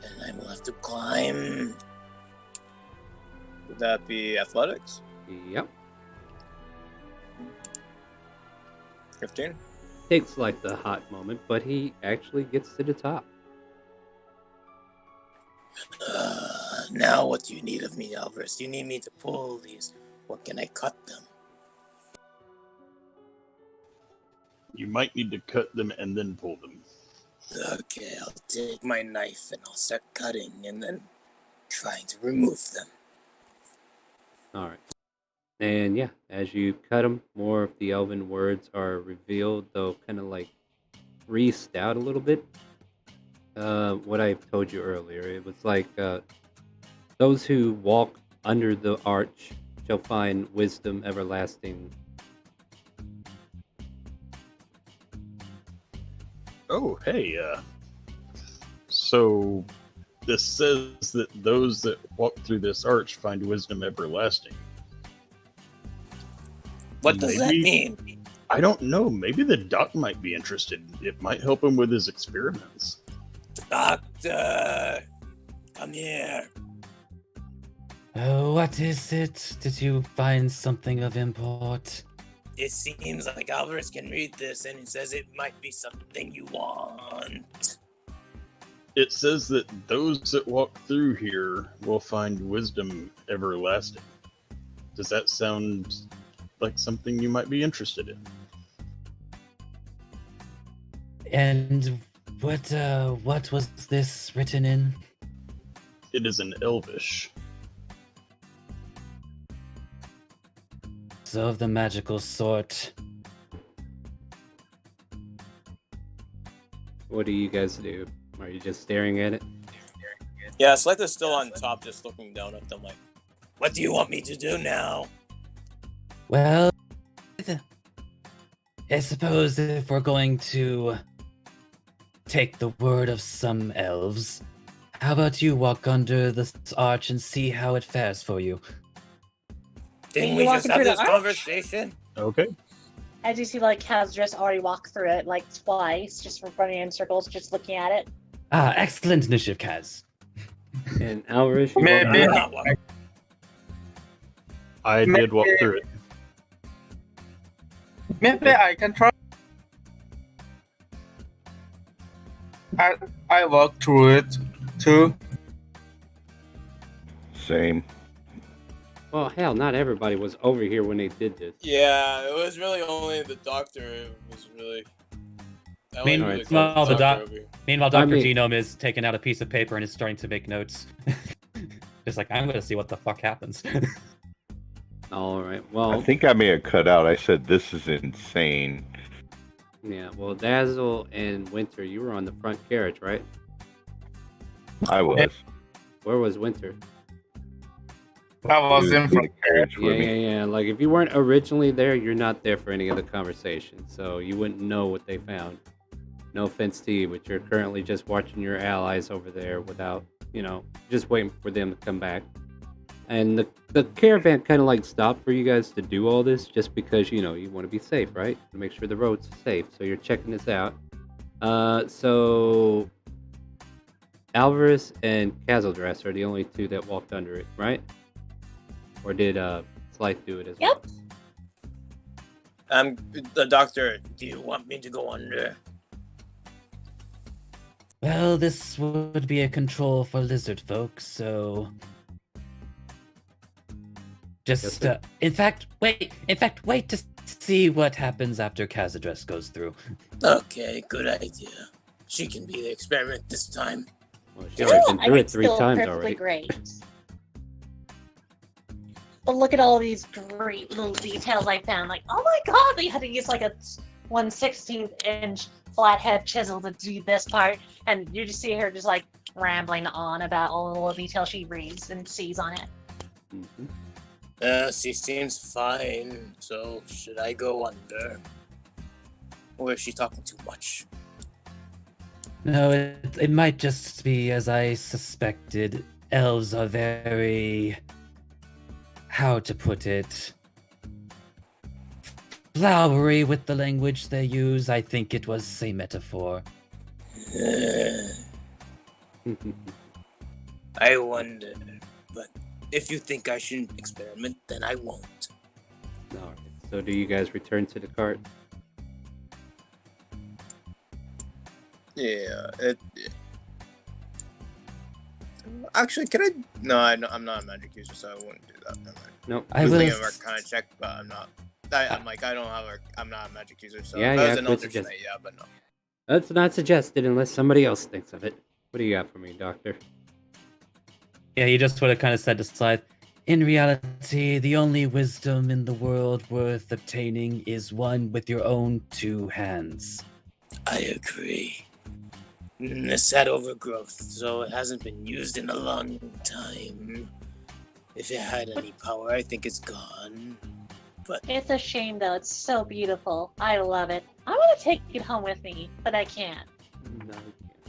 And I will have to climb. Would that be athletics? Yep. 15? Takes like the hot moment, but he actually gets to the top. Now what do you need of me, Alvarez? Do you need me to pull these? Or can I cut them? You might need to cut them and then pull them. Okay, I'll take my knife and I'll start cutting and then trying to remove them. Alright. And yeah, as you cut them, more of the elven words are revealed, though kind of like greased out a little bit. What I told you earlier, it was like those who walk under the arch shall find wisdom everlasting. Oh, hey, so this says that those that walk through this arch find wisdom everlasting. What does that mean? I don't know. Maybe the doc might be interested. It might help him with his experiments. Doctor, come here. What is it? Did you find something of import? It seems like Alvarez can read this, and it says it might be something you want. It says that those that walk through here will find wisdom everlasting. Does that sound like something you might be interested in? And what was this written in? It is in Elvish. So of the magical sort. What do you guys do? Are you just staring at it? Yeah, Slythe is still on top, just looking down at them like, what do you want me to do now? Well, I suppose if we're going to take the word of some elves, how about you walk under this arch and see how it fares for you? Didn't we just have this conversation? Okay. As you see, like, Kaz just already walked through it, like, twice, just running in circles, just looking at it. Ah, excellent initiative, Kaz. And Alarish, you Maybe I did walk through it. maybe I can try. I walked through it too. Same. Well, hell, not everybody was over here when they did this. Yeah, it was really only the doctor who was really... Meanwhile, Dr. Genome is taking out a piece of paper and is starting to make notes. Just like, I'm going to see what the fuck happens. All right, well... I think I may have cut out. I said, this is insane. Yeah, well, Dazzle and Winter, you were on the front carriage, right? I was. Where was Winter? I was in front. Yeah. Like, if you weren't originally there, you're not there for any of the conversation, so you wouldn't know what they found. No offense to you, but you're currently just watching your allies over there without, just waiting for them to come back. And the caravan kind of like stopped for you guys to do all this just because, you want to be safe, right? To make sure the road's safe. So you're checking this out. So Alvarez and Kazeldress are the only two that walked under it, right? Or did Slythe do it as well? The doctor, do you want me to go under? Well, this would be a control for lizard folk, so... Just, in fact, wait to see what happens after Kazeldress goes through. Okay, good idea. She can be the experiment this time. Well, she's already been through it 3 times already. Great. But look at all these great little details I found. Like, oh my god, they had to use like a 1/16 inch flathead chisel to do this part. And you just see her just like rambling on about all the little details she reads and sees on it. Mm-hmm. She seems fine, so should I go under? Or is she talking too much? No, it might just be as I suspected. Elves are very... how to put it? Flowery with the language they use. I think it was a metaphor. I wonder, but if you think I shouldn't experiment, then I won't. Alright, so do you guys return to the cart? Yeah, Actually, can I? No, I'm not a magic user, so I wouldn't do that. Never mind. Nope. I was thinking of Arcana check, but I'm not. I'm not a magic user, so if I was an Eldritch Knight, yeah, but no. That's not suggested unless somebody else thinks of it. What do you got for me, Doctor? Yeah, he just would have kind of said to Slythe, in reality, the only wisdom in the world worth obtaining is one with your own 2 hands. I agree. It's had overgrowth, so it hasn't been used in a long time. If it had any power, I think it's gone. But it's a shame, though. It's so beautiful. I love it. I want to take it home with me, but I can't. No.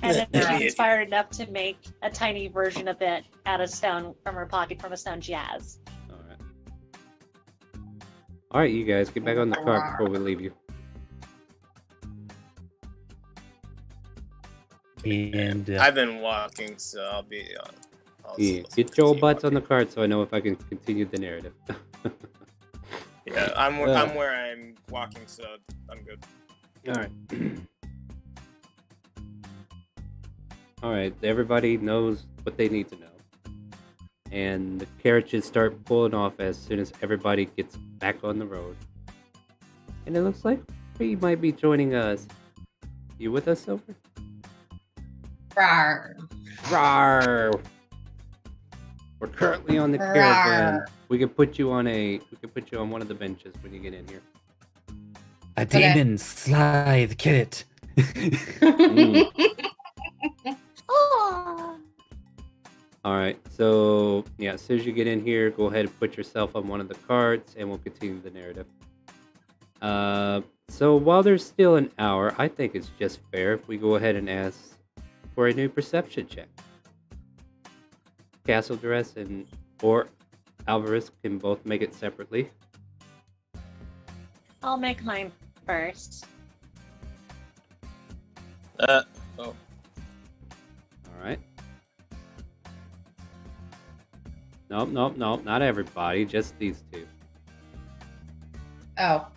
And then she's inspired enough to make a tiny version of it out of stone from her pocket from a stone jazz. Alright, you guys, get back on the cart before we leave you. And I've been walking, so I'll be on. Get your butts on the cart so I know if I can continue the narrative. Yeah, I'm where I'm walking, so I'm good. Alright. Alright, everybody knows what they need to know. and the carriages start pulling off as soon as everybody gets back on the road. And it looks like we might be joining us. You with us, Silver? Rawr. Rawr! We're currently on the caravan. We can put you on one of the benches when you get in here. A demon, Slithe, kill it. All right, so yeah, as soon as you get in here, go ahead and put yourself on one of the carts, and we'll continue the narrative. So while there's still an hour, I think it's just fair if we go ahead and ask for a new perception check. Castle Dress or Alvarez can both make it separately. I'll make mine first. All right. Nope, not everybody, just these two. Oh.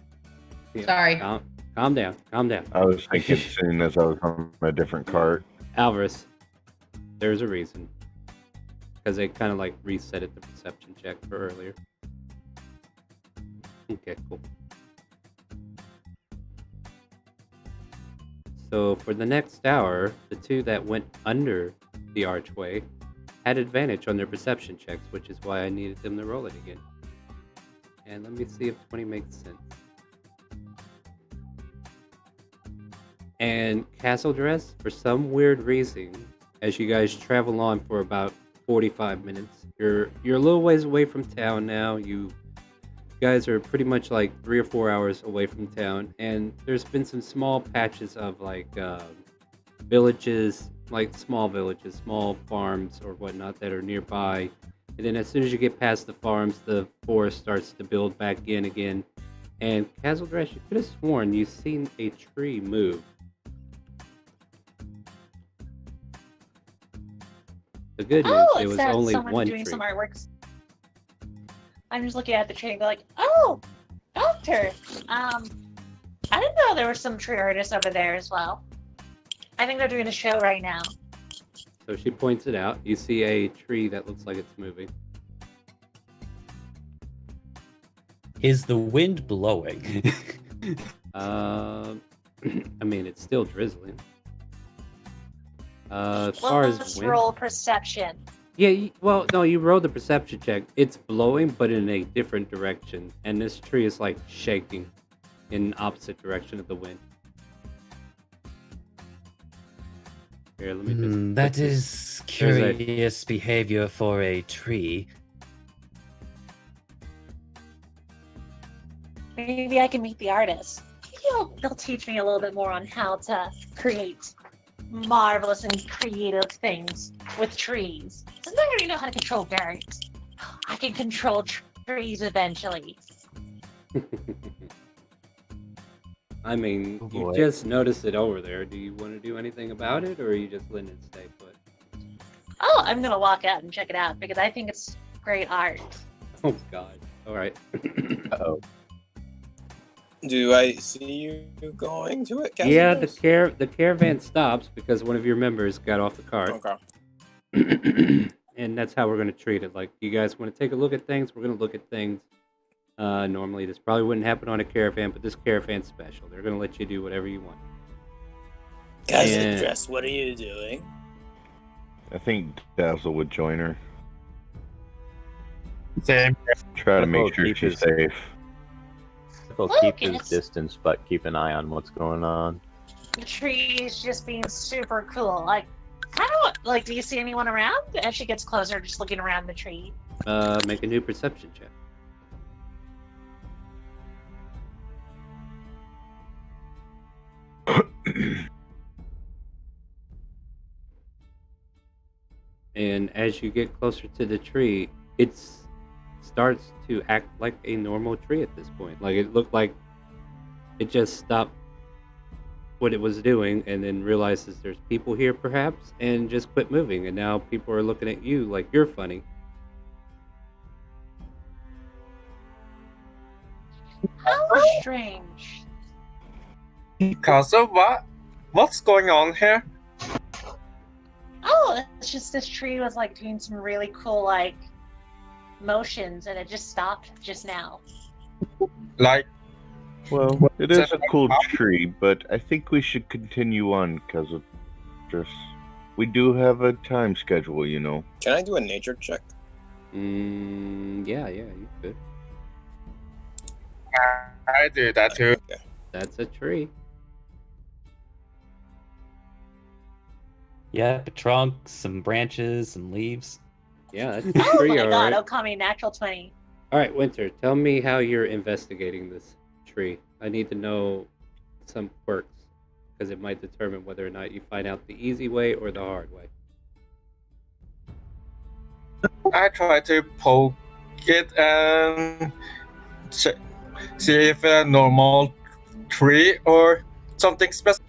Yeah, Sorry. Calm down. I was thinking soon as I was on a different cart. Alvarez, there's a reason. Because they kind of like resetted the perception check for earlier. Okay, cool. So for the next hour, the two that went under the archway had advantage on their perception checks, which is why I needed them to roll it again. And let me see if 20 makes sense. And Castle Dress, for some weird reason, as you guys travel on for about 45 minutes, you're a little ways away from town now. You guys are pretty much like 3 or 4 hours away from town, and there's been some small patches of like villages, like small villages, small farms or whatnot that are nearby. And then as soon as you get past the farms, the forest starts to build back in again. And Castle Dress, you could have sworn you've seen a tree move. The good news, it was only one doing tree. some artworks. I'm just looking at the tree and go like, oh, doctor. I didn't know there were some tree artists over there as well. I think they're doing a show right now. So she points it out. You see a tree that looks like it's moving. Is the wind blowing? I mean, it's still drizzling. As far as Let's wind, roll perception. yeah. Well, no, you rolled the perception check. It's blowing, but in a different direction, and this tree is like shaking in opposite direction of the wind. Here, let me just. That is curious behavior for a tree. Maybe I can meet the artist. Maybe they'll teach me a little bit more on how to create marvelous and creative things with trees. Since I already know how to control birds, I can control trees eventually. I mean, you just noticed it over there. Do you want to do anything about it, or are you just letting it stay put? Oh, I'm gonna walk out and check it out because I think it's great art. Oh God! All right. Uh-oh. Do I see you going to it, Cassie? Yeah, the caravan stops because one of your members got off the cart. Okay. And that's how we're going to treat it. Like, you guys want to take a look at things? We're going to look at things. Normally, this probably wouldn't happen on a caravan, but this caravan's special. They're going to let you do whatever you want. Castle Dress, what are you doing? I think Dazzle would join her. Same. Try to make sure she's safe. He'll keep his distance, but keep an eye on what's going on. The tree is just being super cool. Like, kind of like, do you see anyone around? As she gets closer, just looking around the tree. Make a new perception check. And as you get closer to the tree, it starts to act like a normal tree at this point. Like, it looked like it just stopped what it was doing and then realizes there's people here perhaps and just quit moving. And now people are looking at you like you're funny. How strange. Castle, what's going on here? Oh, it's just this tree was like doing some really cool like motions and it just stopped just now. Like, Well, it is a cool tree, but I think we should continue on because of just we do have a time schedule, you know. Can I do a nature check? Yeah, you could. I do that too. Okay. That's a tree. Yeah, a trunk, some branches, some leaves. Yeah, that's a Oh tree, my all god, right. Okami, natural 20. All right, Winter, tell me how you're investigating this tree. I need to know some quirks because it might determine whether or not you find out the easy way or the hard way. I try to poke it and see if a normal tree or something special.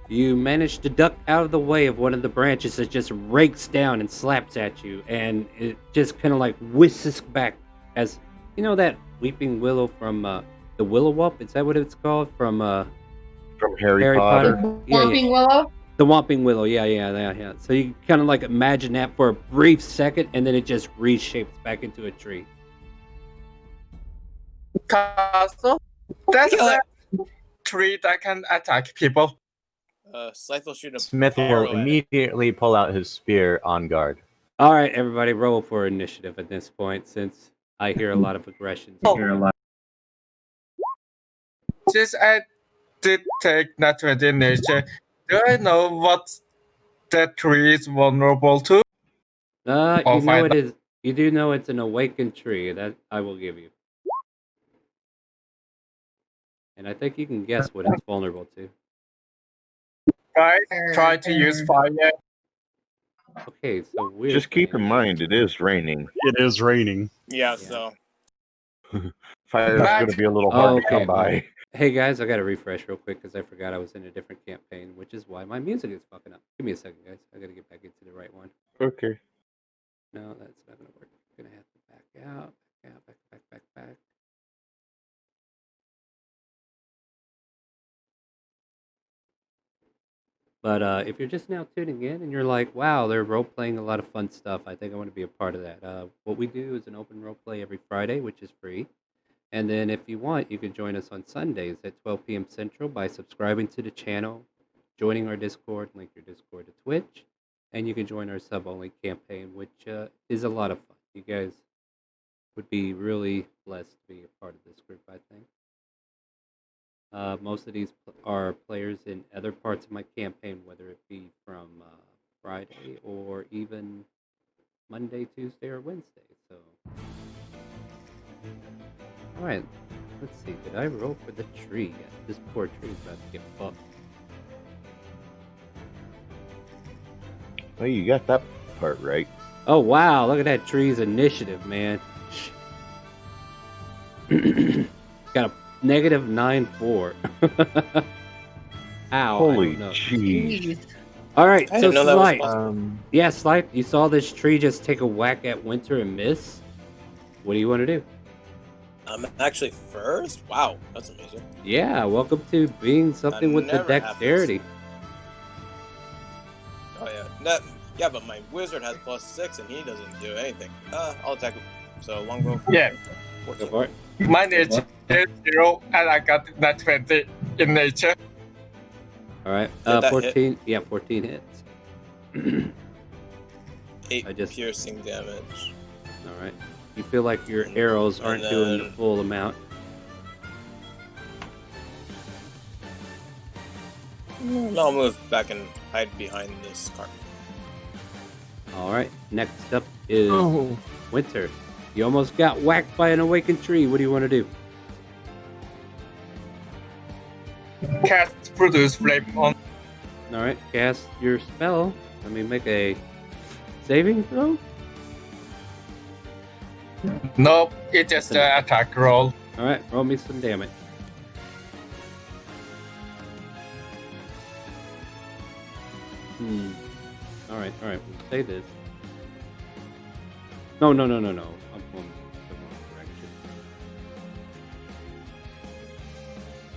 You manage to duck out of the way of one of the branches that just rakes down and slaps at you, and it just kind of like whisks back as, you know, that weeping willow from the Willow Wump? Is that what it's called? From Harry Potter. Whomping Willow? The Whomping Willow, yeah. So you kind of like imagine that for a brief second, and then it just reshapes back into a tree. Castle? That's a tree that can attack people. Scythe will shoot a Smith will arrow at it. immediately pull out his spear on guard. All right, everybody, roll for initiative at this point, since I hear a lot of aggression. Since I did take nat 20 in nature, do I know what that tree is vulnerable to? You know it is. You do know it's an awakened tree. That I will give you. And I think you can guess what it's vulnerable to. Try to use fire. Okay, so weird. Just keep in mind, it is raining. It is raining. Yeah, so. Fire's going to be a little hard to come by. Hey guys, I got to refresh real quick because I forgot I was in a different campaign, which is why my music is fucking up. Give me a second, guys. I got to get back into the right one. Okay. No, that's not going to work. I'm going to have to back out. Back. But if you're just now tuning in and you're like, wow, they're role-playing a lot of fun stuff, I think I want to be a part of that. What we do is an open role-play every Friday, which is free. And then if you want, you can join us on Sundays at 12 p.m. Central by subscribing to the channel, joining our Discord, link your Discord to Twitch, and you can join our sub-only campaign, which is a lot of fun. You guys would be really blessed to be a part of this group, I think. Most of these are players in other parts of my campaign, whether it be from Friday or even Monday, Tuesday, or Wednesday. So, all right, let's see. Did I roll for the tree yet? This poor tree is about to get fucked. Well, you got that part right. Oh wow! Look at that tree's initiative, man. Got a -9-4. Ow! Holy jeez! All right, so Slight. Yeah, Slight, you saw this tree just take a whack at Winter and miss. What do you want to do? I'm actually first? Wow, that's amazing. Yeah, welcome to being something with the dexterity. Oh yeah, yeah, but my wizard has +6 and he doesn't do anything. I'll attack him. So longbow. Yeah. Go for it. My nature is 0 and I got nat 20 in nature. All right, Did that 14. hit? Yeah, 14 hits. 8 piercing damage. All right. You feel like your arrows aren't doing the full amount. I'll move back and hide behind this car. All right. Next up is Winter. You almost got whacked by an awakened tree. What do you want to do? Cast produce flame on. All right. Cast your spell. Let me make a saving throw. Nope, it's just an attack roll. All right. Roll me some damage. All right. We'll say this. No. I'm going the wrong direction.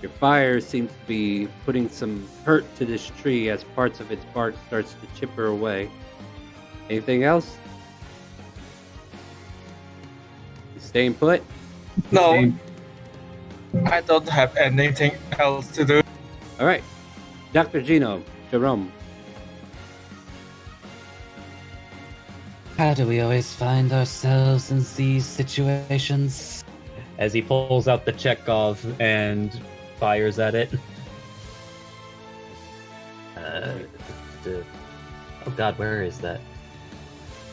Your fire seems to be putting some hurt to this tree as parts of its bark starts to chipper away. Anything else? staying put? No, I don't have anything else to do. All right. Dr. Jerome. How do we always find ourselves in these situations? As he pulls out the Chekhov and fires at it. Oh god, where is that?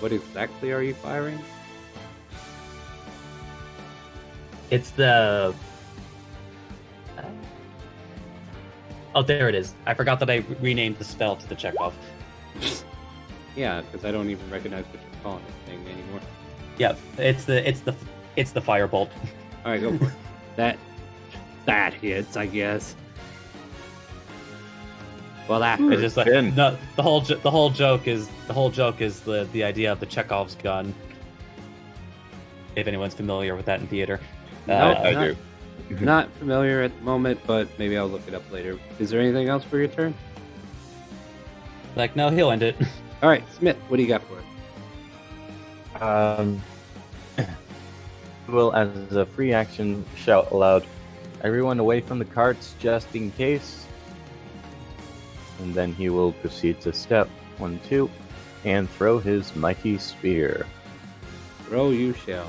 What exactly are you firing? It's the... Oh, there it is. I forgot that I renamed the spell to the Chekhov. Yeah, because I don't even recognize what you're calling this thing anymore. Yeah, it's the firebolt. All right, go for it. That hits, I guess. Well, that it's just like no, the whole joke is the idea of the Chekhov's gun. If anyone's familiar with that in theater, I do. Not familiar at the moment, but maybe I'll look it up later. Is there anything else for your turn? Like, no, he'll end it. All right, Smith, what do you got for it? Will, as a free action, shout aloud, "Everyone away from the carts, just in case." And then he will proceed to step 1, 2, and throw his mighty spear. Throw you shall.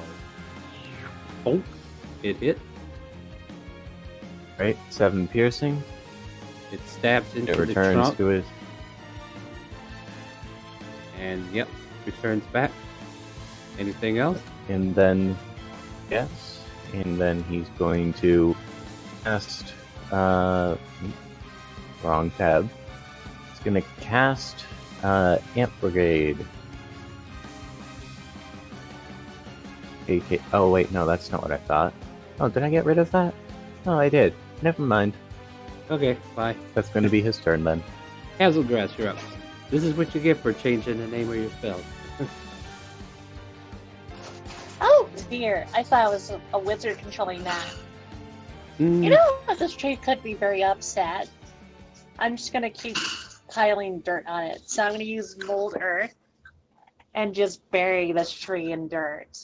Bonk. It hit. Right, 7 piercing. It stabs into It the returns trunk. to his. And yep, returns back. Anything else? And then, yes, and then he's going to cast. Wrong tab. He's going to cast Ant Brigade. Oh wait, no, that's not what I thought. Oh, did I get rid of that? Oh, I did. Never mind. Okay, bye. That's going to be his turn then. Hazelgrass, you're up. This is what you get for changing the name of your spell. Oh dear, I thought it was a wizard controlling that. Mm. You know, this tree could be very upset. I'm just gonna keep piling dirt on it. So I'm gonna use mold earth and just bury this tree in dirt.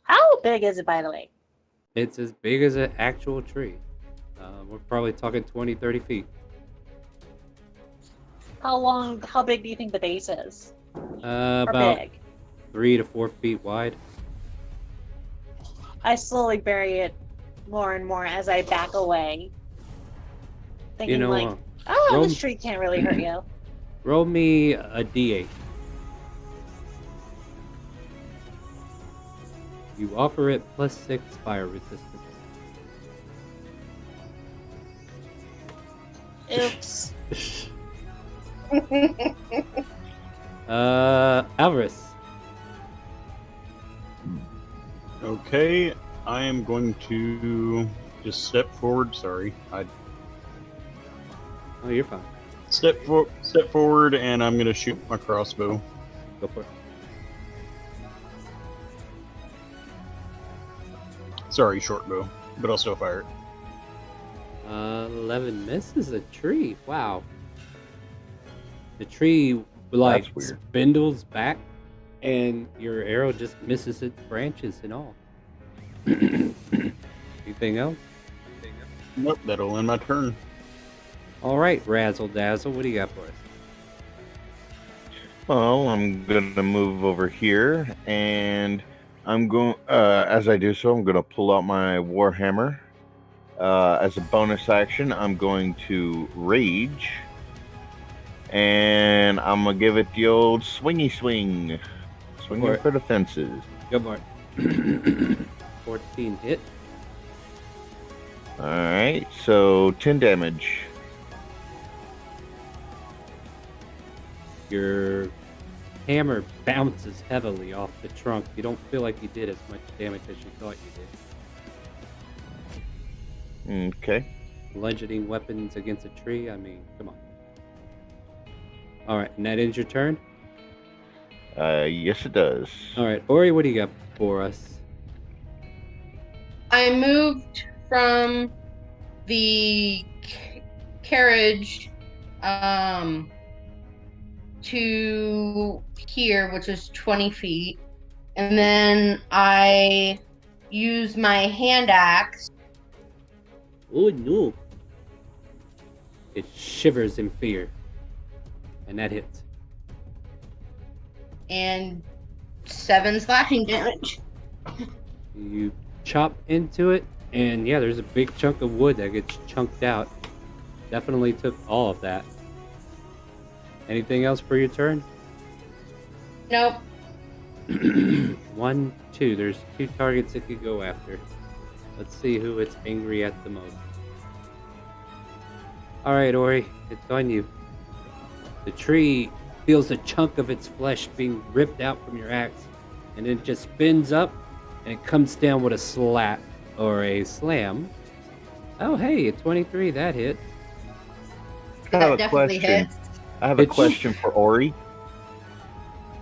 How big is it, by the way? It's as big as an actual tree. We're probably talking 20, 30 feet. How big do you think the base is? About big? 3 to 4 feet wide. I slowly bury it more and more as I back away. Thinking roll- this tree can't really hurt you. Roll me a d8. You offer it +6 fire resistance. Oops. Alvarez. Okay, I am going to just step forward. Sorry, Oh, you're fine. step forward, and I'm going to shoot my crossbow. Go for it. Sorry, short bow, but I'll still fire it. 11 misses a tree. Wow. The tree like spindles back, and your arrow just misses its branches and all. Anything else? Nope, that'll end my turn. All right, Razzle Dazzle, what do you got for us? Well, I'm gonna move over here, and I'm going. As I do so, I'm gonna pull out my warhammer. As a bonus action, I'm going to rage, and I'm gonna give it the old swingy swing, swinging for the fences. Go for it. 14 hit. All right, so 10 damage. Your hammer bounces heavily off the trunk. You don't feel like you did as much damage as you thought you did. Okay. Bludgeoning weapons against a tree, I mean, come on. Alright, and that ends your turn? Yes it does. Alright, Ori, what do you got for us? I moved from the carriage to here, which is 20 feet. And then I use my hand axe. Oh no! It shivers in fear, and that hits. And 7 slashing damage. You chop into it, and yeah, there's a big chunk of wood that gets chunked out. Definitely took all of that. Anything else for your turn? Nope. 1, 2. There's 2 targets it could go after. Let's see who it's angry at the most. Alright, Ori, it's on you. The tree feels a chunk of its flesh being ripped out from your axe, and it just spins up, and it comes down with a slap, or a slam. Oh, hey, a 23, that hit. I have That a definitely question. hits. I have a question for Ori.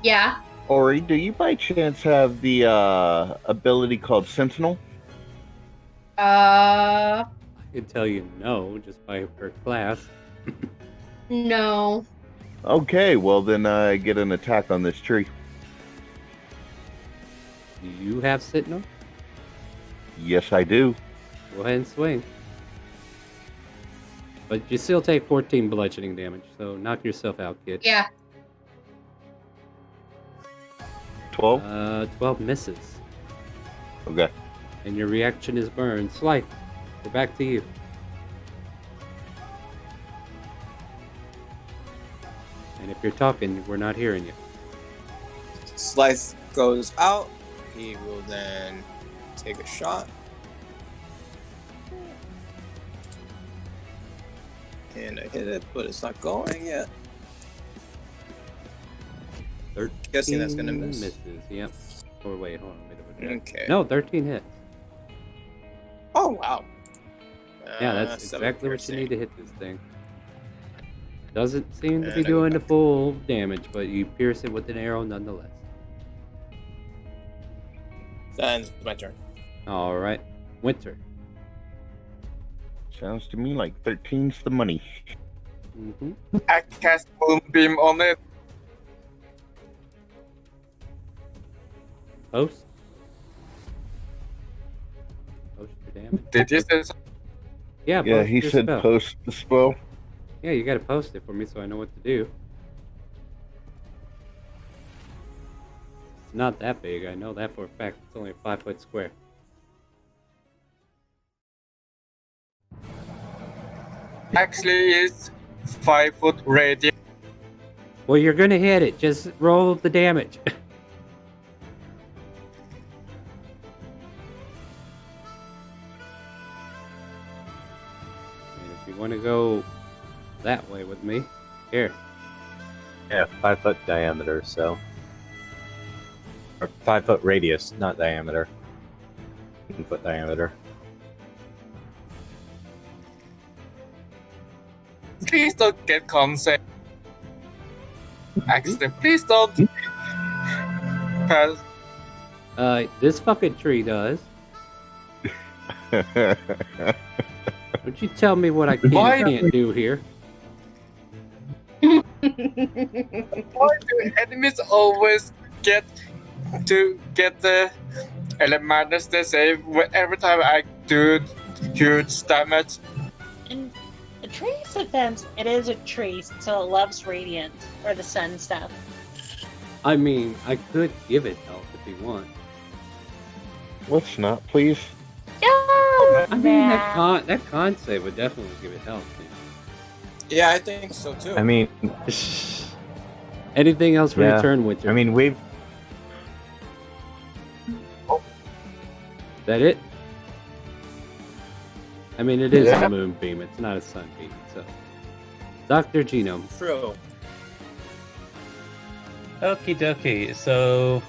Yeah. Ori, do you by chance have the ability called Sentinel? I can tell you no, just by her class. No. Okay, well then I get an attack on this tree. Do you have Sentinel? Yes, I do. Go ahead and swing. But you still take 14 bludgeoning damage, so knock yourself out, kid. Yeah. 12? 12 misses. Okay. And your reaction is burned. Slight, we're back to you. And if you're talking, we're not hearing you. Slice goes out. He will then take a shot. And I hit it, but it's not going yet. 13 Guessing that's gonna miss. Misses, yep. Or wait, hold on. Wait. Okay. No, 13 hits. Oh, wow. Yeah, that's 7 exactly what you piercing. need to hit this thing. Doesn't seem to be And I go doing the back. full damage, but you pierce it with an arrow nonetheless. That ends my turn. Alright. Winter. Sounds to me like 13's the money. Mm-hmm. I cast Moonbeam on it. Post. Post your damage. Did you say so? Yeah, Yeah, post he your said spell. post the spell. Yeah, you gotta post it for me so I know what to do. It's not that big, I know that for a fact. It's only a 5-foot square. Actually, it's 5-foot radius. Well, you're gonna hit it. Just roll the damage. And if you want to go that way with me, here. Yeah, 5-foot diameter, so. Or 5-foot radius, not diameter. 10-foot diameter. Please don't get consent. Actually, please don't. Pass. This fucking tree does. Don't you tell me what I can Why- and can't do here. Why do enemies always get the elementals they say every time I do huge damage? In the tree's defense, it is a tree, so it loves radiant or the sun stuff. I mean, I could give it health if you want. Let's not, please. Oh, I mean, that con save would definitely give it health. Yeah, I think so too. I mean, Anything else for your turn, Winter? I mean, we've. That it? I mean, it is Yeah. a moonbeam. It's not a sunbeam. So, Dr. Genome. True. Okie dokie. So,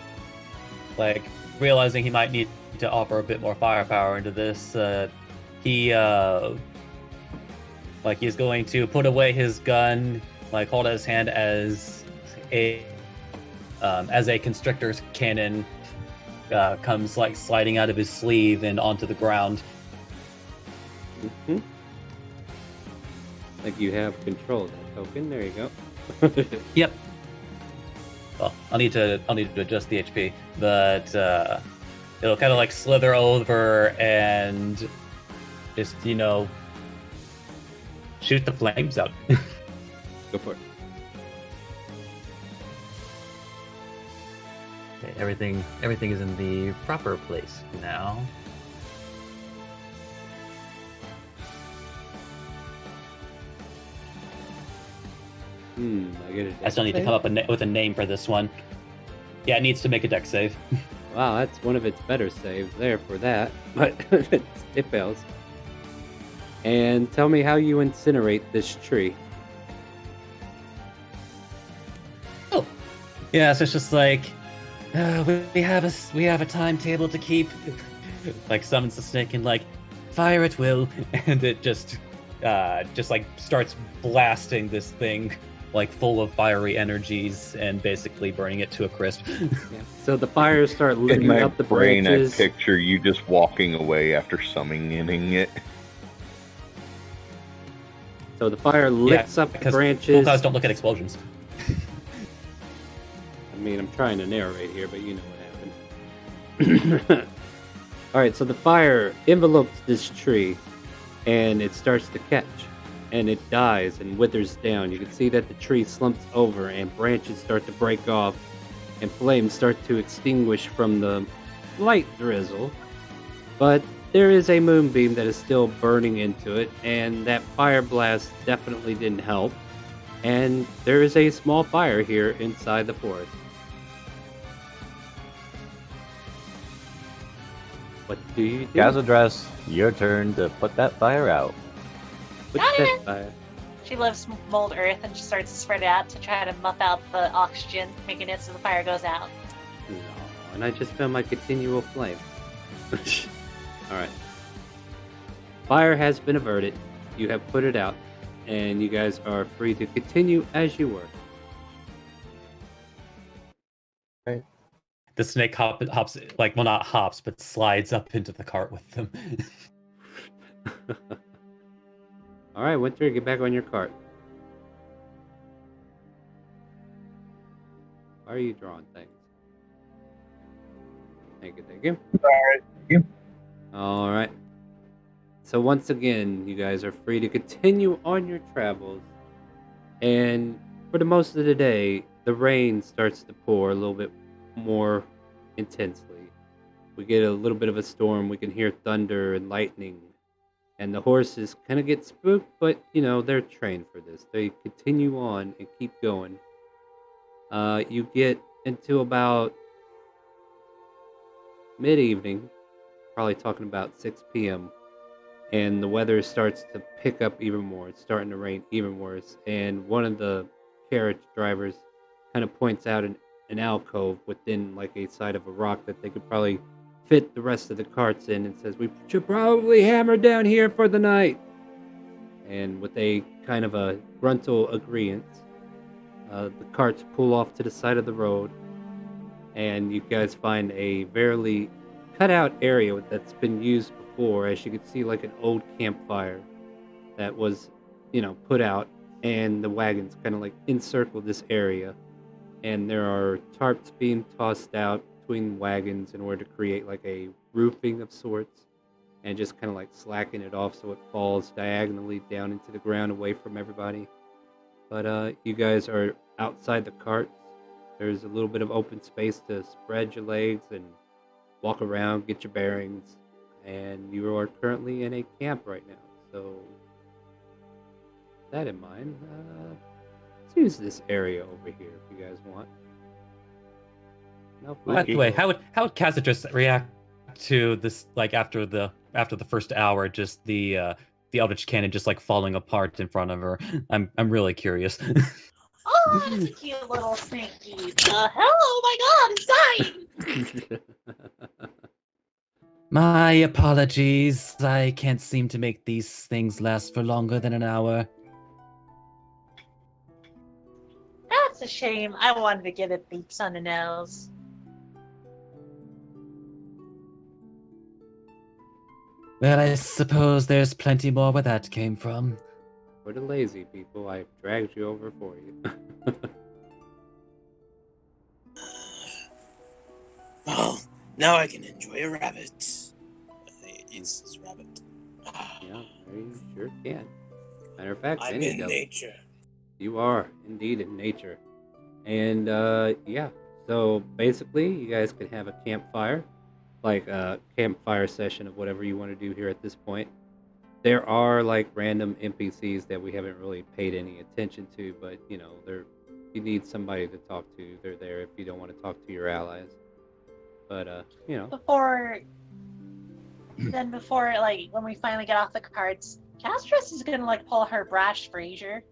like, realizing he might need to offer a bit more firepower into this, he, he's going to put away his gun, like, hold out his hand as a constrictor's cannon comes, like, sliding out of his sleeve and onto the ground. Mm-hmm. Like you have control of that token. There you go. Yep. Well, I'll need to adjust the HP, but it'll kind of like slither over and just, shoot the flames out. Go for it. Okay, everything is in the proper place now. I get it. I still need to come up with a name for this one. Yeah, it needs to make a dex save. Wow, that's one of its better saves there for that, but it fails. And tell me how you incinerate this tree. Oh, yeah. So it's just like we have a timetable to keep. Like summons the snake and like fire at will, and it just like starts blasting this thing like full of fiery energies and basically burning it to a crisp. Yeah. So the fires start licking up the brain, branches. I picture you just walking away after summoning it. So the fire licks up the branches. Guys don't look at explosions. I mean, I'm trying to narrate here, but you know what happened. Alright, so the fire envelopes this tree, and it starts to catch. And it dies and withers down. You can see that the tree slumps over, and branches start to break off, and flames start to extinguish from the light drizzle. But there is a moonbeam that is still burning into it, and that fire blast definitely didn't help. And there is a small fire here inside the forest. What do you do? Gazadress, your turn to put that fire out. Put that fire. She loves mold earth and she starts to spread it out to try to muff out the oxygen, making it so the fire goes out. No, and I just found my continual flame. Alright. Fire has been averted. You have put it out, and you guys are free to continue as you were. Right. The snake hops, like, well, not hops, but slides up into the cart with them. Alright, Winter, get back on your cart. Why are you drawing things? Thank you, thank you. Alright, thank you. Alright. So once again, you guys are free to continue on your travels. And for the most of the day, the rain starts to pour a little bit more intensely. We get a little bit of a storm. We can hear thunder and lightning. And the horses kind of get spooked, but, you know, they're trained for this. They continue on and keep going. You get into about mid-evening, probably talking about 6 p.m., and the weather starts to pick up even more. It's starting to rain even worse. And one of the carriage drivers kind of points out an alcove within like a side of a rock that they could probably fit the rest of the carts in, and says, "We should probably hammer down here for the night." And with a kind of a gruntal agreement, the carts pull off to the side of the road, and you guys find a barely cut out area that's been used before. As you can see, like an old campfire that was, you know, put out, and the wagons kind of like encircle this area, and there are tarps being tossed out between wagons in order to create like a roofing of sorts, and just kind of like slacken it off so it falls diagonally down into the ground away from everybody. But you guys are outside the carts. There's a little bit of open space to spread your legs and walk around, get your bearings, and you are currently in a camp right now. So, with that in mind, let's use this area over here if you guys want. No, By the way, how would Khazadrus react to this? Like after the first hour, just the Eldritch Cannon just like falling apart in front of her. I'm really curious. Oh, that's a cute little sneaky. Oh my god, it's dying! My apologies. I can't seem to make these things last for longer than an hour. That's a shame. I wanted to get it beeps on the nose. Well, I suppose there's plenty more where that came from. For the lazy people, I've dragged you over for you. Well, Now I can enjoy a rabbit. It's this rabbit. Yeah, you sure can. Matter of fact, I'm in nature. You are indeed in nature. And yeah, so basically, you guys can have a campfire, like a campfire session of whatever you want to do here at this point. There are like random NPCs that we haven't really paid any attention to, but you know, you need somebody to talk to. They're there if you don't want to talk to your allies. But you know, Before like when we finally get off the cards, Castress is gonna like pull her brash brazier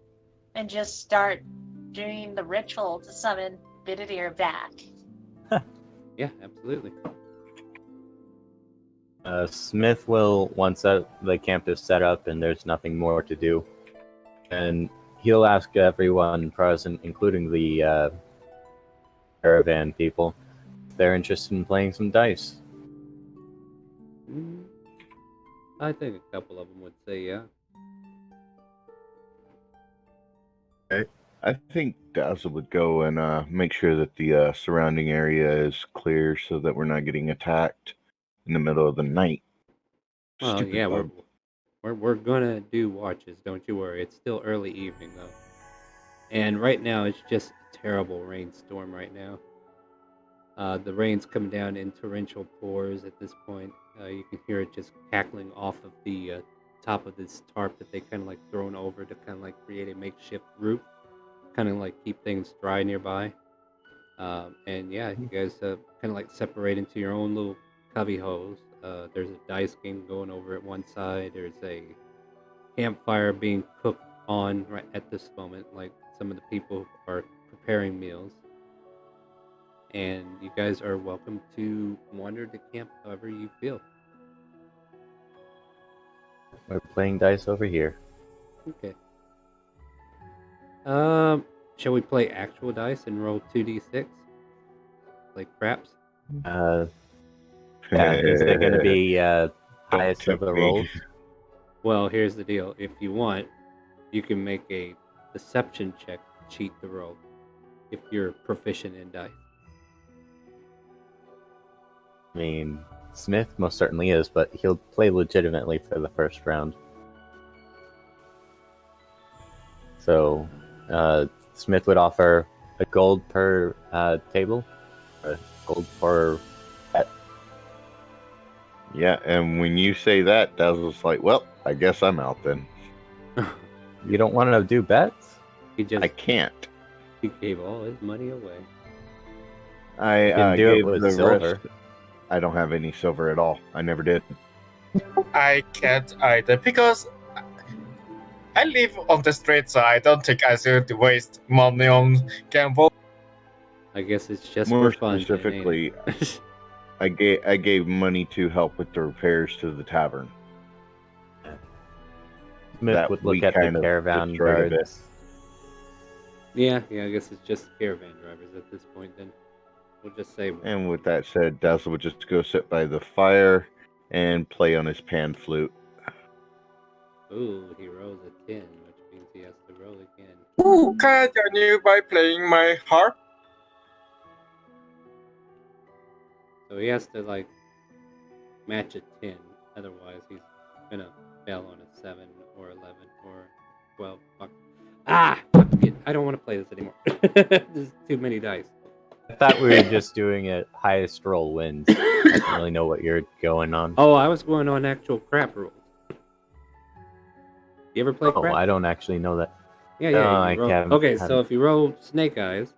and just start doing the ritual to summon Bididir back. yeah, absolutely. Smith will, once the camp is set up and there's nothing more to do, and he'll ask everyone present, including the caravan people, if they're interested in playing some dice. I think a couple of them would say yeah. Okay. I think Dazzle would go and make sure that the surrounding area is clear so that we're not getting attacked in the middle of the night. Well, Stupid yeah, bug. we're gonna do watches. Don't you worry. It's still early evening though, and right now it's just a terrible rainstorm right now. The rain's coming down in torrential pours at this point. You can hear it just cackling off of the top of this tarp that they kind of like thrown over to kind of like create a makeshift roof, kind of like keep things dry nearby. And yeah, you guys kind of like separate into your own little cubby holes. There's a dice game going over at one side. There's a campfire being cooked on right at this moment. Like some of the people are preparing meals. And you guys are welcome to wander the camp however you feel. We're playing dice over here. Okay. Shall we play actual dice and roll 2d6? Like craps? Yeah, is it going to be highest of the rolls? Well, here's the deal. If you want, you can make a deception check to cheat the roll if you're proficient in dice. I mean, Smith most certainly is, but he'll play legitimately for the first round. So, Smith would offer a gold per table, a gold per bet. Yeah, and when you say that, Dazzle's like, well, I guess I'm out then. You don't want to do bets? I can't. He gave all his money away. I do gave it with the silver. rest. I don't have any silver at all. I never did. I can't either because I live on the street, so I don't think I should waste money on gamble. I guess it's just More for fun. specifically, I gave money to help with the repairs to the tavern. Smith That would we look at the kind of caravan destroyed a bit. guards. Yeah, I guess it's just caravan drivers at this point then. We'll just say one. And with that said, Dazzle would just go sit by the fire and play on his pan flute. Ooh, he rolls a 10, which means he has to roll again. Ooh, can I join you by playing my harp? So he has to like match a 10, otherwise he's gonna fail on a 7 or 11 or 12. Fuck. Ah! Fuck it. I don't want to play this anymore. There's too many dice. I thought we were just doing it highest roll wins. I don't really know what you're going on. Oh, I was going on actual crap rules. You ever play Oh, crap? I don't actually know that. Yeah. No, You I roll- haven't- Okay, so if you roll snake eyes,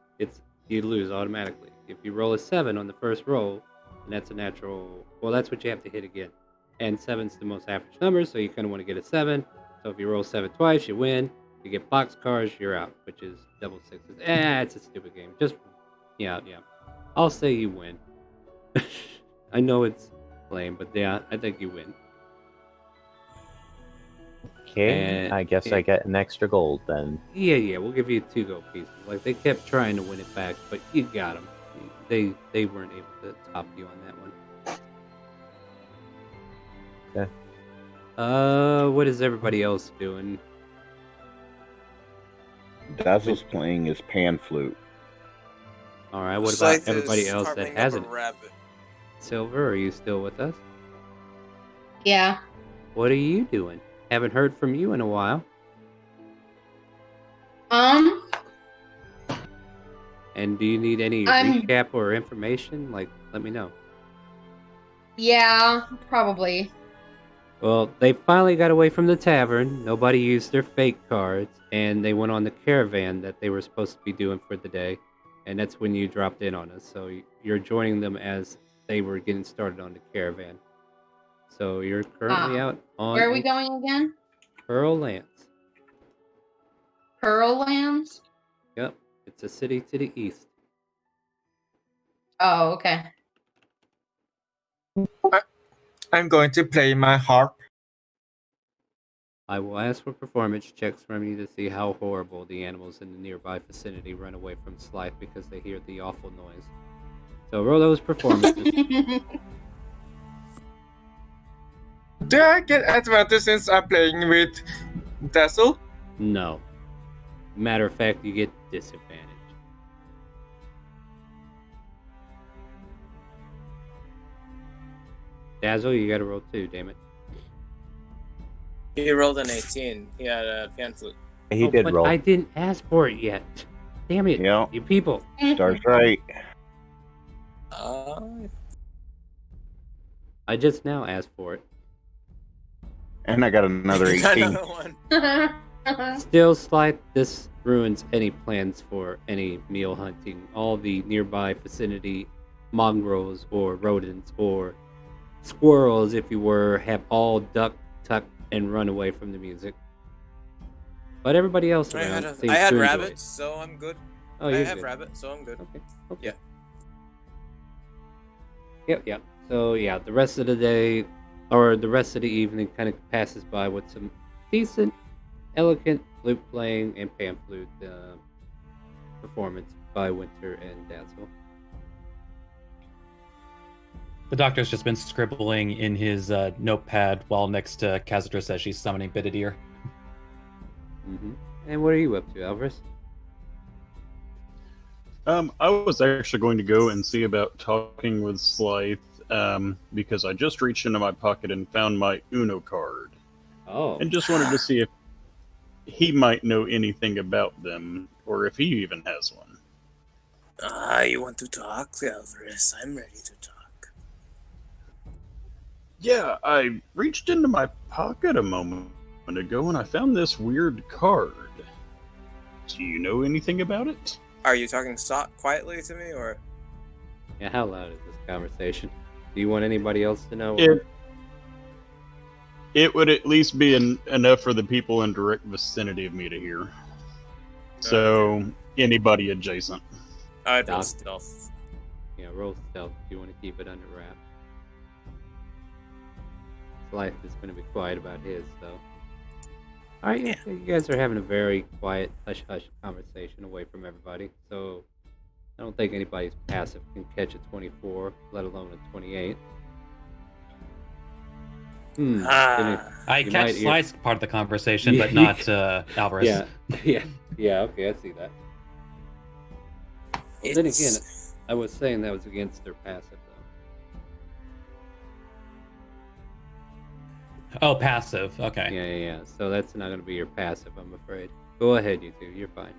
you lose automatically. If you roll a 7 on the first roll, and that's a natural, well, that's what you have to hit again. And 7's the most average number, so you kind of want to get a 7. So if you roll 7 twice, you win. You get boxcars, you're out, which is double sixes. It's a stupid game. Just, yeah. I'll say you win. I know it's lame, but yeah, I think you win. Okay, I guess I get an extra gold then. Yeah, we'll give you 2 gold pieces. Like, they kept trying to win it back, but you got them. They weren't able to top you on that one. Okay. What is everybody else doing? Dazzle's playing his pan flute. All right, what Scythe about everybody is else that carving up hasn't? a rabbit. Silver, are you still with us? Yeah. What are you doing? Haven't heard from you in a while. And do you need any recap or information? Like, let me know. Yeah, probably. Well, they finally got away from the tavern. Nobody used their fake cards, and they went on the caravan that they were supposed to be doing for the day. And that's when you dropped in on us. So you're joining them as they were getting started on the caravan. So you're currently out on. Where are we going again? Pearl Lands. Pearl Lands? Yep, it's a city to the east. Oh, okay. I'm going to play my harp. I will ask for performance checks from you to see how horrible the animals in the nearby vicinity run away from Slythe because they hear the awful noise. So roll those performances. Do I get advantage since I'm playing with Dazzle? No. Matter of fact, you get disadvantage. Dazzle, you gotta roll 2, damn it. He rolled an 18. He had a pan flute. He did but roll. I didn't ask for it yet. Damn it, you people. Star's right. I just now asked for it. And I got another 18. Still, Slythe, this ruins any plans for any meal hunting. All the nearby vicinity mongrels or rodents or squirrels, if you were, have all ducked, tucked, and run away from the music. But everybody else around seems I had to enjoy rabbits, it. so I'm good. Oh, I you're have good. rabbits, so I'm good. Okay. Yeah. Yep. So yeah, the rest of the day, or the rest of the evening, kind of passes by with some decent, elegant flute playing and pan flute performance by Winter and Dazzle. The doctor's just been scribbling in his notepad while next to Khazadris as she's summoning Bididir. Mm-hmm. And what are you up to, Alvarez? I was actually going to go and see about talking with Slythe, because I just reached into my pocket and found my Uno card. Oh. And just wanted to see if he might know anything about them, or if he even has one. You want to talk, Alvarez? I'm ready to talk. Yeah, I reached into my pocket a moment ago and I found this weird card. Do you know anything about it? Are you talking quietly to me, or? Yeah, how loud is this conversation? Do you want anybody else to know? It would at least be enough for the people in direct vicinity of me to hear. So, anybody adjacent. I'd roll stealth. Yeah, roll stealth if you want to keep it under wraps. Slythe is going to be quiet about his, so. Alright, yeah, you guys are having a very quiet, hush-hush conversation away from everybody, so I don't think anybody's passive can catch a 24, let alone a 28. I catch Slythe's part of the conversation, but not Alvarez. Yeah, okay, I see that. Well, then again, I was saying that was against their passive, though. Oh, passive, okay. Yeah, so that's not going to be your passive, I'm afraid. Go ahead, you two, you're fine.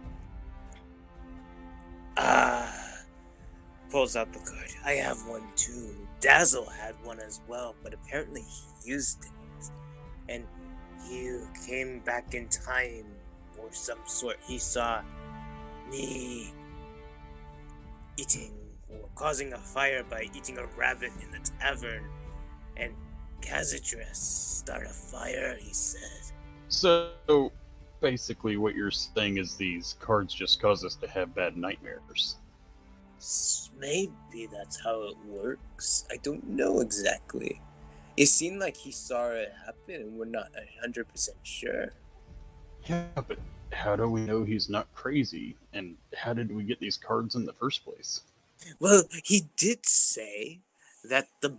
Pulls out the card. I have one too. Dazzle had one as well, but apparently he used it. And you came back in time or some sort. He saw me eating or causing a fire by eating a rabbit in the tavern. And Khazadris start a fire, he said. So, basically what you're saying is these cards just cause us to have bad nightmares. Maybe that's how it works. I don't know exactly. It seemed like he saw it happen and we're not 100% sure. Yeah, but how do we know he's not crazy? And how did we get these cards in the first place? Well, he did say that the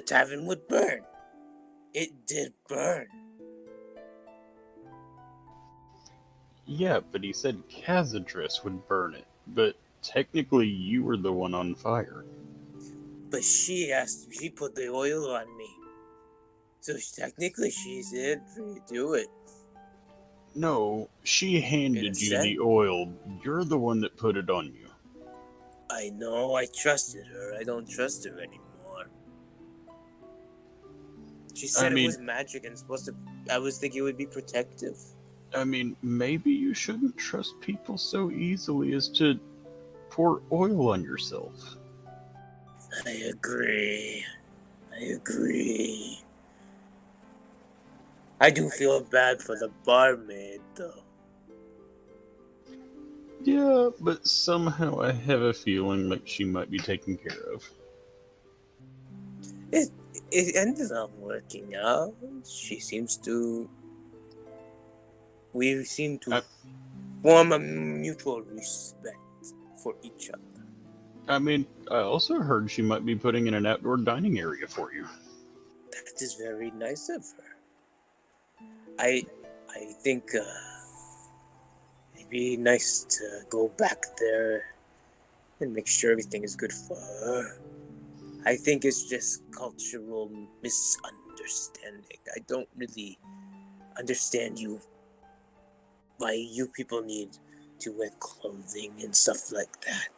tavern would burn. It did burn. Yeah, but he said Khazadris would burn it. But technically you were the one on fire. But she put the oil on me. So technically she's it to do it. No, she handed you the oil. You're the one that put it on you. I know, I trusted her. I don't trust her anymore. She said it was magic and I was thinking it would be protective. I mean, maybe you shouldn't trust people so easily as to pour oil on yourself. I agree. I do feel bad for the barmaid, though. Yeah, but somehow I have a feeling like she might be taken care of. It ended up working out. We seem to form a mutual respect for each other. I mean, I also heard she might be putting in an outdoor dining area for you. That is very nice of her. I think it'd be nice to go back there and make sure everything is good for her. I think it's just cultural misunderstanding. I don't really understand why you people need to wear clothing and stuff like that.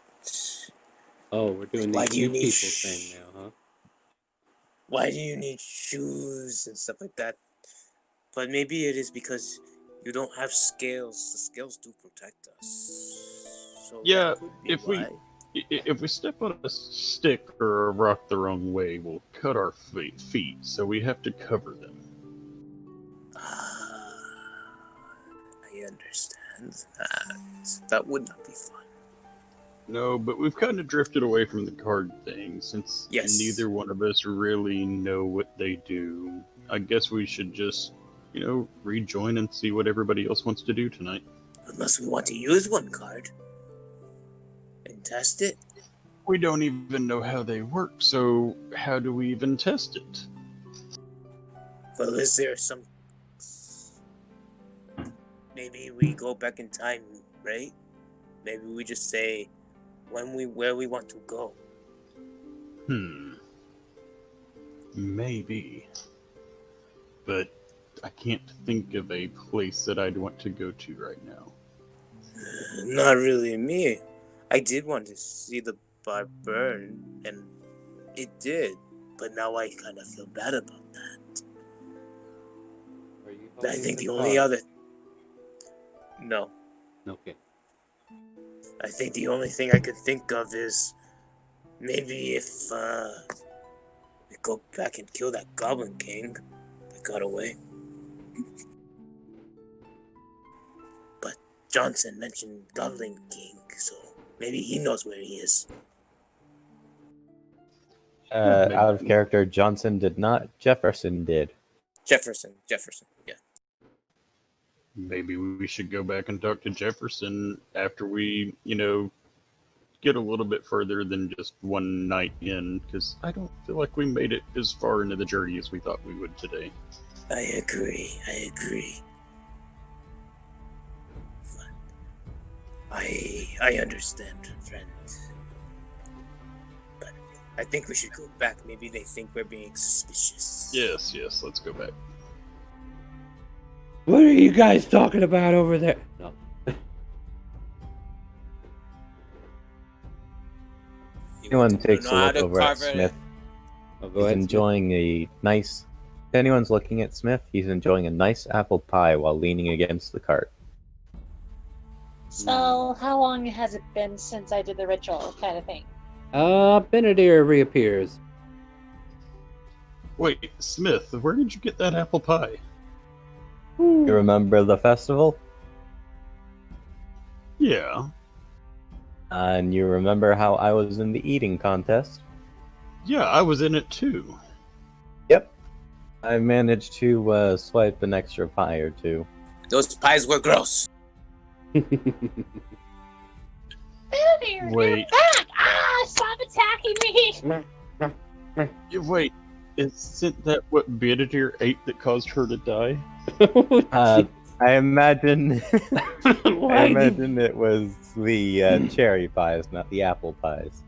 Oh, we're doing the you people thing now, huh? Why do you need shoes and stuff like that? But maybe it is because you don't have scales. The scales do protect us. So yeah, if we step on a stick or a rock the wrong way, we'll cut our feet, so we have to cover them. I understand that. That would not be fun. No, but we've kind of drifted away from the card thing, since neither one of us really know what they do. I guess we should just, rejoin and see what everybody else wants to do tonight. Unless we want to use one card and test it. We don't even know how they work, so how do we even test it? Well, is there some... Maybe we go back in time, right? Maybe we just say where we want to go. Maybe. But I can't think of a place that I'd want to go to right now. Not really me. I did want to see the bar burn, and it did. But now I kind of feel bad about that. I think the only other... No. Okay. I think the only thing I could think of is maybe if we go back and kill that Goblin King that got away. But Johnson mentioned Goblin King, so maybe he knows where he is. Out of character, Johnson did not. Jefferson did. Jefferson, yeah. Maybe we should go back and talk to Jefferson after we, get a little bit further than just one night in, because I don't feel like we made it as far into the journey as we thought we would today. I agree. I understand, friend. But I think we should go back. Maybe they think we're being suspicious. Yes, let's go back. What are you guys talking about over there? No. Anyone takes a look over at Smith. He's enjoying a nice... If anyone's looking at Smith, he's enjoying a nice apple pie while leaning against the cart. So, how long has it been since I did the ritual kind of thing? Benedict reappears. Wait, Smith, where did you get that apple pie? You remember the festival? Yeah. And you remember how I was in the eating contest? Yeah, I was in it too. Yep. I managed to swipe an extra pie or two. Those pies were gross. Wait. You're back! Stop attacking me! Wait, isn't that what Benedict ate that caused her to die? I imagine it was the cherry pies, not the apple pies.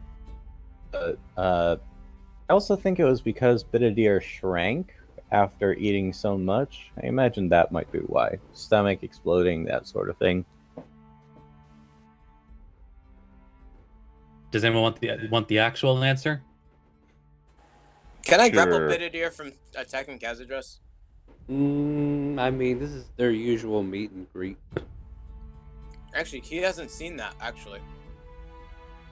I also think it was because Bididir shrank after eating so much. I imagine that might be why. Stomach exploding, that sort of thing. Does anyone want the actual answer? Can I grapple Sure. Bididir from attacking Khazadrus? I mean, this is their usual meet and greet. Actually, he hasn't seen that, actually.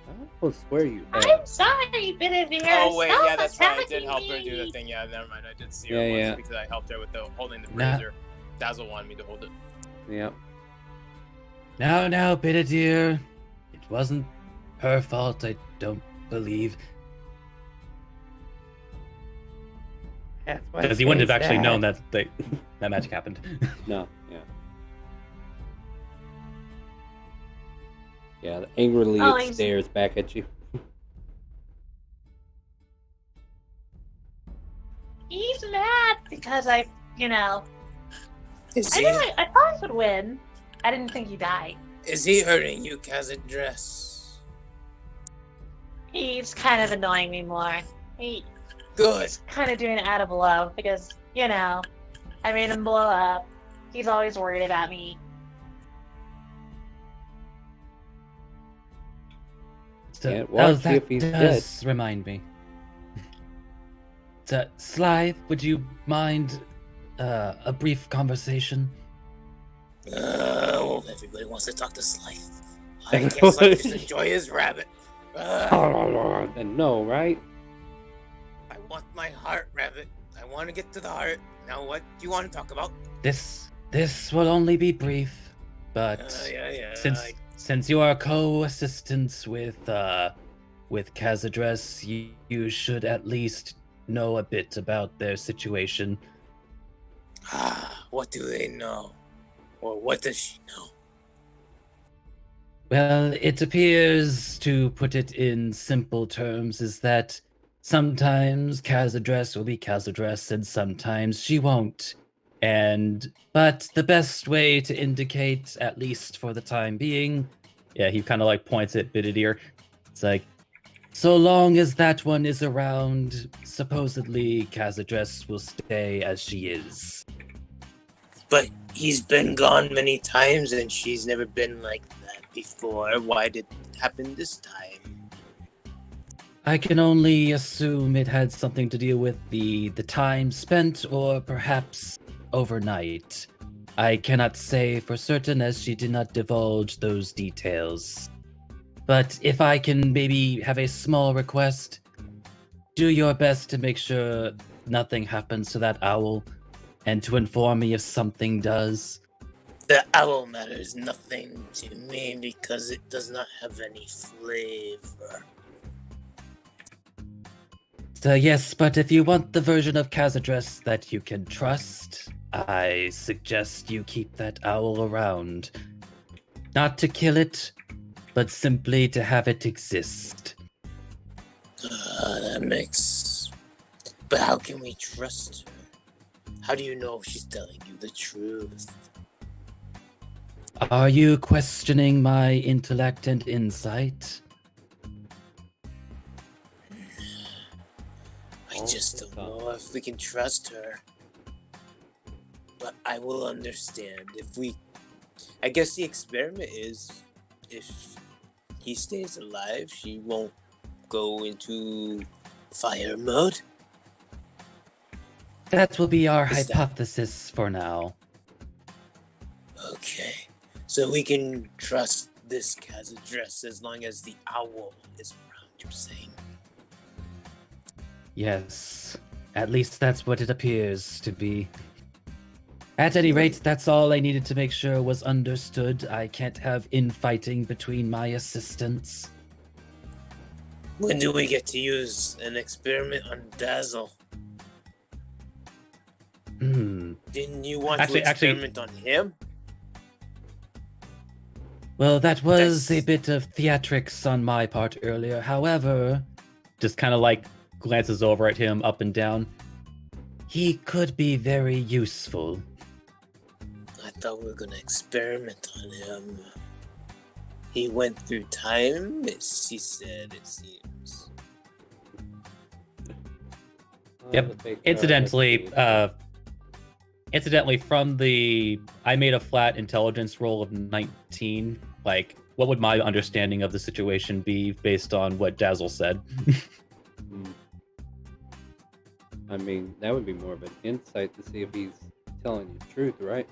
I will swear you have. I'm sorry, Bididir. Oh, wait, Stop yeah, that's right. I did attacking help her do the me. thing. Yeah, never mind. I did see Yeah, her once yeah. because I helped her with holding the Nah. razor. Dazzle wanted me to hold it. Yep. Now, Bididir. It wasn't her fault, I don't believe. That's what Because he wouldn't have actually known that that magic happened. No, yeah. Yeah, angrily Oh, it he's- stares back at you. He's mad because I Is I he, knew I thought I would win. I didn't think he died. is he hurting you, Khazadrus? He's kind of annoying me more. He's Good. kind of doing it out of love because, I made him blow up. He's always worried about me. So, Can't watch that if he's does remind me. So, Slythe, would you mind a brief conversation? Oh, everybody wants to talk to Slythe. I guess I just enjoy his rabbit. No, right? I want my heart, rabbit. I want to get to the heart. Now, what do you want to talk about? This will only be brief, but Yeah. since you are co-assistants with Khazadrus, you should at least know a bit about their situation. What do they know? Or what does she know? Well, it appears, to put it in simple terms, is that sometimes Khazadrus will be Khazadrus and sometimes she won't. But the best way to indicate, at least for the time being, yeah, he kind of like points at Bididir. It's like, so long as that one is around, supposedly Khazadrus will stay as she is. But he's been gone many times and she's never been like that before. Why did it happen this time? I can only assume it had something to do with the time spent, or perhaps overnight. I cannot say for certain, as she did not divulge those details. But if I can maybe have a small request, do your best to make sure nothing happens to that owl, and to inform me if something does. The owl matters nothing to me because it does not have any flavor. So yes, but if you want the version of Khazadrus that you can trust, I suggest you keep that owl around. Not to kill it, but simply to have it exist. That makes... But how can we trust her? How do you know she's telling you the truth? Are you questioning my intellect and insight? I just don't know if we can trust her. But I will understand if we... I guess the experiment is if he stays alive, she won't go into fire mode. That will be our Is that- hypothesis for now. Okay. So we can trust this Khazadrus as long as the owl is around, you're saying? Yes, at least that's what it appears to be. At any rate, that's all I needed to make sure was understood. I can't have infighting between my assistants. When do we get to use an experiment on Dazzle? Didn't you want to experiment on him? Well, that was a bit of theatrics on my part earlier. However, just kind of like glances over at him up and down. He could be very useful. I thought we were gonna experiment on him. He went through time, as she said, it seems. Yep. Incidentally, from the I made a flat intelligence roll of 19. Like, what would my understanding of the situation be based on what Dazzle said? I mean, that would be more of an insight to see if he's telling you the truth, right?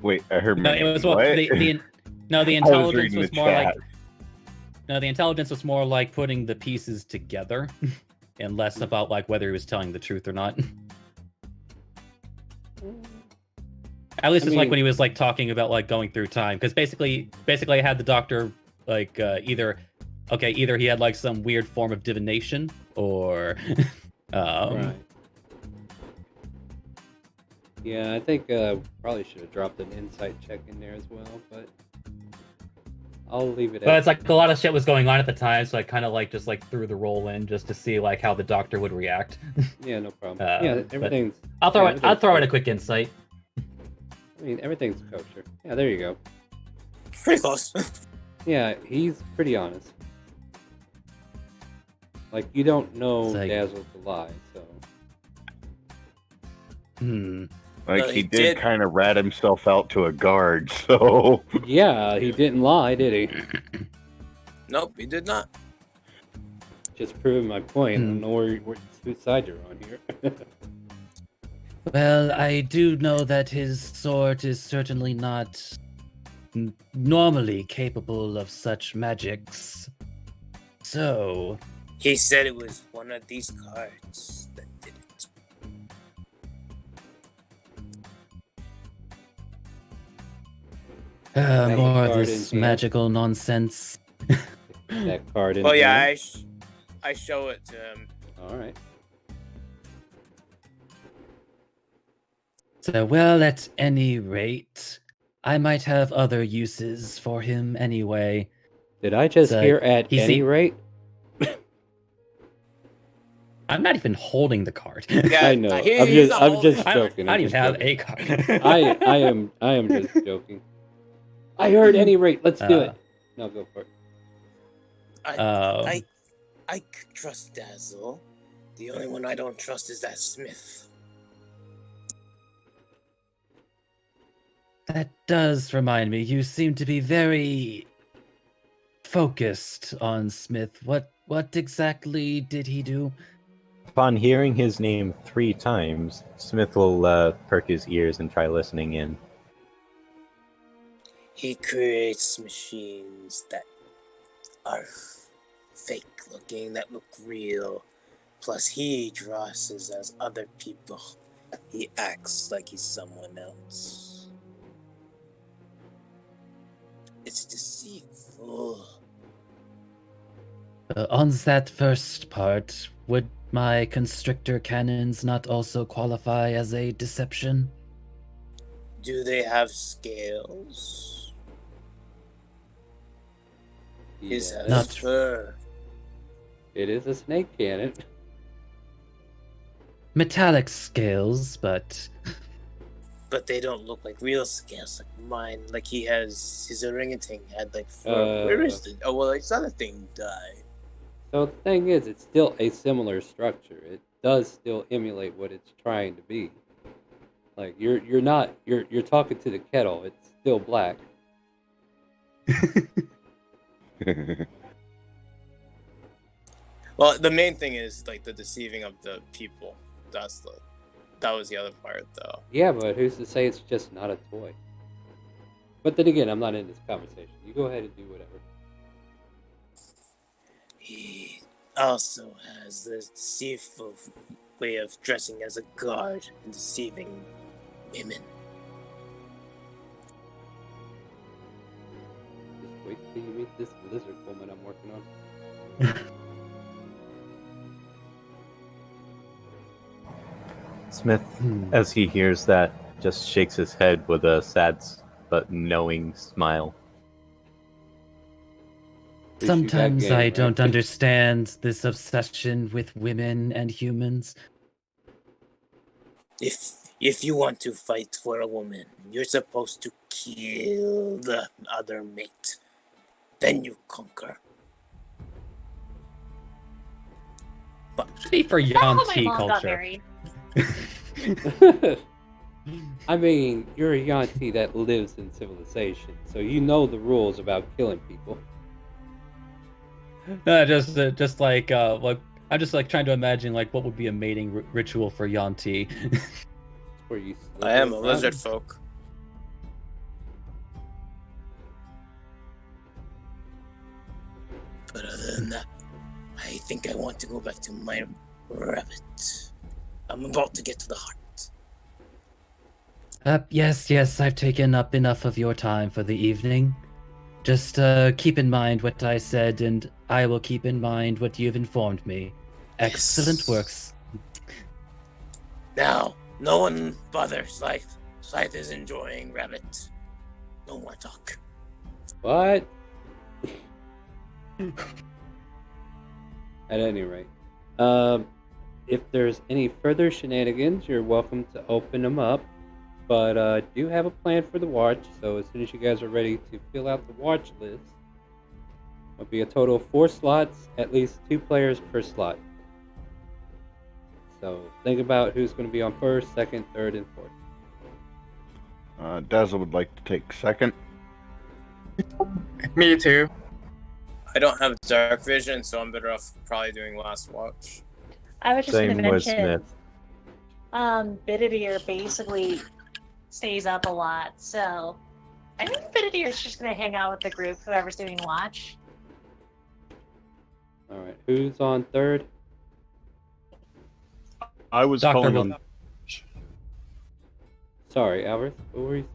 Wait, I heard No, my it was what? the I intelligence was was more like the intelligence was more like putting the pieces together, and less about like whether he was telling the truth or not. At least it's like when he was like talking about like going through time, because basically I had the doctor like either he had like some weird form of divination or Right. Yeah, I think probably should have dropped an insight check in there as well, but I'll leave it. But it's like a lot of shit was going on at the time, so I kind of like just like threw the roll in just to see like how the doctor would react. Yeah, no problem. Yeah, everything's. I'll throw in a quick insight. I mean, everything's kosher. Yeah, there you go. Pretty close. Yeah, he's pretty honest. Like, you don't know It's like- Dazzle to lie, so. Like, No, he he did did. kind of rat himself out to a guard, so. Yeah, he didn't lie, did he? Nope, he did not. Just proving my point. I don't know whose side you're on here. Well, I do know that his sword is certainly not normally capable of such magics. So, He said it was one of these cards that did it. That more of card this in hand. magical nonsense. That card in Well, yeah, hand. I show it to him. All right. So, well, at any rate, I might have other uses for him anyway. Did I just So, hear at he any seem- rate? I'm not even holding the card. Yeah, I know. he's not I'm holding just it. I joking. don't I'm even just have joking. a card. I am just joking. I heard any rate. Let's do it. No, go for it. I could trust Dazzle. The only one I don't trust is that Smith. That does remind me, you seem to be very focused on Smith. What exactly did he do? Upon hearing his name 3 times, Smith will perk his ears and try listening in. He creates machines that are fake looking, that look real. Plus, he dresses as other people. He acts like he's someone else. It's deceitful. On that first part, would my constrictor cannons not also qualify as a deception? Do they have scales? His Yeah. has Not- fur. It is a snake cannon. Metallic scales, but But they don't look like real scales like mine. Like he has, his orangutan had like fur. Where is it? Oh, well, his other thing died. So the thing is, it's still a similar structure. It does still emulate what it's trying to be. Like you're talking to the kettle. It's still black. Well, the main thing is like the deceiving of the people. That was the other part, though. Yeah, but who's to say it's just not a toy? But then again, I'm not in this conversation. You go ahead and do whatever. He also has this deceitful way of dressing as a guard and deceiving women. Just wait till you meet this lizard woman I'm working on. Smith, as he hears that, just shakes his head with a sad but knowing smile. Least you got sometimes game, I right? don't understand this obsession with women and humans. If you want to fight for a woman, you're supposed to kill the other mate. Then you conquer. Be for How my Yanti mom got culture. married. I mean, you're a Yanti that lives in civilization, so you know the rules about killing people. Just like I'm just like trying to imagine like what would be a mating ritual for Yanti. Where you I am a around. lizard folk. But other than that, I think I want to go back to my rabbit. I'm about to get to the heart. Yes, I've taken up enough of your time for the evening. Just keep in mind what I said, and I will keep in mind what you've informed me. Excellent works. Now, no one bother Scythe. Scythe is enjoying rabbit. No more talk. What? At any rate, if there's any further shenanigans, you're welcome to open them up. But I do have a plan for the watch, so as soon as you guys are ready to fill out the watch list, it'll be a total of 4 slots, at least 2 players per slot. So think about who's going to be on first, second, third, and fourth. Dazzle would like to take second. Me too. I don't have dark vision, so I'm better off probably doing last watch. I was just going to Same with mention, Smith. Bididir basically stays up a lot, so I think Bididir is just going to hang out with the group, whoever's doing watch. Alright, who's on third? I was Dr. calling Will- on. Sorry, Alvarez, what were you?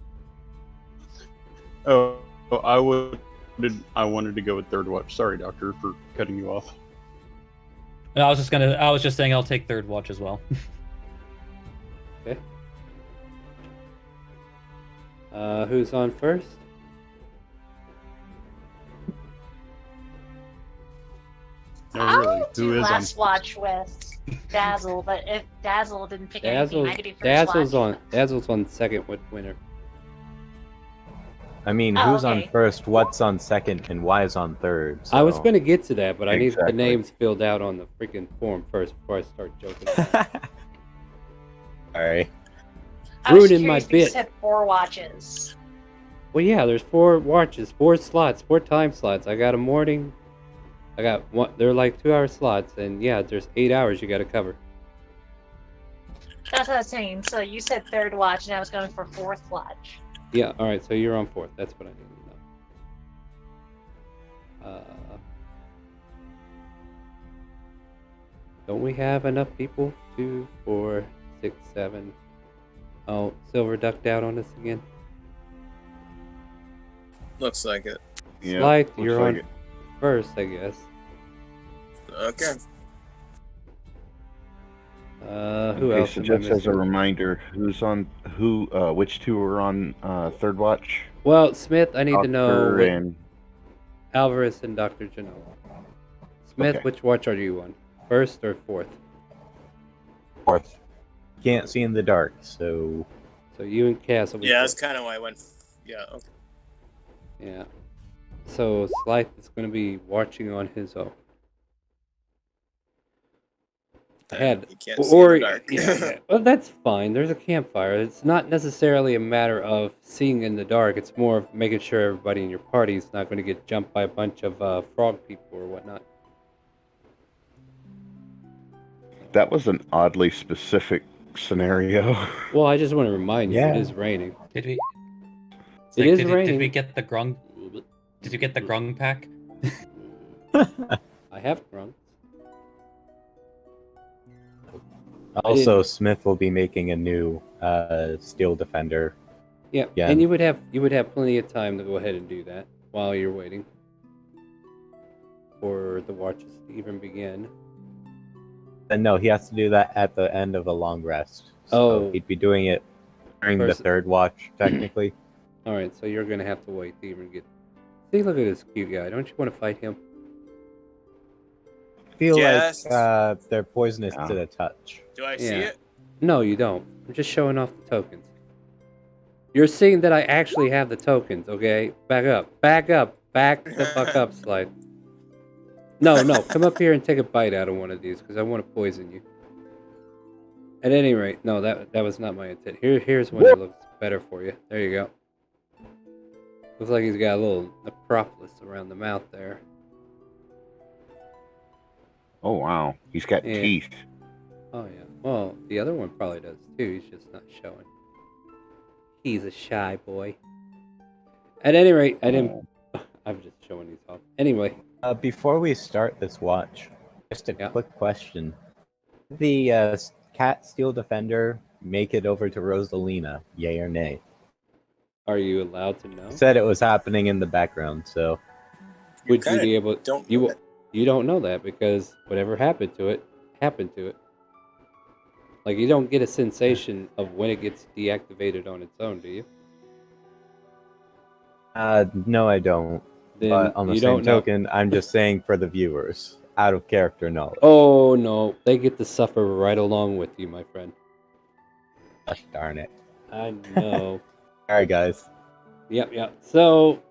Oh, I wanted to go with third watch. Sorry, Doctor, for cutting you off. And I was just saying I'll take third watch as well. Okay. Who's on first? No, really. I'll do Who is on? last watch with Dazzle, but if Dazzle didn't pick anything, I could do first Dazzle's watch. Dazzle's on second with winner. I mean, Oh, who's on okay. first, what's on second, and why is on third? I was so- going to get to that, but I need the Exactly. names filled out on the freaking form first before I start joking. Alright. I was ruining my curious because you bit. said 4 watches. Well, yeah, there's 4 watches, 4 slots, 4 time slots. I got a morning. I got one. They're like 2-hour slots, and yeah, there's 8 hours you got to cover. That's what I was saying. So you said third watch, and I was going for fourth watch. Yeah, all right. So you're on fourth. That's what I need to know. Don't we have enough people? 2, 4, 6, 7. Oh, Silver ducked out on us again. Looks like it. Yeah, Slythe, looks you're like on it. first, I guess. Okay. Who Okay, else? so am I just as a missing? reminder, which 2 are on third watch? Well, Smith, I need to know Doctor what and Alvarez and Dr. Janelle. Smith, Okay. which watch are you on? First or fourth? Fourth. Can't see in the dark, so... So you and Cass will be Yeah, that's fourth. kind of why I went. Yeah. Okay. Yeah. So Slythe is going to be watching on his own. You can't see in the dark. yeah. Well, that's fine. There's a campfire. It's not necessarily a matter of seeing in the dark. It's more of making sure everybody in your party is not going to get jumped by a bunch of frog people or whatnot. that was an oddly specific scenario. Well, I just want to remind you, Yeah. it is raining. Did we? It is did raining. we get the grung? Did you get the grung pack? I have grunts. Also, Smith will be making a new Steel Defender. Yeah, Yeah. and you would have plenty of time to go ahead and do that while you're waiting for the watches to even begin. And no, he has to do that at the end of a long rest. So Oh. he'd be doing it during the First- third watch, technically. All right, so you're gonna have to wait to even get. See, look at this cute guy. Don't you want to fight him? I feel Yes. like they're poisonous Yeah. to the touch. Do I see Yeah. it? No, you don't. I'm just showing off the tokens. You're seeing that I actually have the tokens. Okay, back up, back up, back the fuck up, Slide. No, come up here and take a bite out of one of these, because I want to poison you. At any rate, no, that was not my intent. Here's one that looks better for you. There you go. Looks like he's got a little necropolis around the mouth there. Oh wow, he's got Yeah. teeth. Oh yeah. Well, the other one probably does too. He's just not showing. He's a shy boy. At any rate, I didn't. I'm just showing these off. Anyway. Before we start this watch, just a quick question: the Cat Steel Defender make it over to Rosalina? Yay or nay? Are you allowed to know? Said it was happening in the background, so. Would you be able? You don't know that because whatever happened to it, happened to it. Like you don't get a sensation of when it gets deactivated on its own, do you? No, I don't. Then but on the you same don't know. token, I'm just saying for the viewers, out of character knowledge. Oh no, they get to suffer right along with you, my friend. Gosh darn it. I know. Alright, guys. Yep. So,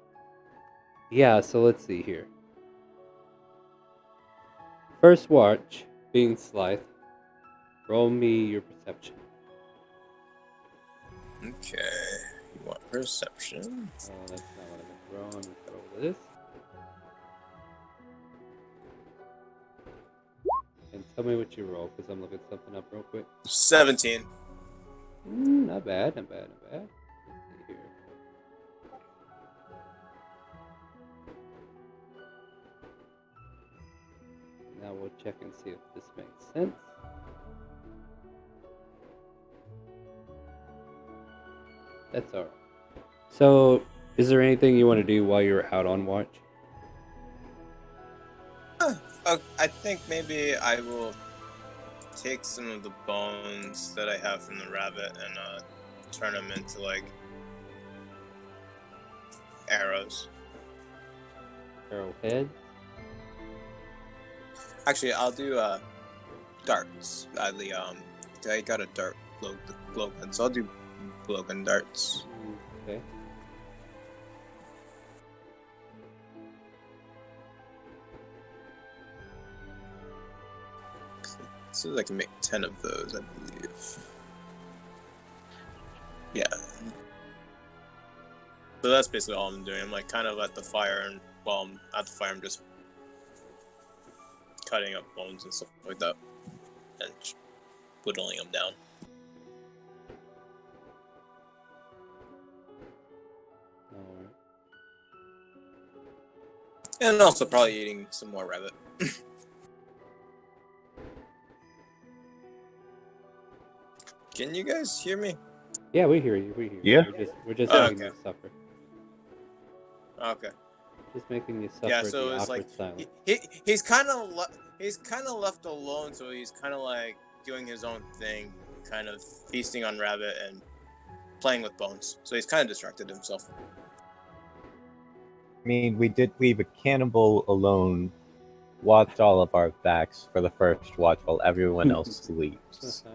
yeah, so let's see here. First watch, being Slythe. Roll me your perception. Okay. You want perception? Oh, that's not what I meant to roll. I'm going to cut over this. And tell me what you roll, because I'm looking something up real quick. 17. Not bad. Let's see here. Now we'll check and see if this makes sense. That's alright. So, is there anything you want to do while you're out on watch? I think maybe I will take some of the bones that I have from the rabbit and turn them into like arrows. Arrowhead? Actually, I'll do darts. I got a dart blowgun, so I'll do blowgun darts. Okay. So I can make 10 of those, I believe. Yeah. So that's basically all I'm doing. I'm like kind of at the fire, and while I'm at the fire, I'm just cutting up bones and stuff like that, and whittling them down. Alright. And also probably eating some more rabbit. Can you guys hear me? Yeah, we hear you. Yeah. We're just Oh, making okay. you suffer. Okay. Just making you suffer Yeah, so the it's awkward like silence. he's kind of left alone, so he's kind of like doing his own thing, kind of feasting on rabbit and playing with bones. So he's kind of distracted himself. I mean, we did leave a cannibal alone, watch all of our backs for the first watch while everyone else sleeps.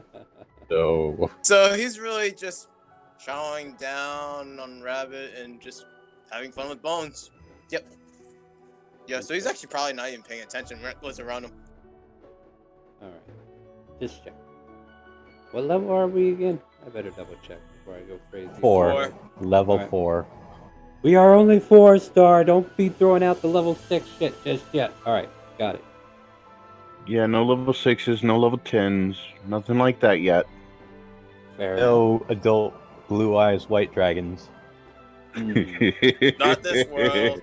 So he's really just chowing down on rabbit and just having fun with bones. Yep. Yeah, so he's actually probably not even paying attention what's around him. Alright. Just check. What level are we again? I better double check before I go crazy. 4. Level Alright. 4. We are only 4-star. Don't be throwing out the level 6 shit just yet. Alright, got it. Yeah, no level 6s, no level 10s, nothing like that yet. Fair No adult blue eyes white dragons. Not this world.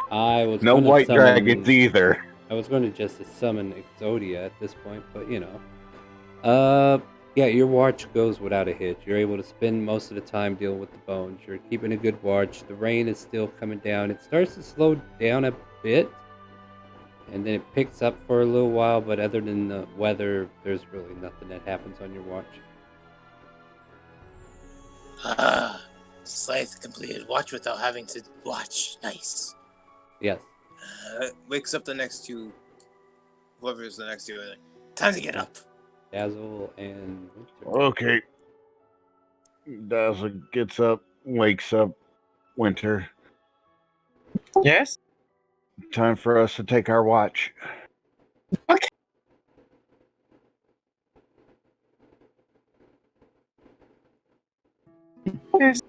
I was No gonna white summon, dragons either. I was going to just summon Exodia at this point, but you know. Yeah, your watch goes without a hitch. You're able to spend most of the time dealing with the bones. You're keeping a good watch. The rain is still coming down. It starts to slow down a bit, and then it picks up for a little while, but other than the weather, there's really nothing that happens on your watch. Scythe completed watch without having to watch. Nice. Yes. Wakes up the next two. Whoever's the next two. Like, time to get up. Dazzle and Winter. Okay. Dazzle gets up, wakes up Winter. Yes? time for us to take our watch. Okay. Yes.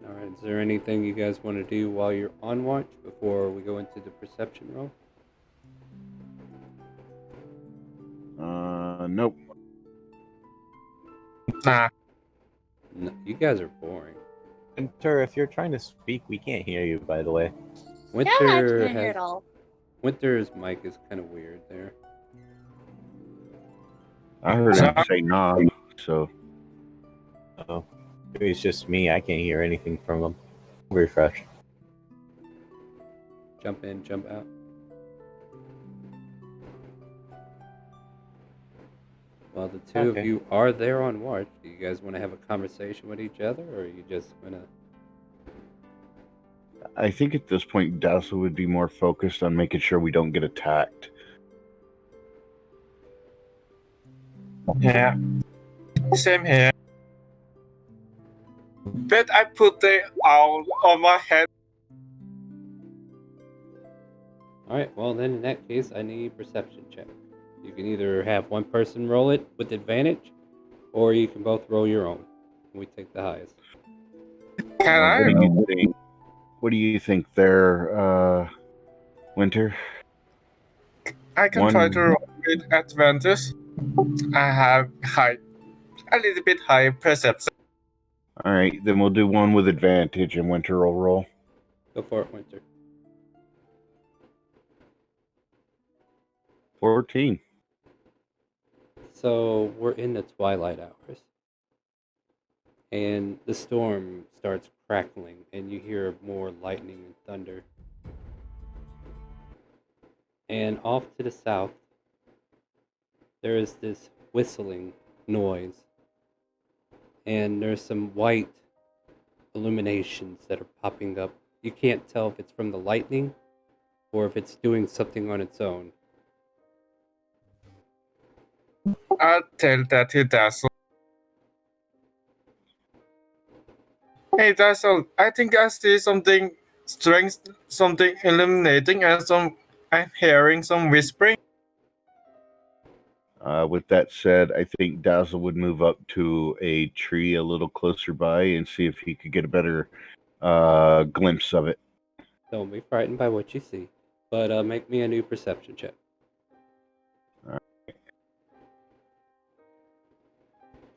All right. Is there anything you guys want to do while you're on watch before we go into the perception roll? Nope. Nah. No, you guys are boring. Winter, if you're trying to speak, we can't hear you, by the way. Winter I can't hear it all. Winter's mic is kind of weird there. I heard him say nah, so. Oh, maybe it's just me. I can't hear anything from him. Refresh. Jump in, jump out. Well, the two of you are there on watch. Do you guys want to have a conversation with each other, or are you just gonna? I think at this point, Dazzle would be more focused on making sure we don't get attacked. Yeah. Same here. But I put the owl on my head. All right. Well, then in that case, I need perception check. You can either have one person roll it with advantage, or you can both roll your own. We take the highest. Can I? What do you think there, Winter? I can try to roll with advantage. I have a little bit high perception. All right, then we'll do one with advantage, and Winter will roll. Go for it, Winter. 14. So we're in the twilight hours, and the storm starts crackling, and you hear more lightning and thunder. And off to the south, there is this whistling noise, and there's some white illuminations that are popping up. You can't tell if it's from the lightning or if it's doing something on its own. I'll tell that to Dazzle. Hey Dazzle, I think I see something strange, something illuminating, and I'm hearing some whispering. With that said, I think Dazzle would move up to a tree a little closer by and see if he could get a better glimpse of it. Don't be frightened by what you see, but make me a new perception check.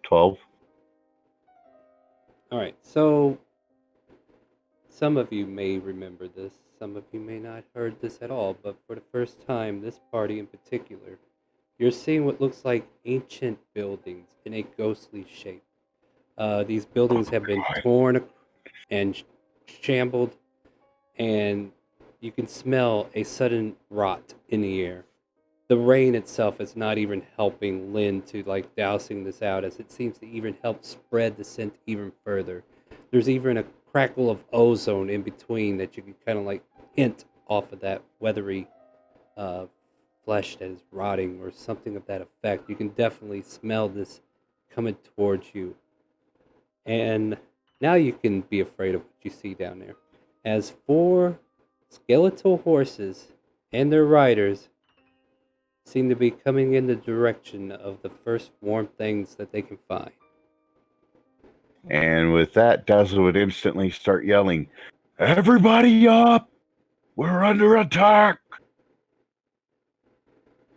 12. All right, so some of you may remember this, some of you may not have heard this at all, but for the first time, this party in particular, you're seeing what looks like ancient buildings in a ghostly shape. These buildings have been torn and shambled, and you can smell a sudden rot in the air. The rain itself is not even helping Lynn to like dousing this out, as it seems to even help spread the scent even further. There's even a crackle of ozone in between that you can kind of like hint off of that weathery flesh that is rotting or something of that effect. You can definitely smell this coming towards you. And now you can be afraid of what you see down there. As 4 skeletal horses and their riders seem to be coming in the direction of the first warm things that they can find. And with that, Dazzle would instantly start yelling, "Everybody up! We're under attack!"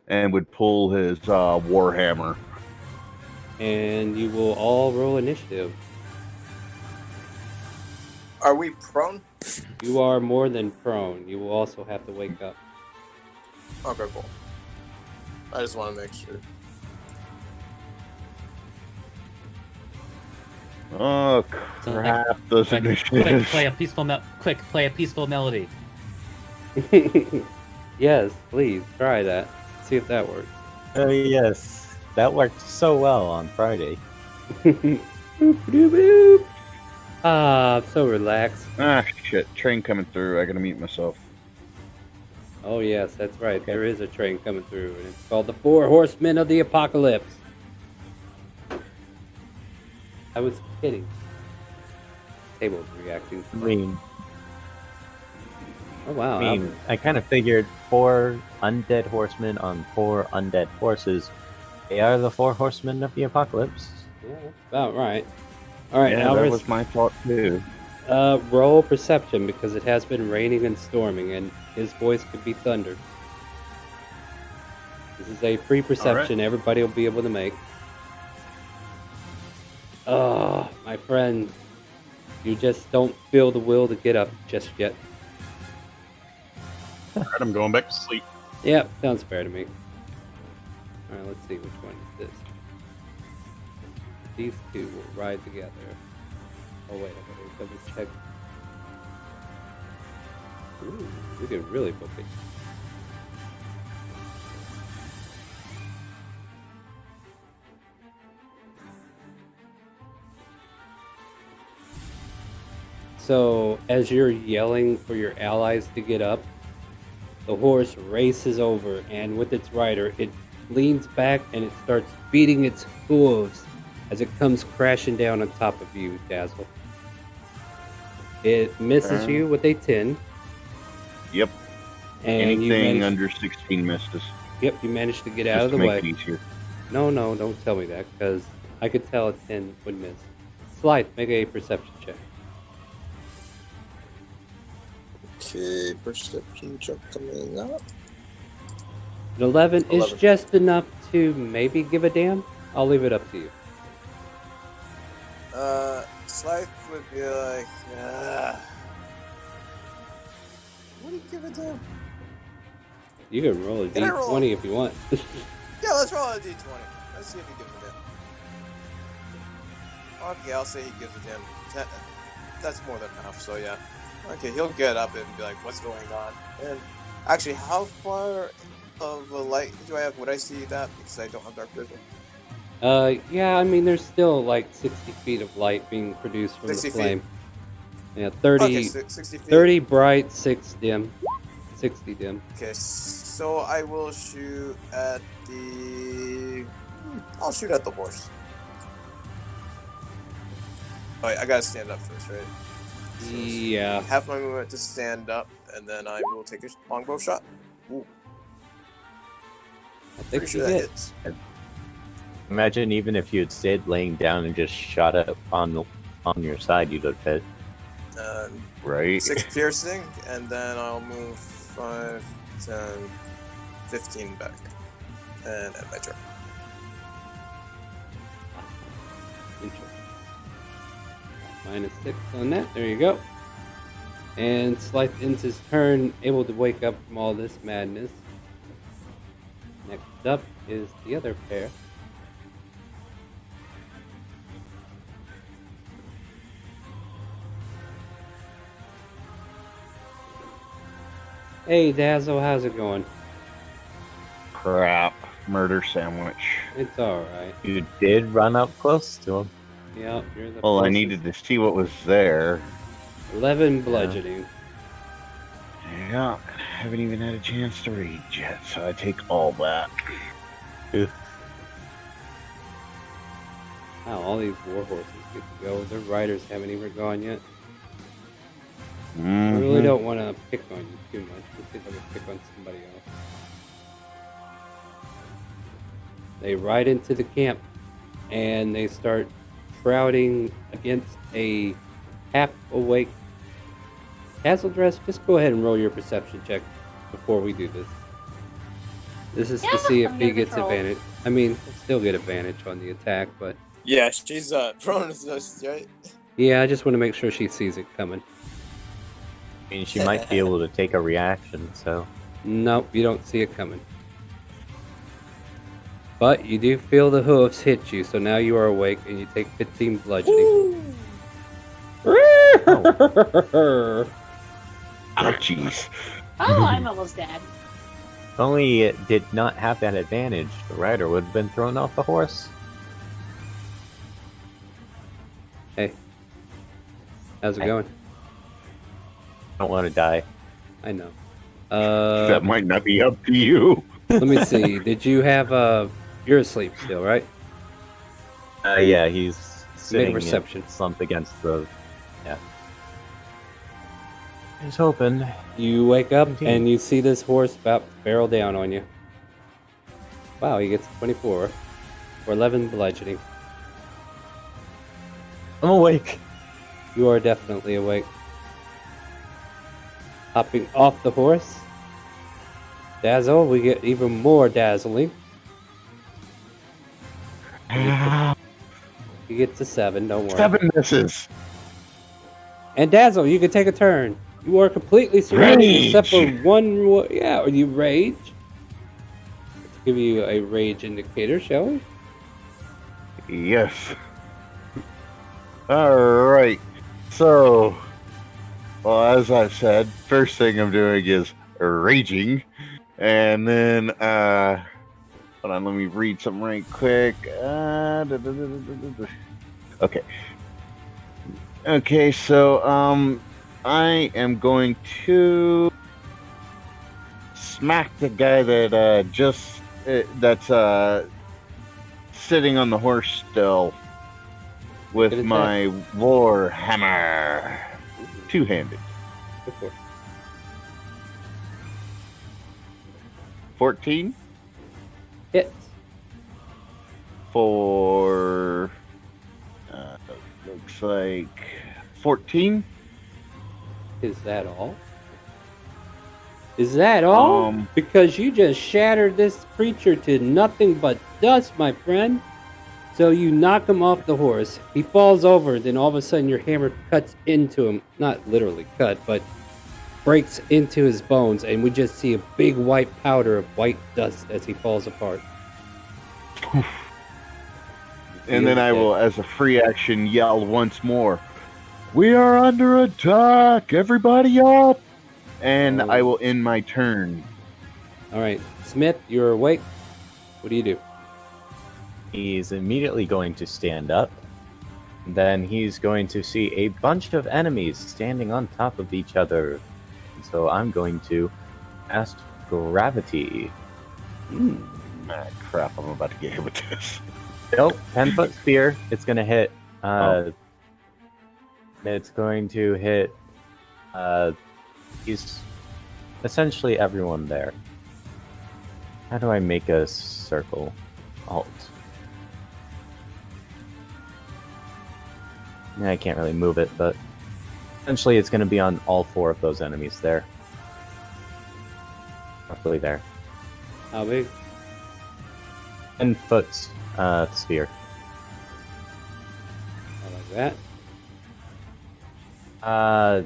And would pull his warhammer. And you will all roll initiative. Are we prone? You are more than prone. You will also have to wake up. Okay, cool. I just want to make sure. Oh crap! Those initiatives. Play a peaceful melody. Yes, please try that. See if that works. Oh yes, that worked so well on Friday. Boop, boop, boop. Ah, I'm so relaxed. Ah, shit! Train coming through. I gotta mute myself. Oh yes, that's right. There is a train coming through, and it's called the 4 Horsemen of the Apocalypse. I was kidding. table's reacting. I mean, oh wow! I kind of figured 4 undead horsemen on 4 undead horses. They are the 4 horsemen of the apocalypse. Yeah, that's about right. All right, yeah, that was my fault too. Roll perception because it has been raining and storming, and his voice could be thunder. This is a free perception. Right. Everybody will be able to make. Oh, my friend, you just don't feel the will to get up just yet. All right, I'm going back to sleep. Yep, sounds fair to me. All right, let's see which one is this. These two will ride together. Oh wait, I gotta double check. Ooh, we can really book it. So, as you're yelling for your allies to get up, the horse races over, and with its rider, it leans back and it starts beating its hooves as it comes crashing down on top of you, Dazzle. It misses you with a 10. Yep. And anything under 16 misses. Yep, you managed to get out of the way. No, don't tell me that, because I could tell a 10 would miss. Slide, make a perception check. Okay, perception check coming up. An 11 is just enough to maybe give a damn. I'll leave it up to you. Slife would be like, what do you give a damn? You can roll a d20 if you want. Yeah, let's roll a d20. Let's see if he gives a damn. Okay, I'll say he gives a damn. That's more than enough, so yeah. Okay, he'll get up and be like, what's going on? And actually, how far of a light do I have? Would I see that? Because I don't have dark vision. Yeah, I mean, there's still like 60 feet of light being produced from the flame. Feet. Yeah, 30, okay, 60 feet. 30 bright, 6 dim. 60 dim. Okay, so I will shoot at the... I'll shoot at the horse. Oh, wait, I gotta stand up first, right? So yeah. Half my movement to stand up, and then I will take a longbow shot. Ooh. I think sure that hits. Imagine even if you had stayed laying down and just shot it on your side, you'd have hit. Right. 6 piercing, and then I'll move 5, 10, 15 back. And end my turn. Interesting. -6 on that. There you go. And Slife ends his turn, able to wake up from all this madness. Next up is the other pair. Hey Dazzle, how's it going? Crap. Murder sandwich. It's alright. You did run up close to him. Yep, you're the Well, closest. I needed to see what was there. 11 bludgeoning. Yeah, I haven't even had a chance to read yet, so I take all back. Wow, all these war horses get to go. Their riders haven't even gone yet. I really don't want to pick on you too much. Let's see if I can pick on somebody else. They ride into the camp and they start crowding against a half-awake Dazzledress. Just go ahead and roll your perception check before we do this. This is to see if he gets advantage. I mean, he'll still get advantage on the attack, but... Yeah, she's prone to this, right? Yeah, I just want to make sure she sees it coming. I mean, she might be able to take a reaction, so... Nope, you don't see it coming. But you do feel the hoofs hit you, so now you are awake and you take 15 bludgeoning. Oh, jeez. Oh, I'm almost dead. If only it did not have that advantage, the rider would have been thrown off the horse. Hey. How's it going? I don't want to die. I know. That might not be up to you. Let me see. Did you have you're asleep still, right? Yeah, he's sitting reception. slumped against the Yeah. I was hoping. You wake up 17. and you see this horse about to barrel down on you. Wow, he gets 24 or 11 bludgeoning. I'm awake. You are definitely awake. Hopping off the horse. Dazzle, we get even more dazzling. You get to 7, don't worry. 7 misses. And Dazzle, you can take a turn. You are completely surrounded Rage. except for one. Yeah, or you rage. Let's give you a rage indicator, shall we? Yes. Alright. So, well, as I've said, first thing I'm doing is raging. And then, hold on, let me read something right quick. Okay. Okay, so, I am going to smack the guy that, that's, sitting on the horse still with my war hammer. Two-handed. Go for it. 14 Hits. for looks like 14. Is that all? Is that all? Because you just shattered this creature to nothing but dust, my friend. So you knock him off the horse. He falls over. Then all of a sudden your hammer cuts into him. Not literally cut, but breaks into his bones. And we just see a big white powder of white dust as he falls apart. And then I will, as a free action, yell once more, "We are under attack! Everybody up!" And I will end my turn. All right. Smith, you're awake. What do you do? He's immediately going to stand up. Then he's going to see a bunch of enemies standing on top of each other. So I'm going to cast Gravity. Ah, crap, I'm about to get hit with this. Nope, 10-foot spear. It's going to hit. It's going to hit. He's essentially everyone there. How do I make a circle? Alt. Yeah, I can't really move it, but essentially it's going to be on all 4 of those enemies there. Roughly there. How big? 10-foot sphere. I like that.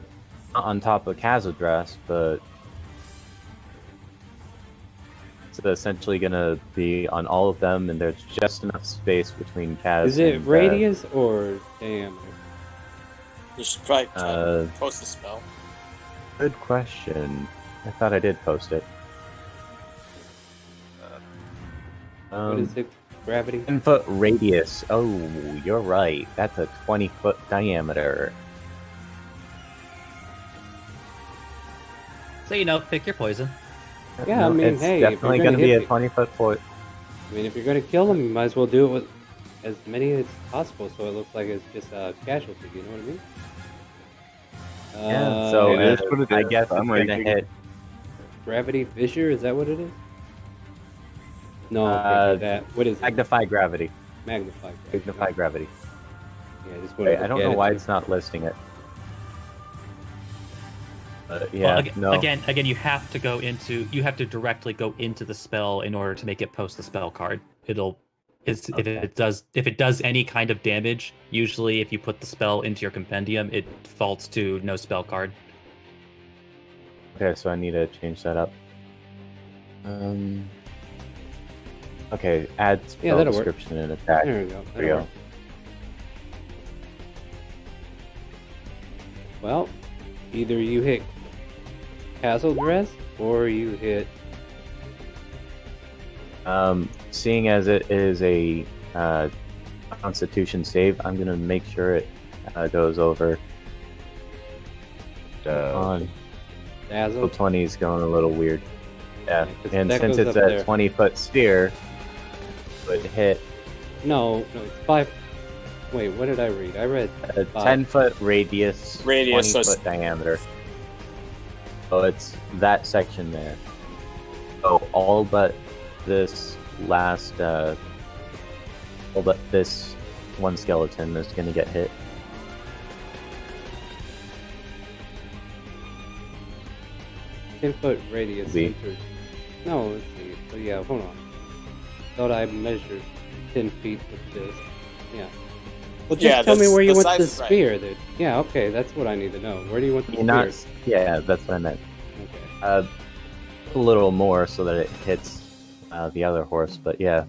Not on top of Kazadras, but it's essentially going to be on all of them, and there's just enough space between Kaz Is it and radius or diameter? You should probably try to post the spell. Good question. I thought I did post it. What is it? Gravity? 10-foot radius. Oh, you're right. That's a 20-foot diameter. So, you know, pick your poison. Yeah, I mean, it's hey, definitely going to be a 20-foot point. I mean, if you're going to kill them, you might as well do it with as many as possible, so it looks like it's just a casualty. You know what I mean? Yeah. So it is what it I is. guess I'm it's going to raging. hit. Gravity fissure? Is that what it is? No, that. What is it? Magnify gravity. Magnify. Magnify gravity. Yeah, I just wanted to I don't get know it why too. it's not listing it. Yeah, well, no. again, you have to directly go into the spell in order to make it post the spell card. If it does any kind of damage, usually if you put the spell into your compendium, it defaults to no spell card. Okay, so I need to change that up. Okay, add spell that'll work. description and attack. There we go. There we go. Well, either you hit Castle Dress or you hit. Seeing as it is a Constitution save, I'm gonna make sure it goes over. On Dazzle. 20 is going a little weird. Yeah, 'cause and that since goes it's up a there. 20-foot sphere, would hit. No, it's 5. Wait, what did I read? I read a 10-foot radius, 20-foot diameter. So it's that section there. So all but this last, all but this one skeleton is going to get hit. Ten-foot radius. No, let's see. Oh yeah, hold on. Thought I measured 10 feet with this. Yeah. Well, just tell me where you want the spear, dude. Yeah, okay, that's what I need to know. Where do you want the spear? Yeah, that's what I meant. Okay. A little more so that it hits the other horse, but yeah.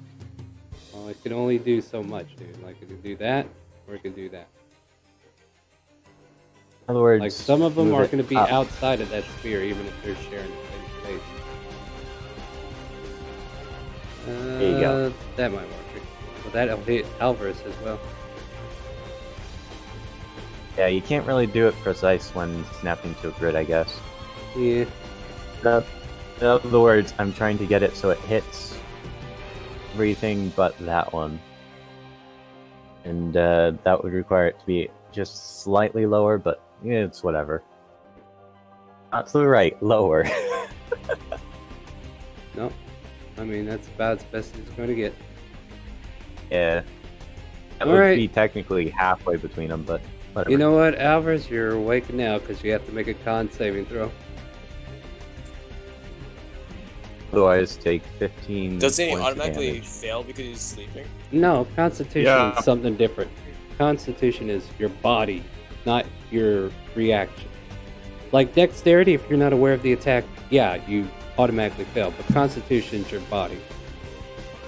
Well, it can only do so much, dude. Like, it can do that, or it can do that. In other words, like, some of them are going to be outside of that spear, even if they're sharing the same space. There you go. That might work. Well, that'll hit Alvarez as well. Yeah, you can't really do it precise when snapping to a grid, I guess. Yeah. In other words, I'm trying to get it so it hits everything but that one. And that would require it to be just slightly lower, but yeah, it's whatever. Not to the right, lower. No. I mean, that's about as best as it's going to get. Yeah. That would be technically halfway between them, but whatever. You know what, Alvarez? You're awake now because you have to make a con saving throw. Otherwise, take 15. Doesn't he points of automatically damage. fail because he's sleeping? No, Constitution is something different. Constitution is your body, not your reaction. Like Dexterity, if you're not aware of the attack, yeah, you automatically fail. But Constitution's your body,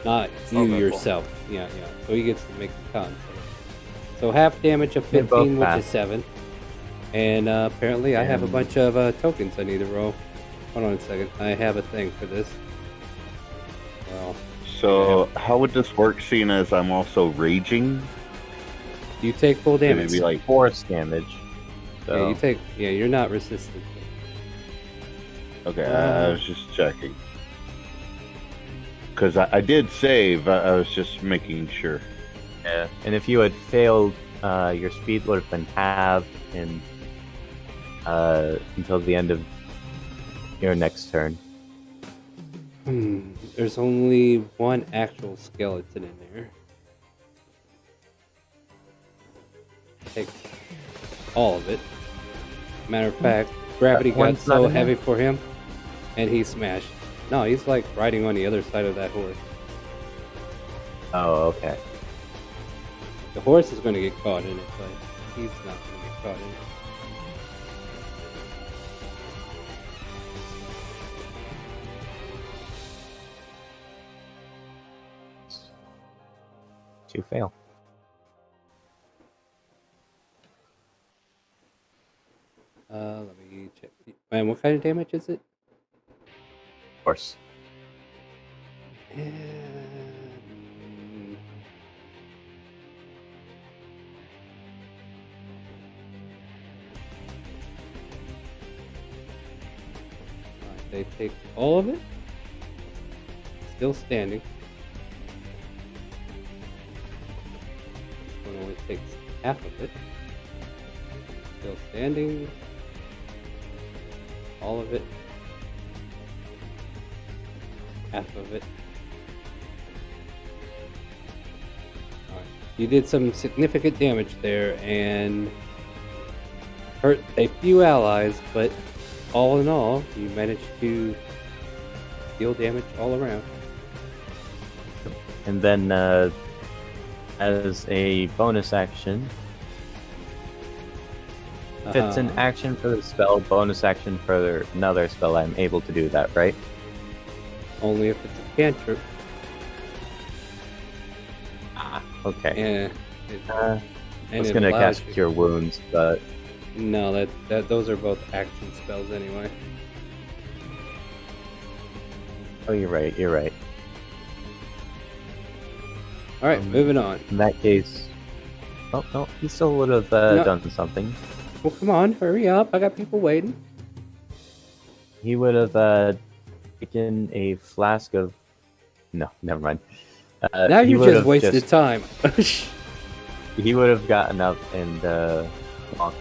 not you yourself. Cool. Yeah. So he gets to make the con save. So half damage of 15, which is 7. And apparently I have a bunch of tokens I need to roll. Hold on a second. I have a thing for this. Well. So how would this work, seeing as I'm also raging? You take full damage. Maybe like force damage. So. Yeah, you take. Yeah, you're not resistant. Okay, I was just checking. Because I did save. I was just making sure. Yeah, and if you had failed, your speed would have been halved in until the end of your next turn. There's only one actual skeleton in there. Take all of it. Matter of fact, gravity got so heavy for him, and he smashed. No, he's like riding on the other side of that horse. Oh, okay. The horse is going to get caught in it, but he's not going to get caught in it. To fail. Let me check. And what kind of damage is it? Horse. They take all of it. Still standing. This one only takes half of it. Still standing. All of it. Half of it. Alright. You did some significant damage there and hurt a few allies, but all in all, you managed to deal damage all around. And then, as a bonus action, if it's an action for the spell, bonus action for another spell, I'm able to do that, right? Only if it's a cantrip. Okay. Yeah. I was gonna cast Cure Wounds, but no, those are both action spells anyway. Oh, you're right. You're right. All right, moving on. In that case, oh no, he still would have done something. Well, come on, hurry up! I got people waiting. He would have taken a flask of. No, never mind. Now you just wasted time. he would have gotten up and walked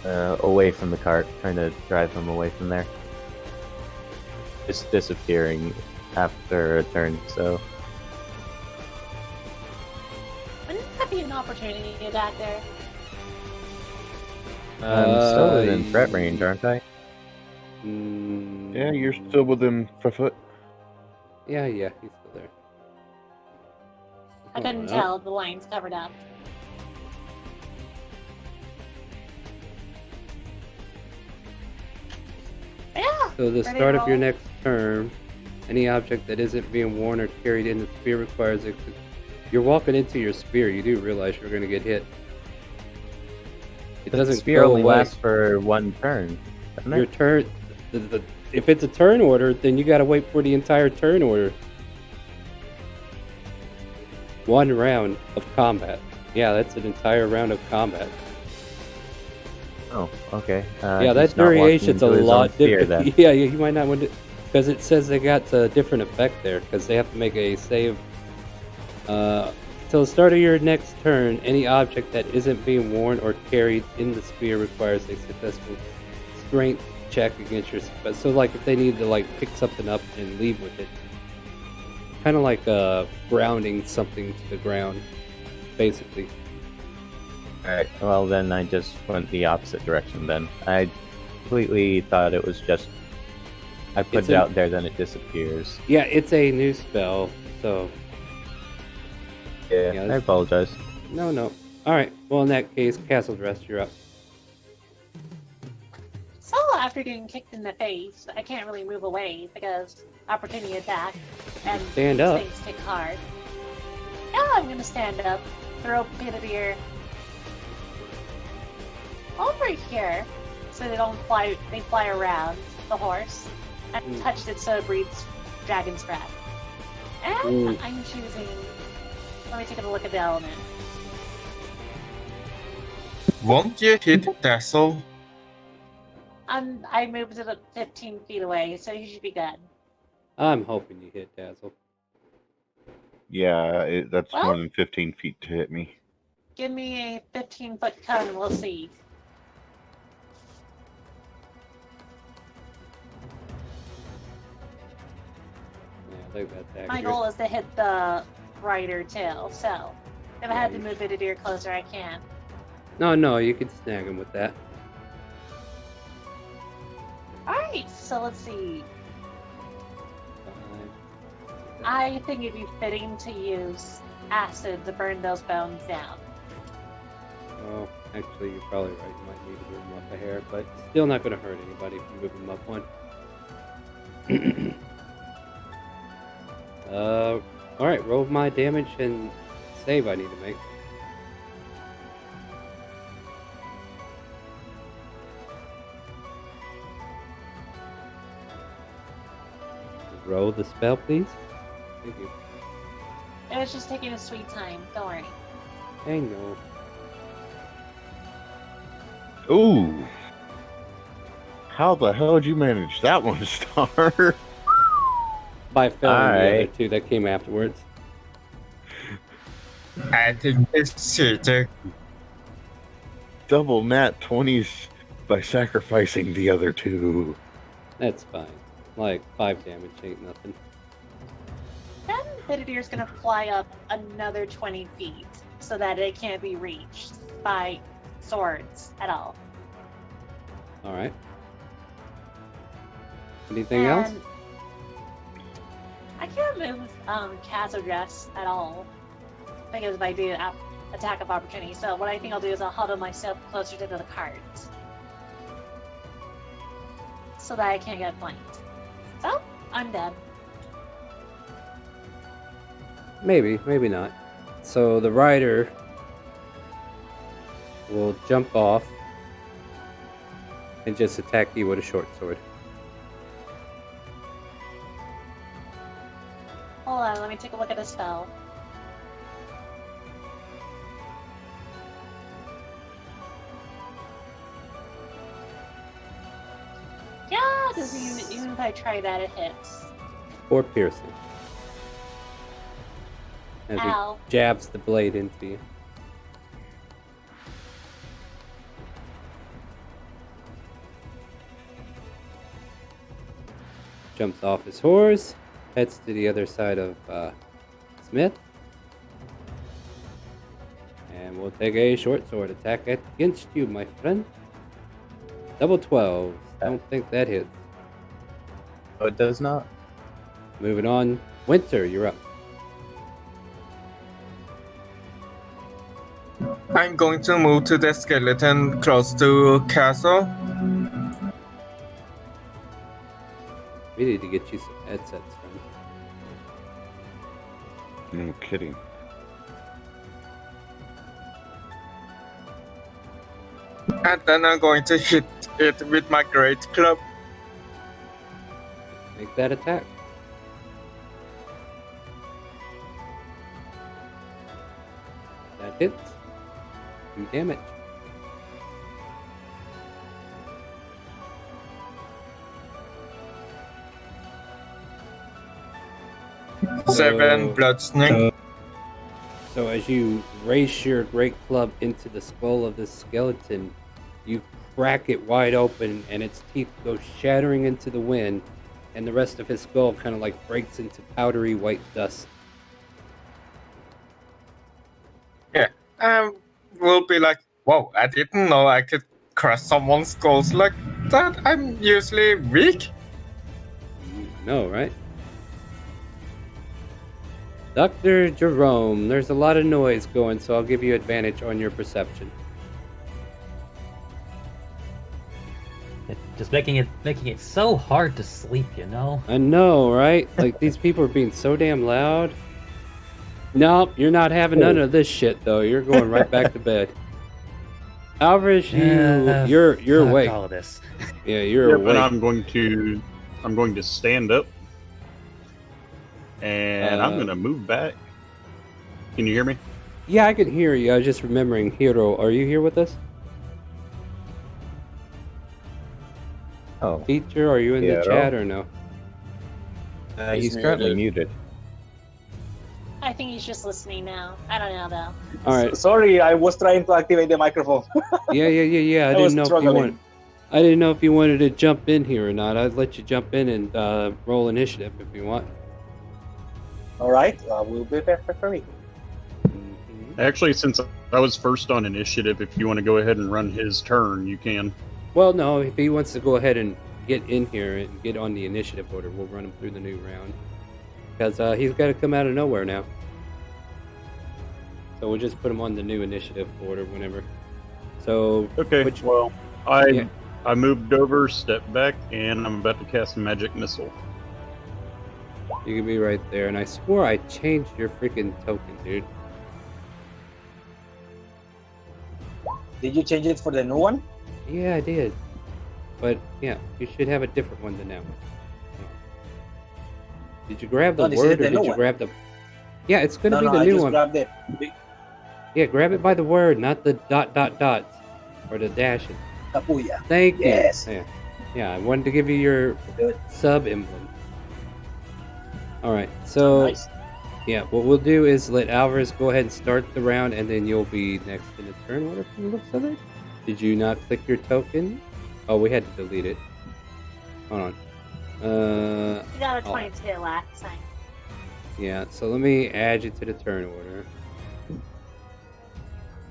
away from the cart, trying to drive him away from there. Just disappearing after a turn, so. Wouldn't that be an opportunity attack there? I'm still within threat range, aren't I? Yeah, you're still within 5 foot. Yeah, he's still there. I couldn't tell. The line's covered up. Yeah. So the start of your next turn, any object that isn't being worn or carried in the sphere requires it. You're walking into your sphere. You do realize you're going to get hit. It doesn't The sphere go only away. lasts for one turn. Doesn't Your it? turn. If it's a turn order, then you got to wait for the entire turn order. 1 round of combat. Yeah, that's an entire round of combat. Oh, okay. Yeah, that he's not walking variation's a into his lot own sphere, different. then. Yeah, you might not want to, because it says they got a different effect there, because they have to make a save. Till the start of your next turn, any object that isn't being worn or carried in the sphere requires a successful strength check against your. So, like, if they need to like pick something up and leave with it, kind of like grounding something to the ground, basically. Alright, well then I just went the opposite direction then. I completely thought it was just... I put it out there, then it disappears. Yeah, it's a new spell, so... Yeah, I apologize. No. Alright, well in that case, Castle Dress, you're up. So after getting kicked in the face, I can't really move away because opportunity attack and Stand these up. things kick hard. Yeah, I'm gonna stand up, throw Pitavir over here so they don't fly. They fly around the horse and touch it so it breathes dragon's breath. And I'm choosing. Let me take a look at the element. Won't you hit Dazzle? I moved it up 15 feet away, so you should be good. I'm hoping you hit Dazzle. Yeah, that's Well- more than 15 feet to hit me. Give me a 15-foot cone and we'll see. Yeah, I think that's accurate. My goal is to hit the rider too, so if I had to move it a deer closer, I can. No, you can snag him with that. Alright, so let's see. I think it'd be fitting to use acid to burn those bones down. Oh, actually, you're probably right. You might need to move him up a hair, but still not going to hurt anybody if you move him up 1. Alright, roll my damage and save I need to make. Roll the spell, please. Thank you. It was just taking a sweet time, don't worry. I know. Ooh. How the hell did you manage that one, Star? By failing the other Alright. 2 that came afterwards. I think it's cheating. Double nat 20s by sacrificing the other 2. That's fine. Like, 5 damage ain't nothing. Then Pitavir is going to fly up another 20 feet so that it can't be reached by swords at all. Alright. Anything else? And I can't move Castle Dress at all because if I do attack of opportunity. So what I think I'll do is I'll huddle myself closer to the cart so that I can't get flanked. So I'm dead. Maybe, maybe not. So the rider will jump off and just attack you with a short sword. Hold on, let me take a look at the spell. Yeah, because even if I try that, it hits. 4 piercing. As Ow. he jabs the blade into you. Jumps off his horse, heads to the other side of Smith. And we'll take a short sword attack against you, my friend. Double 12. Don't think that hits. Oh, it does not? Moving on. Winter, you're up. I'm going to move to the skeleton close to castle. We need to get you some headsets, friend. No kidding. And then I'm going to hit it with my great club. Make that attack. That hits. Do damage. Seven bludgeoning. So as you race your great club into the skull of this skeleton, you crack it wide open and its teeth go shattering into the wind, and the rest of his skull kind of like breaks into powdery white dust. Yeah. We'll be like, whoa, I didn't know I could crush someone's skulls like that. I'm usually weak. No, right? Dr. Jerome, there's a lot of noise going, so I'll give you advantage on your perception. Just making it so hard to sleep, you know? I know, right? Like, these people are being so damn loud. Nope, you're not having none of this shit, though. You're going right back to bed. Alvarez, you're awake. All of this. Yeah, you're Yep, awake. and I'm going to stand up, and I'm going to move back. Can you hear me? Yeah, I can hear you. I was just remembering, Hiro, are you here with us? Oh. Teacher, are you in the Hiro? chat or no? He's currently muted. I think he's just listening now. I don't know though. All right. Sorry, I was trying to activate the microphone. Yeah. I was didn't know if you struggling. wanted. I didn't know if you wanted to jump in here or not. I'd let you jump in and roll initiative if you want. All right, we'll be perfect for me. Actually, since I was first on initiative, if you want to go ahead and run his turn, you can. Well, no, if he wants to go ahead and get in here and get on the initiative order, we'll run him through the new round. Because he's got to come out of nowhere now. So we'll just put him on the new initiative order whenever. So, Okay, I moved over, stepped back, and I'm about to cast Magic Missile. You can be right there. And I swore I changed your freaking token, dude. Did you change it for the new one? Yeah, I did. But, yeah, you should have a different one than that one. Did you grab the this is word, or the did new you one. grab the... Yeah, it's going to be the I new just one. grabbed it. Yeah, grab it by the word, not the ... or the dashes. Tapuya. Thank you. Yes. Yeah, I wanted to give you your sub emblem. Alright, so... Nice. Yeah, what we'll do is let Alvarez go ahead and start the round, and then you'll be next in the turn order from the looks of it. Did you not click your token? Oh, we had to delete it. Hold on. You got a 22 last time. Yeah, so let me add you to the turn order.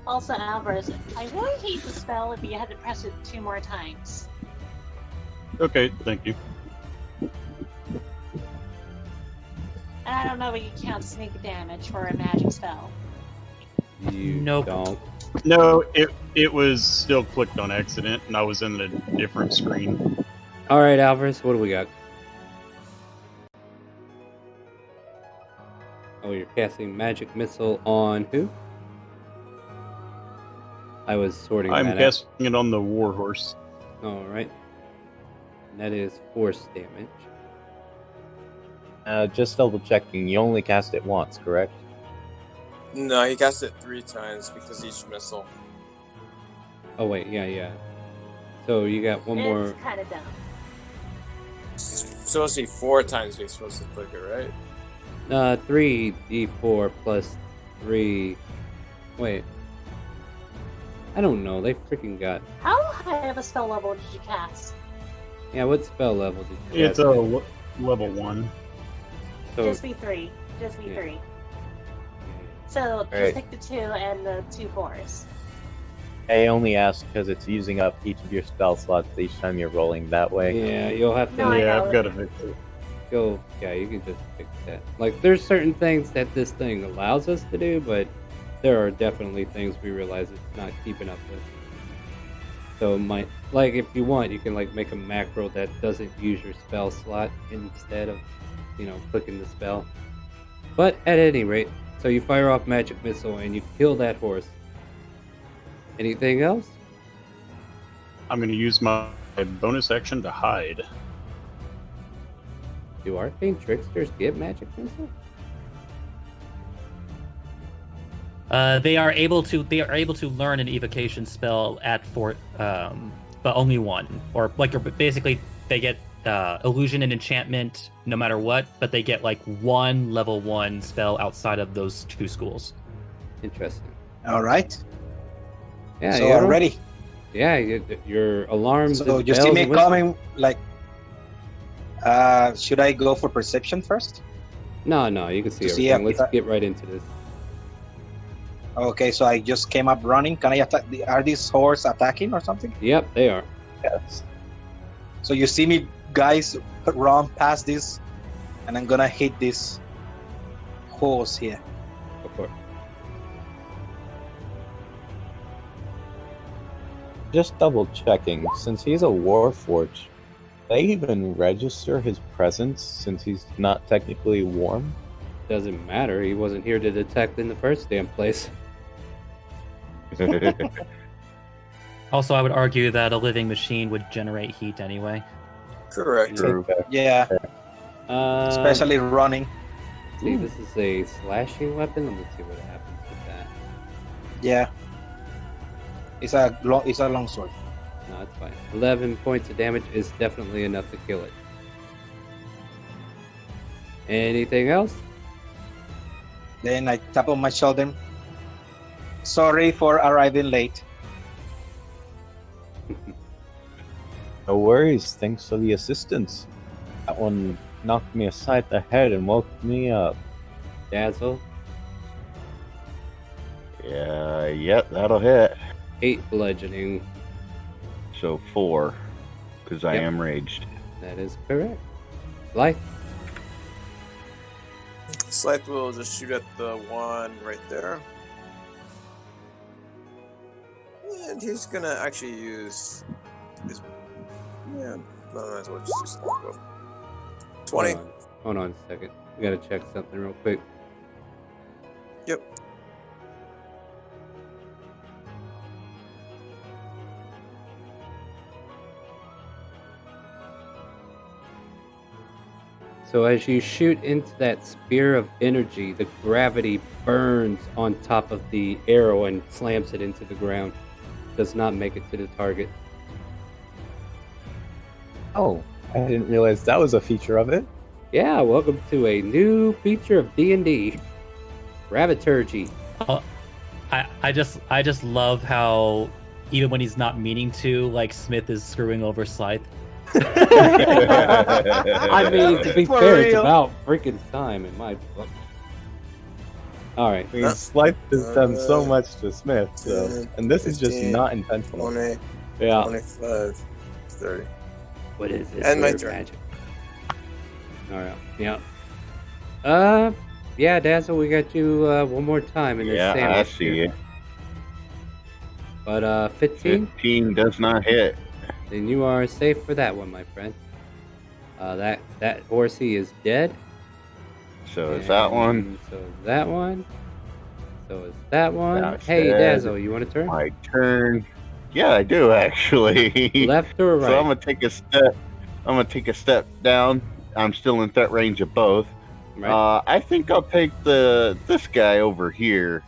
Also, Alvarez, I really hate the spell if you had to press it 2 more times. Okay, thank you. And I don't know if you count sneak damage for a magic spell. You don't. No, it was still clicked on accident, and I was in a different screen. Alright, Alvarez, what do we got? Oh, you're casting Magic Missile on who? I was sorting I'm that out. casting it on the Warhorse. Alright. That is force damage. Just double checking. You only cast it once, correct? No, he cast it 3 times because each missile. Oh, wait, yeah. So you got one more. It's kind of dumb. It's supposed to be 4 times we're supposed to click it, right? 3d4 plus 3. Wait. I don't know. They freaking got. How high of a spell level did you cast? Yeah, what spell level did you It's cast? a level 1. So, Just be 3. Just be Yeah. 3. So just Alright. take the 2 and the 2 4s. I only ask because it's using up each of your spell slots each time you're rolling that way. yeah, you'll have to No, I know. I've got to fix it. go. Yeah, you can just fix that. Like, there's certain things that this thing allows us to do, but there are definitely things we realize it's not keeping up with. So, like, if you want, you can like make a macro that doesn't use your spell slot instead of, clicking the spell. But at any rate, so you fire off magic missile and you kill that horse. Anything else? I'm going to use my bonus action to hide. Do arcane tricksters get magic missile? They are able to learn an evocation spell but only one. Or basically they get illusion and enchantment no matter what, but they get like one level 1 spell outside of those 2 schools. Interesting. All right. Yeah, So I'm ready. Yeah, your alarms. So and you see bells me and whistles. coming, like, should I go for perception first? No, you can see To see everything. if Let's get right into this. Okay, so I just came up running. Can I attack? Are these horse attacking or something? Yep, they are. Yes. So you see me, guys, run past this, and I'm gonna hit this horse here. Go for it. Just double checking, since he's a warforged, they even register his presence since he's not technically warm? Doesn't matter. He wasn't here to detect in the first damn place. Also, I would argue that a living machine would generate heat anyway. Correct. True. Yeah, especially running. See, this is a slashing weapon. Let me see what happens with that. Yeah, it's a long sword. No, it's fine. 11 points of damage is definitely enough to kill it. Anything else? Then I tap on my shoulder. Sorry for arriving late. No worries, thanks for the assistance. That one knocked me aside the head and woke me up. Dazzle. Yeah, yep, that'll hit. 8 bludgeoning. So 4, because I Yep. am raged. That is correct. Life. Scythe will just shoot at the one right there. And he's gonna actually use his. Yeah, no, might as well just use the longbow. 20. Hold on a second. We gotta check something real quick. Yep. So as you shoot into that spear of energy, the gravity burns on top of the arrow and slams it into the ground. Does not make it to the target. Oh, I didn't realize that was a feature of it. Yeah, welcome to a new feature of D&D. Graviturgy. I just love how even when he's not meaning to, like Smith is screwing over Scythe. I mean, to be For fair, it's real. about freaking time in my book. Alright. I mean, Slife has done so much to Smith, so, and this is just 15, not intentional. 20, Yeah. 25, 30. What is this? And my weird turn. magic? Alright, yeah. Yeah, Dazzle, we got you one more time in this Yeah, I sandwich see here. you. But 15? 15 does not hit. Then you are safe for that one, my friend. That horsey is dead. So is that one. And so is that one. So is that one. That's Hey, dead. Dazzle, you want to turn? My turn. Yeah, I do actually. Left or right? So I'm gonna take a step. I'm gonna take a step down. I'm still in threat range of both. Right. I think I'll take this guy over here.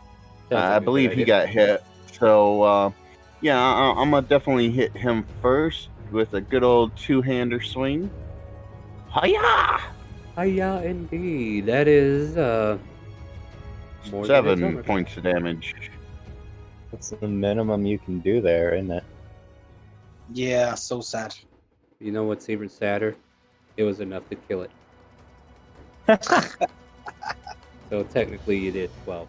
Sounds like I a believe good he idea. got hit. So yeah, I'm gonna definitely hit him first with a good old two-hander swing. Hiya! Hiya, indeed. That is more than its 7 armor. points of damage. That's the minimum you can do there, isn't it? Yeah, so sad. You know what's even sadder? It was enough to kill it. So technically you did 12.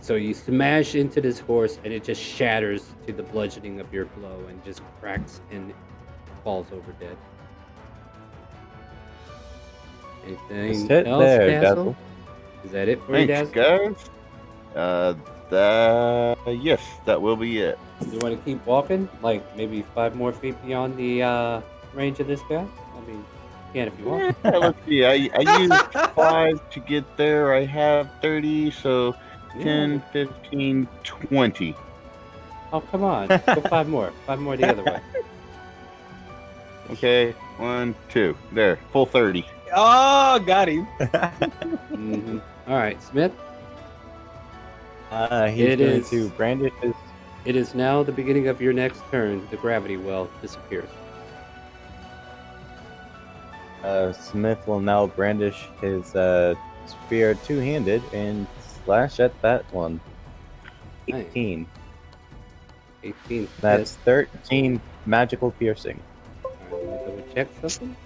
So you smash into this horse and it just shatters to the bludgeoning of your blow and just cracks and falls over dead. Anything Just hit else, there, Dazzle? Dazzle. Is that it for you, Thanks, Dazzle? guys. Yes, that will be it. You want to keep walking? Like maybe 5 more feet beyond the range of this guy? I mean, you can if you want. Yeah, let's see. I used 5 to get there. I have 30, so 10, 15, 20. Oh, come on. Go 5 more. 5 more the other way. Okay, 1, 2. There, full 30. Oh, got him. Mm-hmm. All right, Smith. He's going to brandish his... It is now the beginning of your next turn. The gravity well disappears. Smith will now brandish his spear two-handed and slash at that one. 18. 18. That's 13 magical piercing. Alright, let me double check something.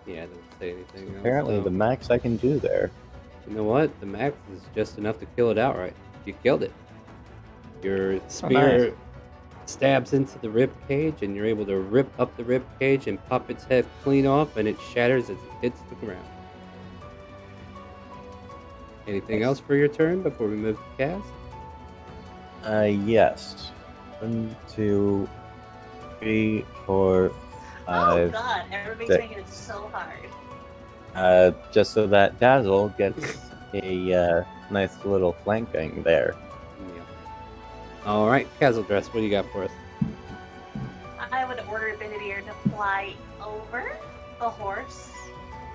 Yeah, it doesn't say anything else. Apparently the max I can do there. You know what? The max is just enough to kill it outright. You killed it. Your spear stabs into the rib cage, and you're able to rip up the rib cage and pop its head clean off, and it shatters as it hits the ground. Anything else for your turn before we move to cast? Yes. 1, 2, 3, 4, 5. Oh god, everybody's 6. making it so hard. Just so that Dazzle gets a nice little flanking there. All right, Castle Dress, what do you got for us? I would order Benedier to fly over the horse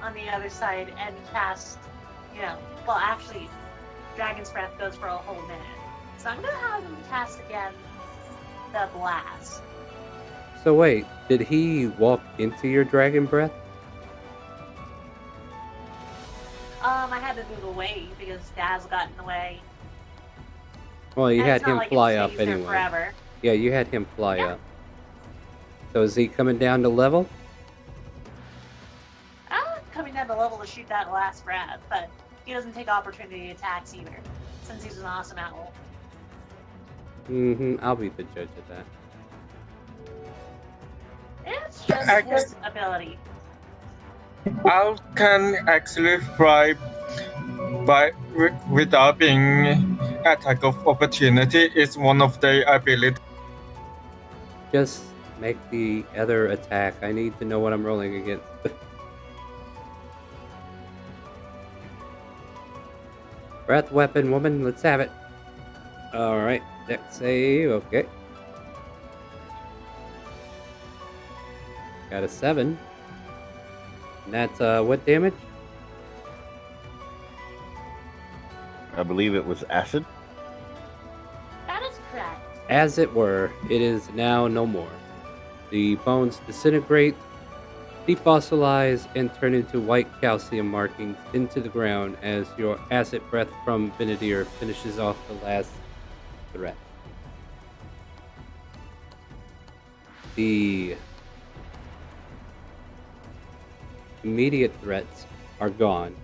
on the other side and cast, well, actually, Dragon's Breath goes for a whole minute. So I'm going to have him cast again the blast. So wait, did he walk into your Dragon Breath? I had to move away because Daz got in the way. Well, you And had it's not him like it fly up stays there anyway. forever. Yeah, you had him fly up. So is he coming down to level? I'm coming down to level to shoot that last breath, but he doesn't take opportunity attacks either, since he's an awesome owl. Mm-hmm. I'll be the judge of that. It's just his ability. Owl can actually fly without being attack of opportunity. Is one of their abilities. Just make the other attack. I need to know what I'm rolling against. Breath weapon, woman. Let's have it. Alright. Dex save. Okay. Got a 7. And that's what damage? I believe it was acid. That is correct. As it were, it is now no more. The bones disintegrate, defossilize, and turn into white calcium markings into the ground as your acid breath from Benedier finishes off the last threat. The immediate threats are gone.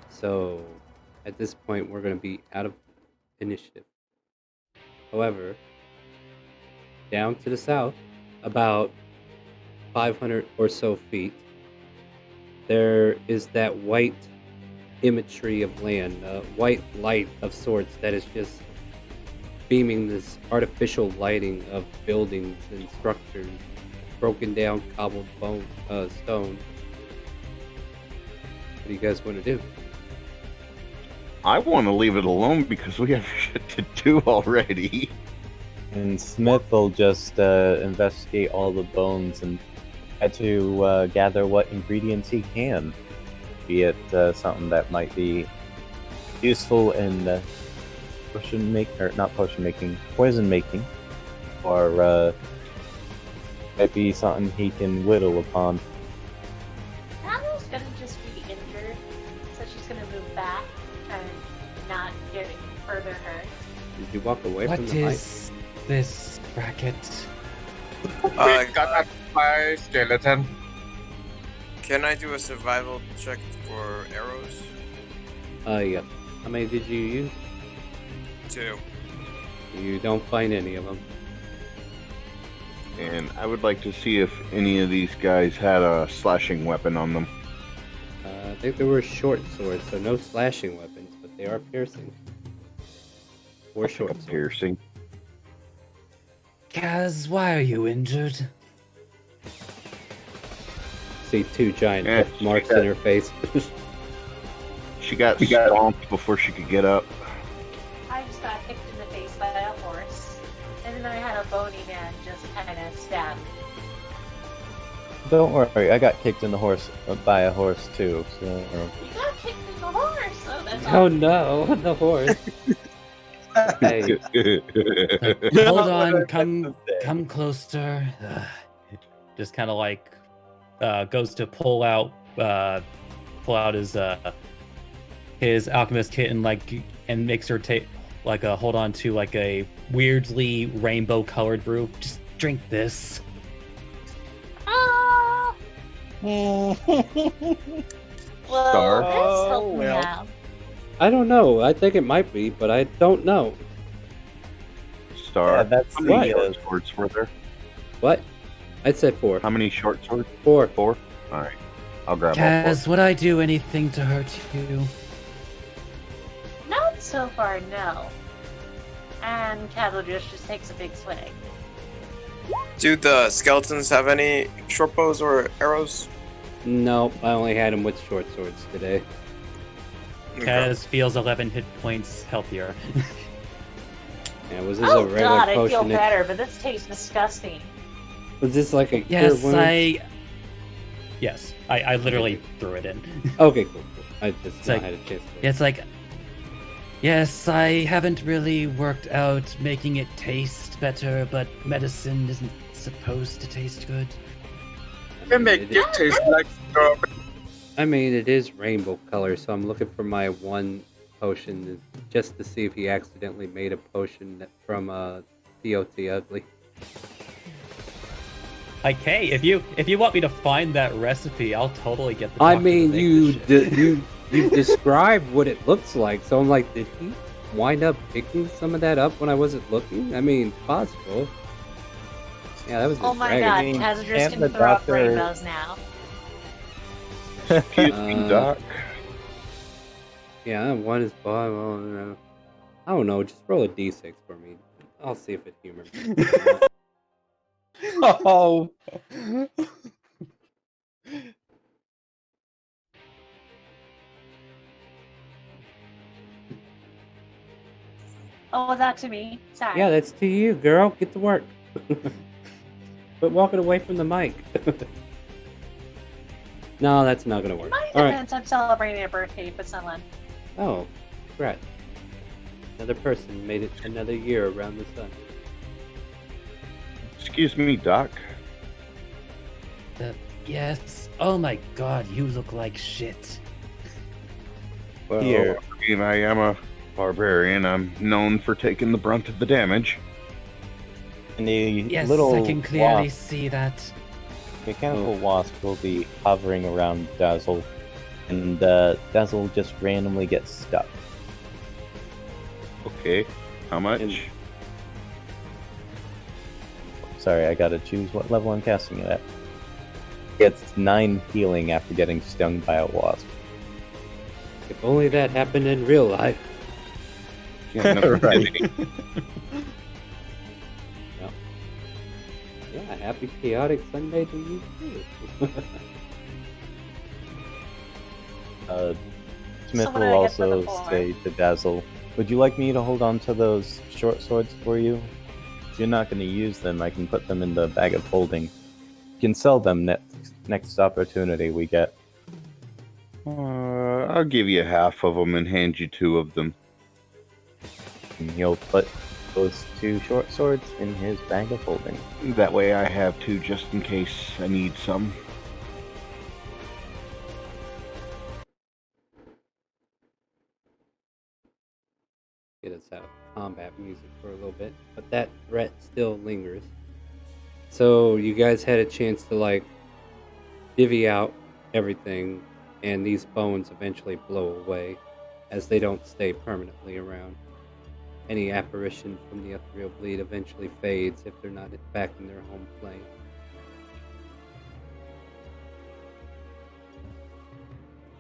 So, at this point, we're going to be out of initiative. However, down to the south, about 500 or so feet, there is that white imagery of land, white light of sorts that is just beaming this artificial lighting of buildings and structures, broken down cobbled stone. What do you guys want to do? I want to leave it alone because we have shit to do already. And Smith will just investigate all the bones and try to gather what ingredients he can. Be it something that might be useful in potion making, or not potion making, poison making. or might be something he can whittle upon. Adam's gonna just be injured, so she's gonna move back and not get further hurt. Did you walk away What from the mic? is this racket? Got up by skeleton. Can I do a survival check for arrows? Yeah. How many did you use? 2. You don't find any of them. And I would like to see if any of these guys had a slashing weapon on them. I think they were short swords, so no slashing weapons, but they are piercing. Or short swords. Piercing. Kaz, why are you injured? See 2 giant Yeah, marks in her face. She got stomped before she could get up. I just got kicked in the face by a horse, and then I had a bony man just kind of stab me. Don't worry, I got kicked in the horse by a horse too. So You got kicked in the horse, so that's Oh no, the horse. Hey. Hold on, come closer. Just kind of like goes to pull out his alchemist kit and makes her take like a hold on to like a weirdly rainbow colored brew. Just drink this. Ah! Well, Star. that's Oh, helped me well. out. I don't know. I think it might be, but I don't know. Star. Yeah, that's How many the, short swords were there? What? I'd say 4. How many short swords? 4. 4? Alright. I'll grab all Kaz, would I do anything to hurt you? Not so far, no. And Catledrish just takes a big swing. Do the skeletons have any short bows or arrows? No, I only had him with short swords today. Kaz feels 11 hit points healthier. Yeah, was this Oh a regular god, I potion? feel better, but this tastes disgusting. Was this like a cure Yes, wound? Yes, I literally threw it in. Okay, cool. I just It's not like- had a chance to. It's like, yes, I haven't really worked out making it taste better, but medicine isn't supposed to taste good. We make it taste like strawberry. I mean, it is rainbow color, so I'm looking for my one potion just to see if he accidentally made a potion from POT Ugly. Like, hey, if you want me to find that recipe, I'll totally get the. I doctor to mean, make you this shit. you described what it looks like, so I'm like, did he wind up picking some of that up when I wasn't looking? I mean, possible. Yeah, that was Oh his my dragon. god, Kazadris can't can the throw up doctor- rainbows now. Excuse me, Doc. Yeah, one is bottom. I don't know. Just roll a d6 for me. I'll see if it humors me. Oh, Oh, was that to me? Sorry. Yeah, that's to you, girl. Get to work. Quit walking away from the mic. No, that's not gonna work. In my All right. defense, I'm celebrating a birthday with someone. Oh, congrats. Another person made it another year around the sun. Excuse me, Doc. Yes. Oh my god, you look like shit. Well, Here. I mean, I am a barbarian. I'm known for taking the brunt of the damage. And the Yes, little I can clearly wasp, see that. mechanical wasp will be hovering around Dazzle, and Dazzle just randomly gets stuck. Okay. How much? And- Sorry, I gotta choose what level I'm casting it at. Gets 9 healing after getting stung by a wasp. If only that happened in real life. Yeah, no Right. kidding. Yeah, happy chaotic Sunday to you too. Smith So what will do I get for the also boar? say to Dazzle, would you like me to hold on to those short swords for you? If you're not going to use them, I can put them in the bag of holding. You can sell them next opportunity we get. I'll give you half of them and hand you 2 of them. And he'll put those 2 short swords in his bag of holding. That way I have 2 just in case I need some. Get us out of combat music for a little bit, but that threat still lingers. So you guys had a chance to like divvy out everything, and these bones eventually blow away, as they don't stay permanently around. Any apparition from the ethereal bleed eventually fades if they're not back in their home plane.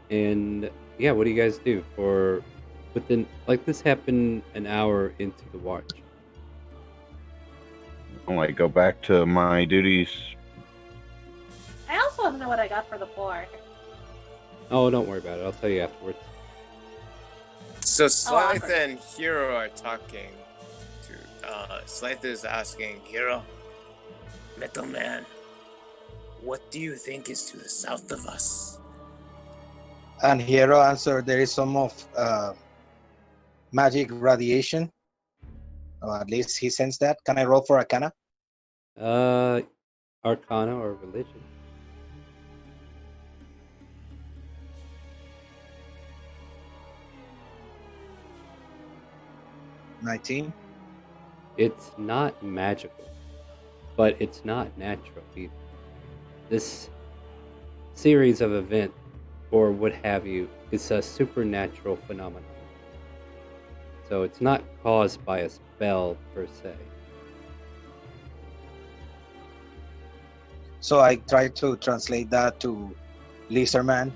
And yeah, what do you guys do for within like this happened an hour into the watch? I'll like go back to my duties. I also want to know what I got for the floor. Oh, don't worry about it. I'll tell you afterwards. So Slythe awkward. and Hero are talking to Slythe is asking Hero, Metal Man, what do you think is to the south of us? And Hero answered, there is some of magic radiation. Or at least he sensed that. Can I roll for Arcana? Arcana or religion? $19. It's not magical, but it's not natural either. This series of events, or what have you, is a supernatural phenomenon. So it's not caused by a spell per se. So I tried to translate that to Lizardman.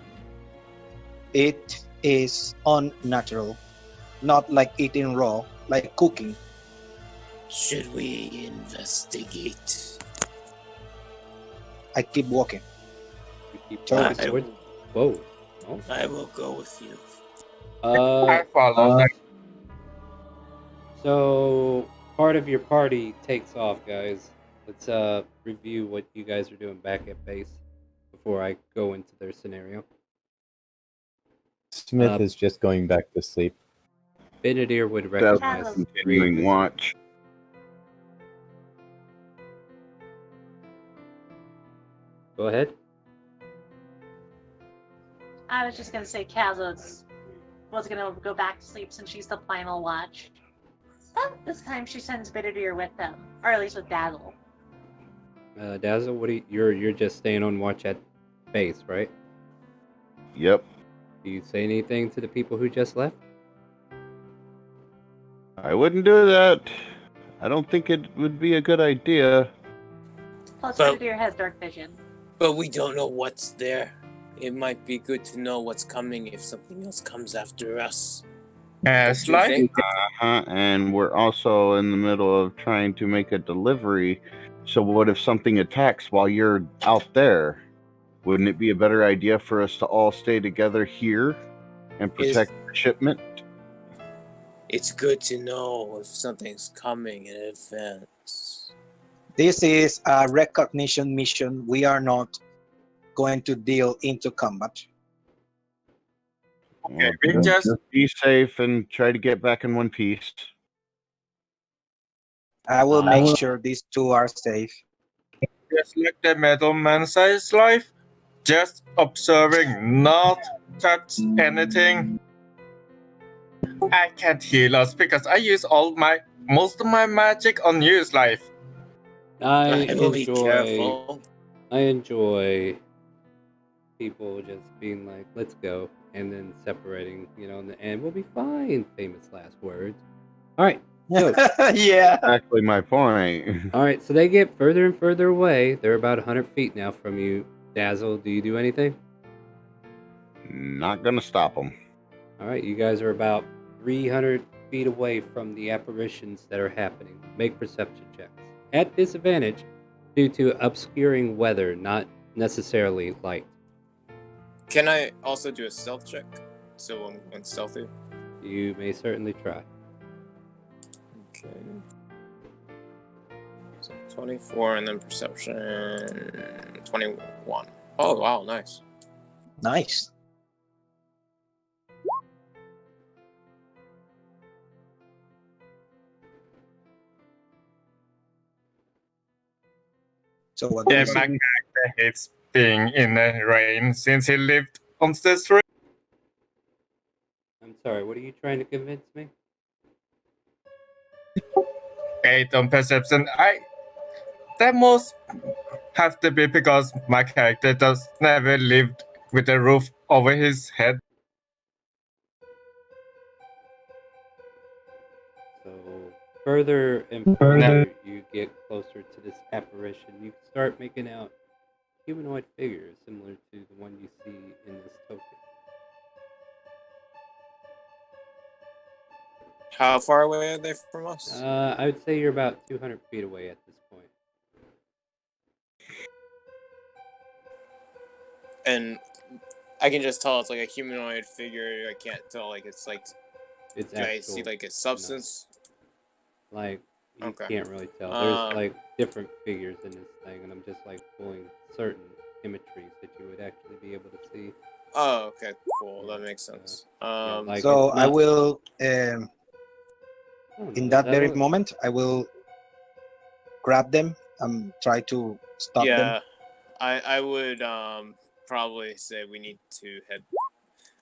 It is unnatural, not like eating raw, like cooking. Should we investigate? I keep walking. You keep Totally. going forward. Whoa. Oh. I will go with you. I follow them. So part of your party takes off, guys. Let's review what you guys are doing back at base before I go into their scenario. Smith is just going back to sleep. Benedier would That's recognize continuing watch. Go ahead. I was just gonna say Kaza was gonna go back to sleep since she's the final watch. But this time she sends Bitterdeer with them, or at least with Dazzle. Dazzle, what do you're just staying on watch at base, right? Yep. Do you say anything to the people who just left? I wouldn't do that. I don't think it would be a good idea. Plus, But- Bitterdeer has dark vision. But we don't know what's there. It might be good to know what's coming if something else comes after us. As Don't you like think? And we're also in the middle of trying to make a delivery. So what if something attacks while you're out there? Wouldn't it be a better idea for us to all stay together here and protect the shipment? It's good to know if something's coming in advance. This is a recognition mission. We are not going to deal into combat. Well, we just be safe and try to get back in one piece. I will make sure these two are safe. like the middleman says life. Just observing, not touch anything. I can't heal us because I use most of my magic on use life. I will be careful. enjoy people just being like, let's go, and then separating, in the end, we'll be fine, famous last words. All right. So, yeah. Exactly my point. all right, so they get further and further away. They're about 100 feet now from you. Dazzle, do you do anything? Not gonna stop them. All right, you guys are about 300 feet away from the apparitions that are happening. Make perception checks. At disadvantage due to obscuring weather, not necessarily light. Can I also do a stealth check? So I'm going stealthy. You may certainly try. Okay. So 24 and then perception 21. Oh wow, nice. Nice. So what Yeah, do you my see? character hates being in the rain since he lived on the street. I'm sorry, what are you trying to convince me? 8 on perception. That must have to be because my character does never lived with a roof over his head. So further and further you get closer to this apparition, you start making out humanoid figures similar to the one you see in this token. How far away are they from us? I would say you're about 200 feet away at this point. And I can just tell it's like a humanoid figure. I can't tell like it's like. It's do I see like a substance? No. Like you Okay. can't really tell. There's like different figures in this thing, and I'm just like pulling certain imageries that you would actually be able to see. Oh, okay, cool. That makes sense. Like So it's I not- will, Oh, in no, that that very was- moment, I will grab them and try to stop them. Yeah, I would probably say we need to head.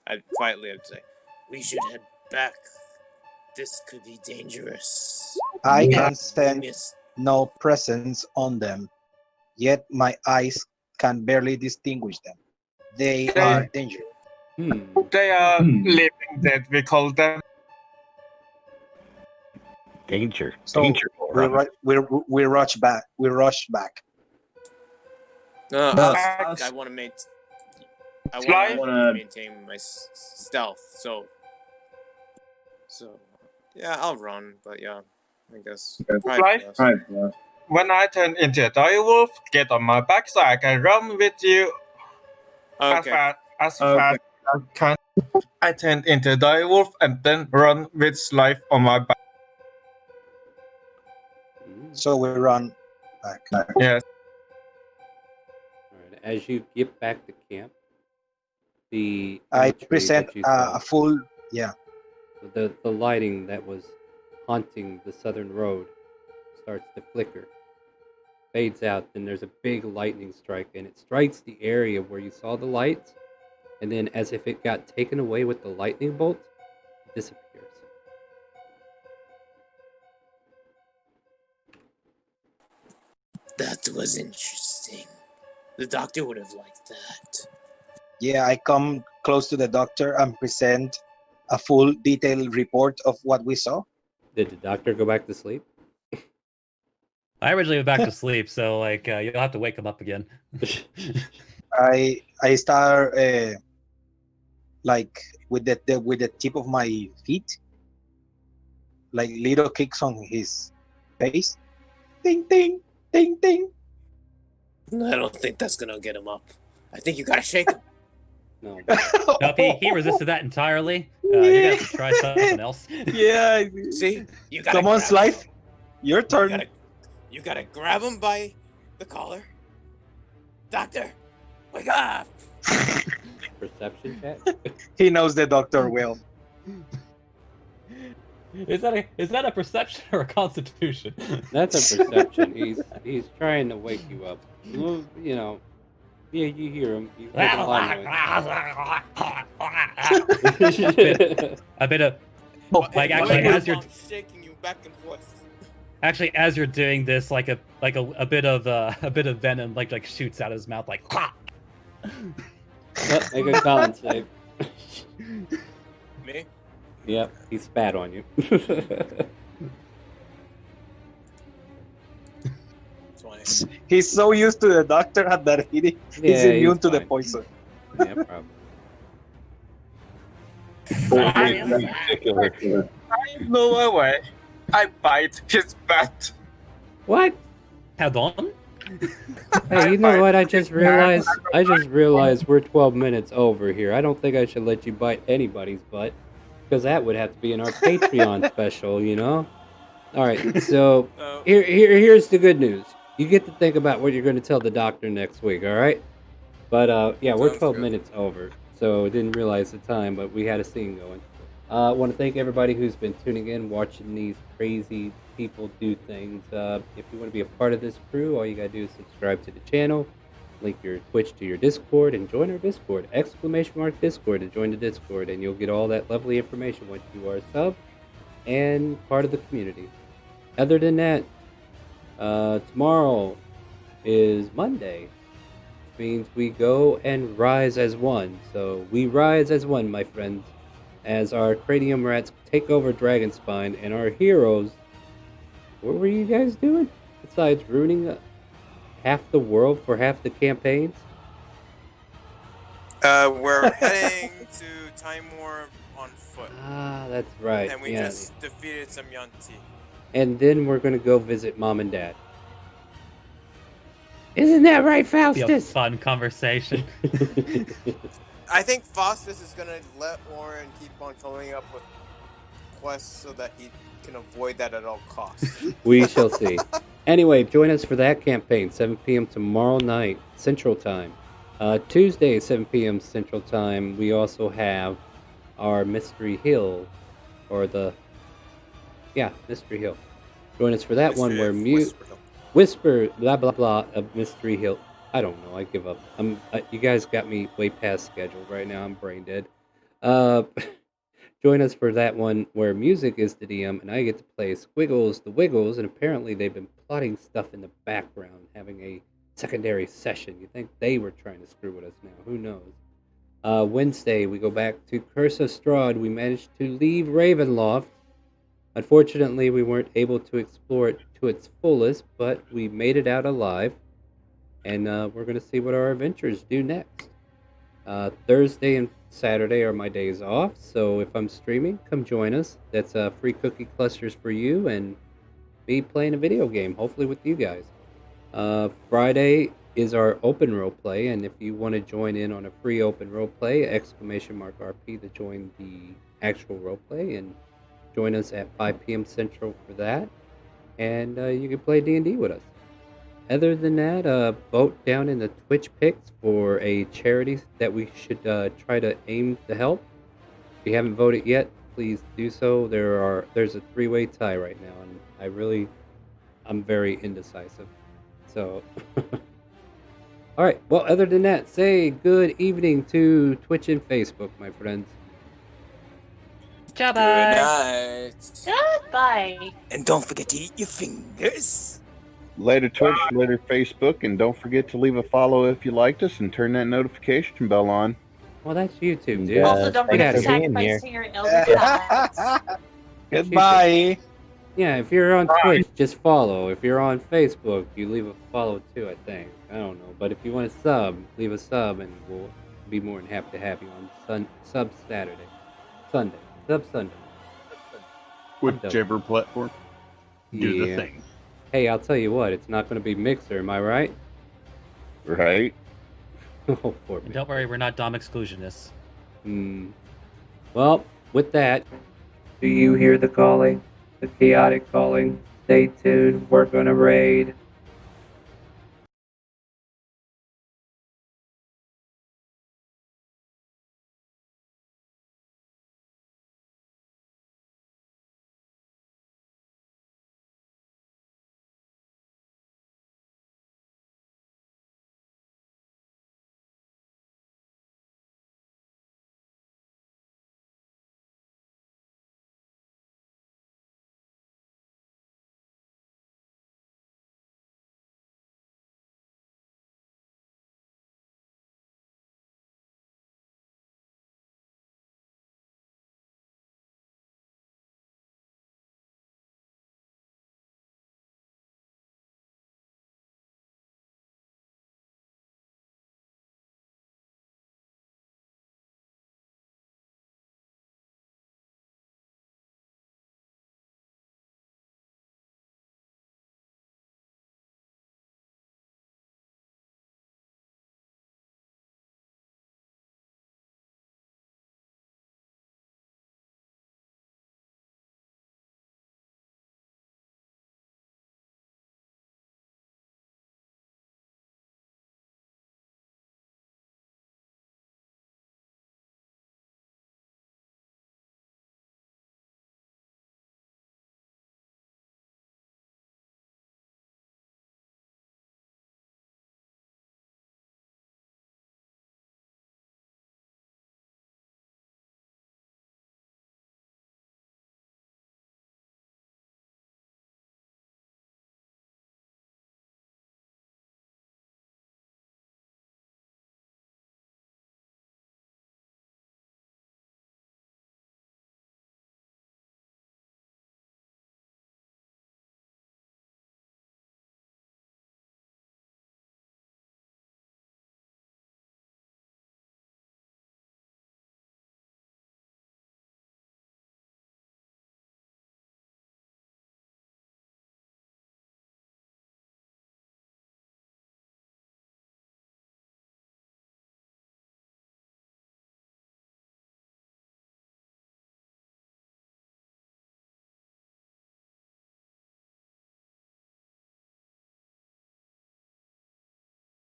I'd quietly have to say we should head back. This could be dangerous. I We can sense missed. no presence on them, yet my eyes can barely distinguish them. They are dangerous. They are living dead, we call them. Danger. So Danger. we rush back. We rush back. No, Uh, I want to Fly? maintain my stealth. So yeah, I'll run. But yeah, I guess. Fly? When I turn into a dire wolf, get on my back so I can run with you Okay. as fast as I can. I turn into a dire wolf and then run with life on my back. So we run back. Yes. Alright, as you get back to camp, the I imagery present that you saw, a full, yeah. the lighting that was haunting the southern road starts to flicker, fades out, then there's a big lightning strike, and it strikes the area where you saw the lights, and then as if it got taken away with the lightning bolt, it disappears. That was interesting. The doctor would have liked that. Yeah, I come close to the doctor and present a full detailed report of what we saw. Did the doctor go back to sleep? I originally went back to sleep, so like you'll have to wake him up again. I start like with the tip of my feet, like little kicks on his face. Ding ding ding ding. I don't think that's gonna get him up. I think you gotta shake him. No. Nope, he resisted that entirely. You're gonna have to try something else. Yeah. See, you gotta. Come on, grab Slife. him. Your turn. You gotta grab him by the collar. Doctor, wake up! Perception check? He knows the doctor well. Is that a perception or a constitution? That's a perception. He's trying to wake you up. You know, yeah, you hear him. You hear the line a bit of like actually as you're shaking you back and forth. actually as you're doing this, like a bit of venom like shoots out of his mouth like. Make a con save. Me? Yep, he spat on you. 20. He's so used to the doctor that he's Yeah, immune he's to the fine. poison. Yeah, probably. I blow away. I bite his butt. What? Head on? Hey, you know what? I just realized we're 12 minutes over here. I don't think I should let you bite anybody's butt, because that would have to be in our Patreon special, you know? Alright, so here's the good news. You get to think about what you're going to tell the doctor next week, alright? But yeah, we're 12 minutes over, so didn't realize the time, but we had a scene going. I want to thank everybody who's been tuning in, watching these crazy people do things. If you want to be a part of this crew, all you gotta do is subscribe to the channel, link your Twitch to your Discord, and join our Discord. !Discord to join the Discord, and you'll get all that lovely information once you are a sub and part of the community. Other than that, tomorrow is Monday, which means we go and rise as one. So we rise as one, my friends, as our cranium rats take over Dragonspine, and our heroes. What were you guys doing besides ruining half the world for half the campaigns? We're heading to Time War on foot. Ah, that's right. And we just defeated some Yanti. And then we're gonna go visit Mom and Dad. Isn't that right, Faustus? Be a fun conversation. I think Faustus is gonna let Warren keep on following up with quests so that he can avoid that at all costs. We shall see. Anyway, join us for that campaign, 7 p.m. tomorrow night, Central Time. Tuesday, 7 p.m. Central Time, we also have our Mystery Hill, or Mystery Hill. Join us for that Mystery one where Whisper blah blah blah of Mystery Hill. I don't know. I give up. You guys got me way past schedule right now. I'm brain dead. Join us for that one where music is the DM and I get to play Squiggles the Wiggles, and apparently they've been plotting stuff in the background, having a secondary session. You think they were trying to screw with us now? Who knows? Wednesday we go back to Curse of Strahd. We managed to leave Ravenloft. Unfortunately, we weren't able to explore it to its fullest, but we made it out alive, and we're going to see what our adventures do next. Thursday and Saturday are my days off, so if I'm streaming, come join us. That's free cookie clusters for you and me playing a video game, hopefully with you guys. Friday is our open roleplay, and if you want to join in on a free open roleplay, !RP to join the actual roleplay, and join us at 5 p.m. Central for that, and you can play D&D with us. Other than that, vote down in the Twitch picks for a charity that we should try to aim to help. If you haven't voted yet, please do so. There's a 3-way tie right now, and I'm very indecisive. So, all right. Well, other than that, say good evening to Twitch and Facebook, my friends. Good night. Goodbye. And don't forget to eat your fingers. Later Twitch, later Facebook, and don't forget to leave a follow if you liked us and turn that notification bell on. Well, that's YouTube, dude. Also, don't forget to Get outta here. sacrifice to your elder gods. Goodbye. Yeah, if you're on Twitch, just follow. If you're on Facebook, you leave a follow too, I think. I don't know. But if you want to sub, leave a sub, and we'll be more than happy to have you on Sub Sunday. Whichever platform. Do the thing. Hey, I'll tell you what, it's not going to be Mixer, am I right? Right. Oh, poor me. Don't worry, we're not Dom exclusionists. Well, with that, do you hear the calling? The chaotic calling? Stay tuned, we're going to raid.